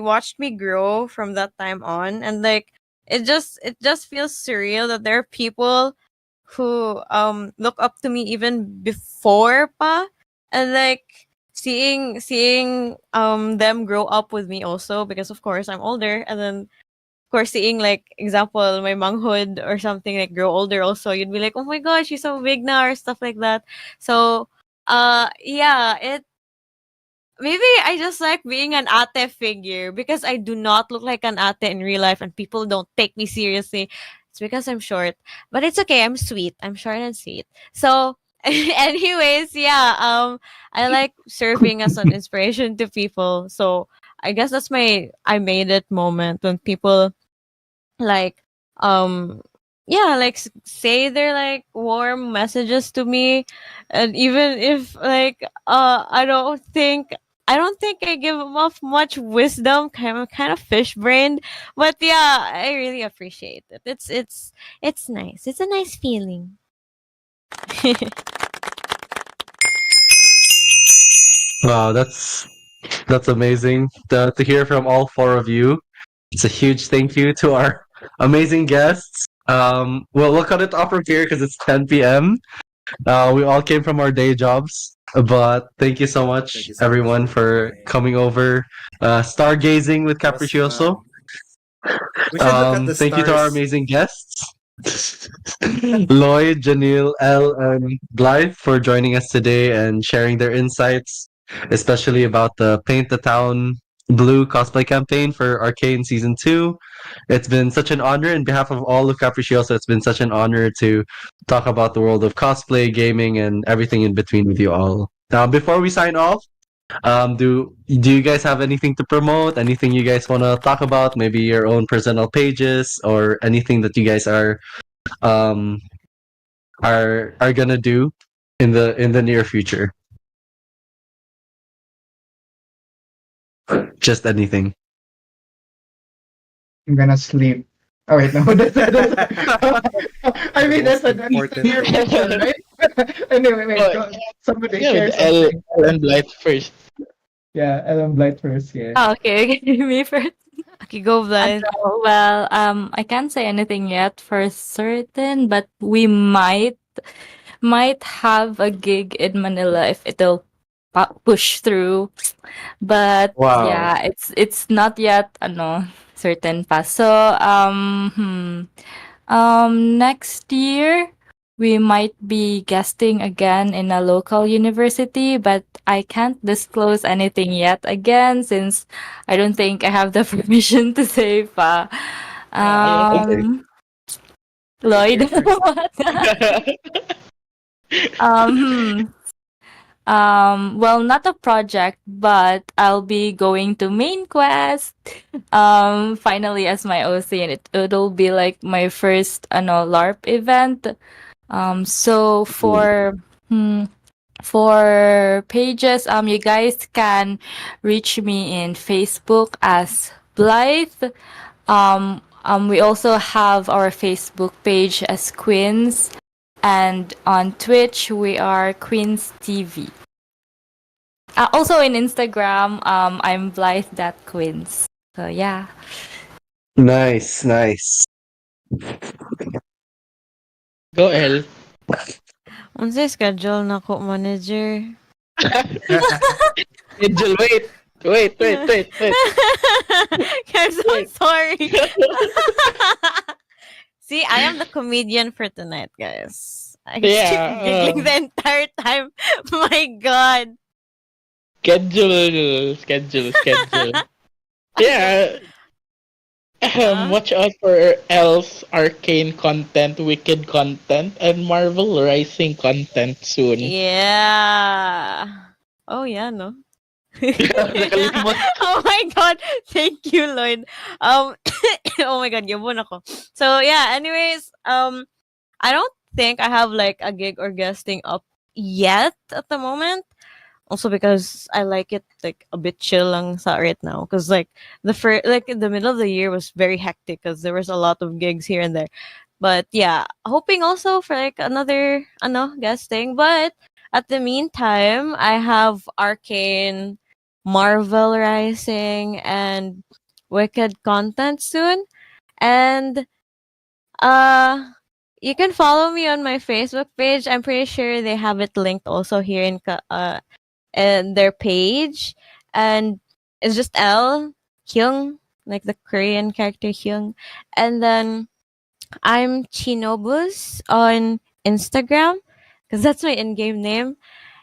watched me grow from that time on, and like it just feels surreal that there are people who look up to me even before pa, and like seeing them grow up with me also, because of course I'm older, and then of course seeing like example my manghood or something like grow older also, you'd be like, oh my gosh, she's so big now or stuff like that. So yeah, it maybe I just like being an ate figure because I do not look like an ate in real life and people don't take me seriously. It's because I'm short, but it's okay, I'm sweet, I'm short and sweet. So anyways, yeah, I like serving as an inspiration to people. So I guess that's my I made it moment when people like yeah, like say their like warm messages to me, and even if like I don't think I give off much wisdom, kind of fish brained, but yeah, I really appreciate it. It's nice, it's a nice feeling. Wow, that's amazing to hear from all four of you. It's a huge thank you to our amazing guests. Well, we'll cut it off from here because it's 10 p.m. We all came from our day jobs, but thank you so much, Thank you so much everyone, for joining. coming over. Stargazing with That was Capriccioso. fun. We should look at the Thank you to our stars. amazing guests, Lloyd, Janyl, Elle, and Blythe, for joining us today and sharing their insights, especially about the Paint the Town Blue cosplay campaign for Arcane Season 2. It's been such an honor, in behalf of all of Capriccioso, it's been such an honor to talk about the world of cosplay, gaming, and everything in between with you all. Now, before we sign off, do you guys have anything to promote? Anything you guys want to talk about? Maybe your own personal pages or anything that you guys um are gonna do in the near future? Just anything. I'm gonna sleep. Oh wait, no. I mean, Most that's important near thing. future, right? Anyway, wait. Oh, Go, somebody yeah, share with Elle, something. Elle and Blythe first. Yeah, Ellen Blight first. Yeah. Oh, okay, me first. Okay, go Blythe. Well, I can't say anything yet for certain, but we might have a gig in Manila if it'll push through. But Wow. yeah, it's not yet certain pa. So next year we might be guesting again in a local university, but I can't disclose anything yet again since I don't think I have the permission to say pa. Okay. Lloyd, Here first. what? um hmm. Well, not a project, but I'll be going to main quest. Finally as my OC, and it'll be like my first LARP event. So for pages, you guys can reach me in Facebook as Blythe. We also have our Facebook page as Queens, and on Twitch we are Queens TV. Also in Instagram, I'm Blythe.Queens. So yeah. Nice, nice. Go Elle. Unsay schedule nako manager? Angel, wait. I'm so Wait. sorry. See, I am the comedian for tonight, guys. I keep giggling the entire time. My God. Schedule. Yeah. Watch out for Elle's Arcane content, Wicked content, and Marvel Rising content soon. Yeah. Oh yeah, no. Nakalimot. Oh my God. Thank you, Lloyd. Oh my God, yabon ako. So yeah, anyways, I don't think I have like a gig or guesting up yet at the moment. Also because I like it like a bit chill lang sa right now, because like in the middle of the year was very hectic because there was a lot of gigs here and there. But yeah, hoping also for like another guesting. But at the meantime, I have Arcane, Marvel Rising, and Wicked content soon. And you can follow me on my Facebook page. I'm pretty sure they have it linked also here in their page. And it's just Elle Hyung, like the Korean character Hyung. And then I'm Chinobus on Instagram because that's my in-game name.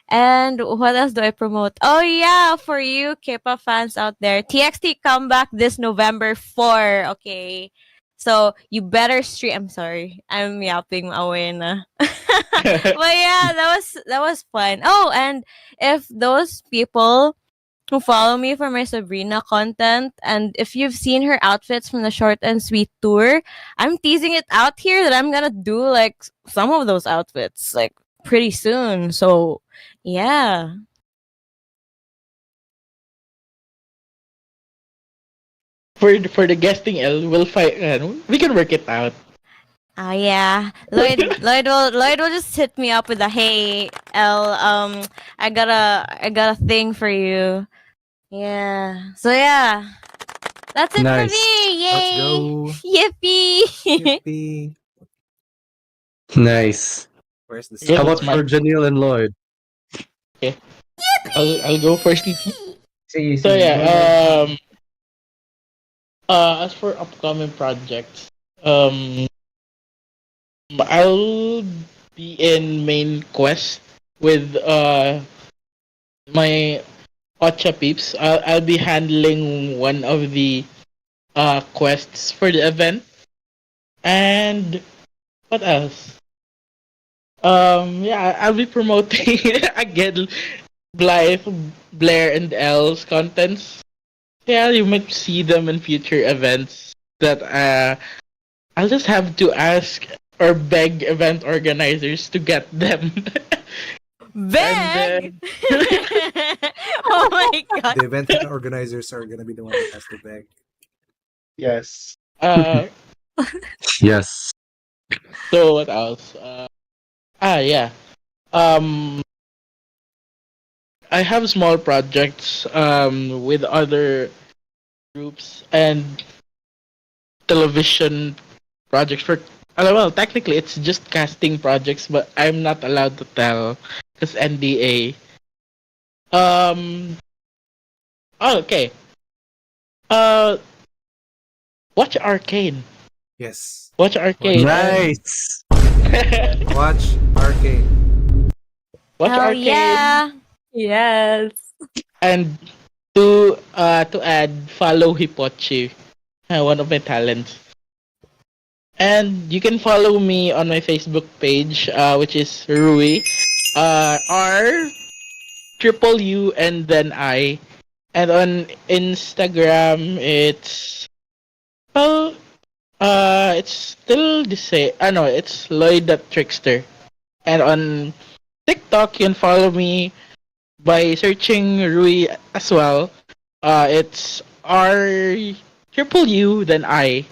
And what else do I promote? Oh yeah, for you K-pop fans out there, TXT comeback this November 4. Okay, so you better stream. I'm sorry, I'm yapping away na. But yeah, that was fun. Oh, and if those people who follow me for my Sabrina content, and if you've seen her outfits from the Short and Sweet tour, I'm teasing it out here that I'm gonna do like some of those outfits like pretty soon. So yeah. For the guesting Elle, we'll fight. We can work it out. Oh yeah. Lloyd will just hit me up with a hey Elle, I got a thing for you. Yeah. So yeah. That's it for Nice. me. Let's Yay. go. Yippee. Yippee. Nice. Where's the Yeah, How sound? about for Janyl and Lloyd? I'll go first. See, So go ahead. yeah, as for upcoming projects, I'll be in main quest with my Ocha peeps. I'll be handling one of the quests for the event. And what else? Yeah, I'll be promoting again Blythe, Blair, and Elle's contents. Yeah, you might see them in future events. That I'll just have to ask or beg event organizers to get them. Beg. And Oh my god. The event organizers are gonna be the one that has to beg. Yes. uh, Yes. so what else? Yeah. Um, I have small projects with other groups and television projects for well, technically it's just casting projects, but I'm not allowed to tell because NDA. Um oh, okay. Uh watch Arcane. Yes. Watch Arcane. Nice. Watch Arcane. Watch Hell Arcane. yeah. Yes. And to add, follow Hipochi, one of my talents. And you can follow me on my Facebook page, which is Rui, R triple U and then I. And on Instagram, well, it's still the same. No, it's Lloyd the Trickster. And on TikTok, you can follow me by searching Rui as well. It's R triple U then I.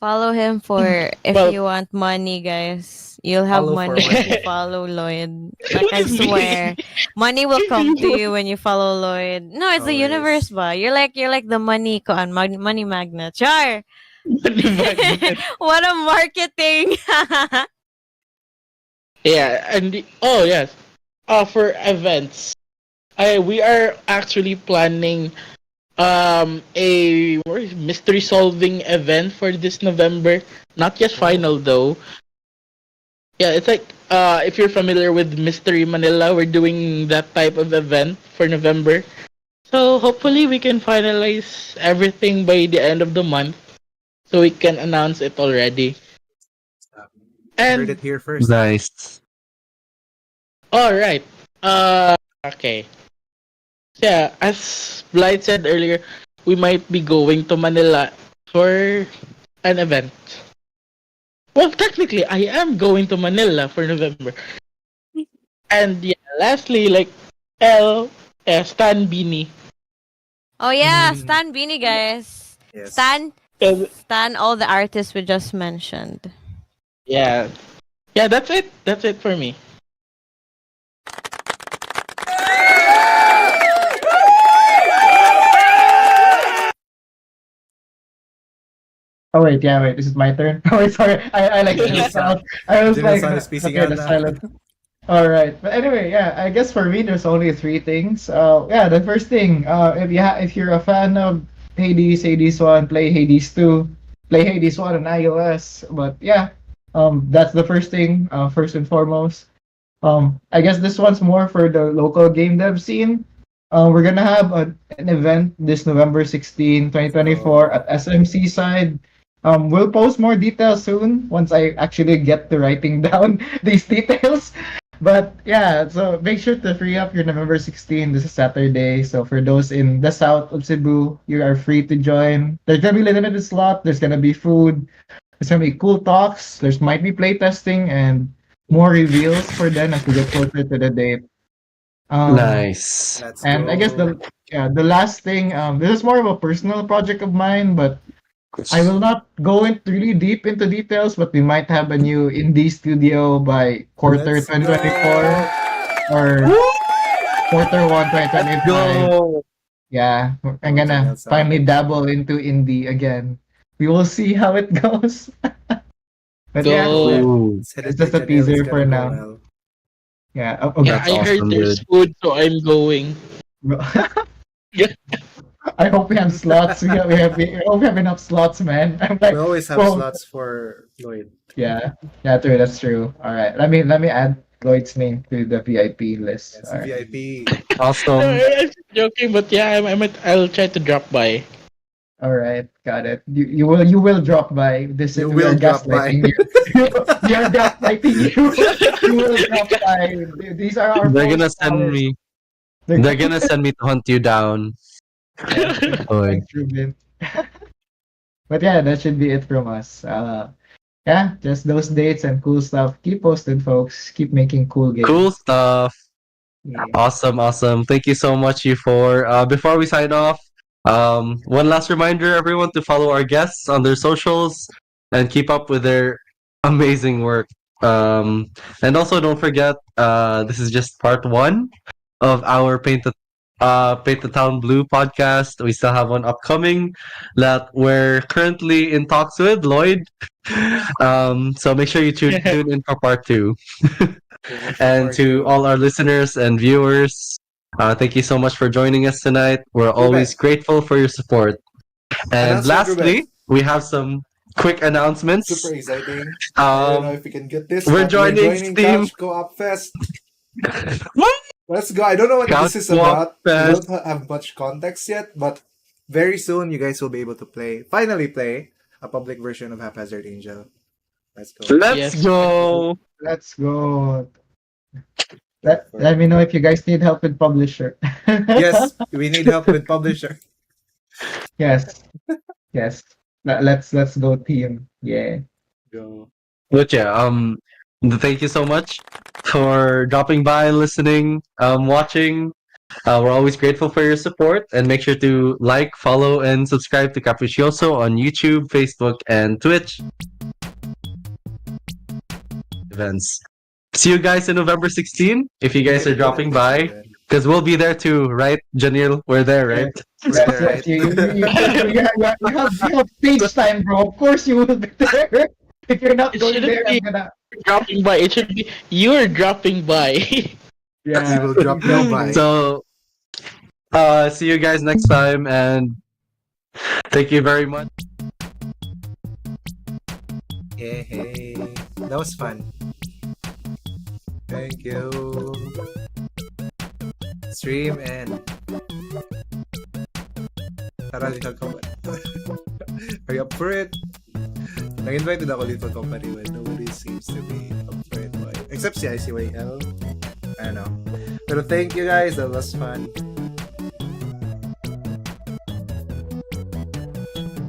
Follow him for if Well- you want money, guys. You'll have Follow for money if you money. follow Lloyd. Like I swear, money will come to you when you follow Lloyd. No, it's the Always. universe, ba? You're like the money money magnet. Char. What a marketing. Yeah, and oh yes, for events, we are actually planning a mystery solving event for this November. Not yet final though. Yeah, it's like if you're familiar with Mystery Manila, we're doing that type of event for November. So hopefully we can finalize everything by the end of the month, so we can announce it already. Heard And it here first. Nice. all right, okay. Yeah, as Blythe said earlier, we might be going to Manila for an event. Well, technically, I am going to Manila for November. And yeah, lastly, like Elle, Stan Beanie. Oh yeah, Mm. Stan Beanie, guys. Yes. Stan all the artists we just mentioned. Yeah, yeah, that's it. That's it for me. Oh wait, yeah, wait. This is my turn. Oh wait, sorry. I like Yeah. myself. I was Janyl like, is speaking okay, out the now. silent. All right, but anyway, yeah. I guess for me, there's only three things. Yeah. The first thing, if you're a fan of Hades 1, play Hades 2, play Hades 1 on iOS. But yeah, that's the first thing. First and foremost. I guess this one's more for the local game dev scene. We're gonna have an event this November 16, 2024 at SMC side. We'll post more details soon once I actually get to writing down these details. But yeah, so make sure to free up your November 16. This is Saturday. So for those in the south of Cebu, you are free to join. There's gonna be limited slot. There's gonna be food. There's gonna be cool talks. There's might be playtesting and more reveals for then as we get closer to the date. Nice. Let's And I guess go. the last thing, this is more of a personal project of mine, but I will not go into really deep into details, but we might have a new indie studio by quarter Let's 2024 or quarter 1 2025. Go. Yeah, I'm Check gonna out some. finally dabble into indie again. We will see how it goes. But yeah, Ooh, It's headed it's just to a Janyl. It's teaser gonna for go now. well. Yeah. Yeah, that's I heard awesome, there's dude. food, so I'm going. Yeah. I hope we have slots. We hope we have enough slots, man. I'm We like, always have well, slots for Lloyd. yeah, true. That's true. All right, let me add Lloyd's name to the VIP list. Yes, All right. VIP. No, Awesome. I'm just joking, but yeah, I'll try to drop by. All right, got it. You will drop by. This You we are will drop by. gaslighting you. We are gaslighting you. You will drop by. These are our They're force gonna send powers. me. They're gonna send me to hunt you down. Yeah, Lloyd. thanks, Ruben. But yeah, that should be it from us. Yeah, just those dates and cool stuff. Keep posted, folks. Keep making cool games. Cool stuff. Yeah. Awesome, awesome. Thank you so much, you four. Before we sign off, one last reminder, everyone, to follow our guests on their socials and keep up with their amazing work. And also, don't forget, this is just part one of our Paint the Town Blue podcast. We still have one upcoming that we're currently in talks with Lloyd. So make sure you tune in for part two. And to all our listeners and viewers, thank you so much for joining us tonight. We're always grateful for your support. And Announcement, lastly, Ruben. we have some quick announcements. Super exciting. I don't know if we can get this. we're but joining Steam. Couch Co-op Fest. Let's go. I don't know what Couch this is Co-op about. We Fest. don't have much context yet, but very soon you guys will be able to finally play a public version of Haphazard Angel. Let's go. Let's Yes. go. Let's go. Let me know if you guys need help with publisher. Yes, we need help with publisher. Yes. Yes. Let's go team. Yeah. Go. But yeah, thank you so much for dropping by, listening, watching. We're always grateful for your support, and make sure to like, follow, and subscribe to Capriccioso on YouTube, Facebook, and Twitch. Events. See you guys in November 16 if you guys are dropping by, because we'll be there too, right, Janyl? We're there, right? Yes, yes. You have stage time, bro. Of course you will be there. If you're not It going shouldn't there, be- I'm gonna. Dropping by. It should be you're dropping by. We will drop you by. So, see you guys next time, and thank you very much. Hey, that was fun. Thank you. Stream and tara dito ka. Are you up for it? Nag-invited ako dito company when nobody seems to be up for it. Except si ICYL. I don't know. Pero thank you guys. That was fun.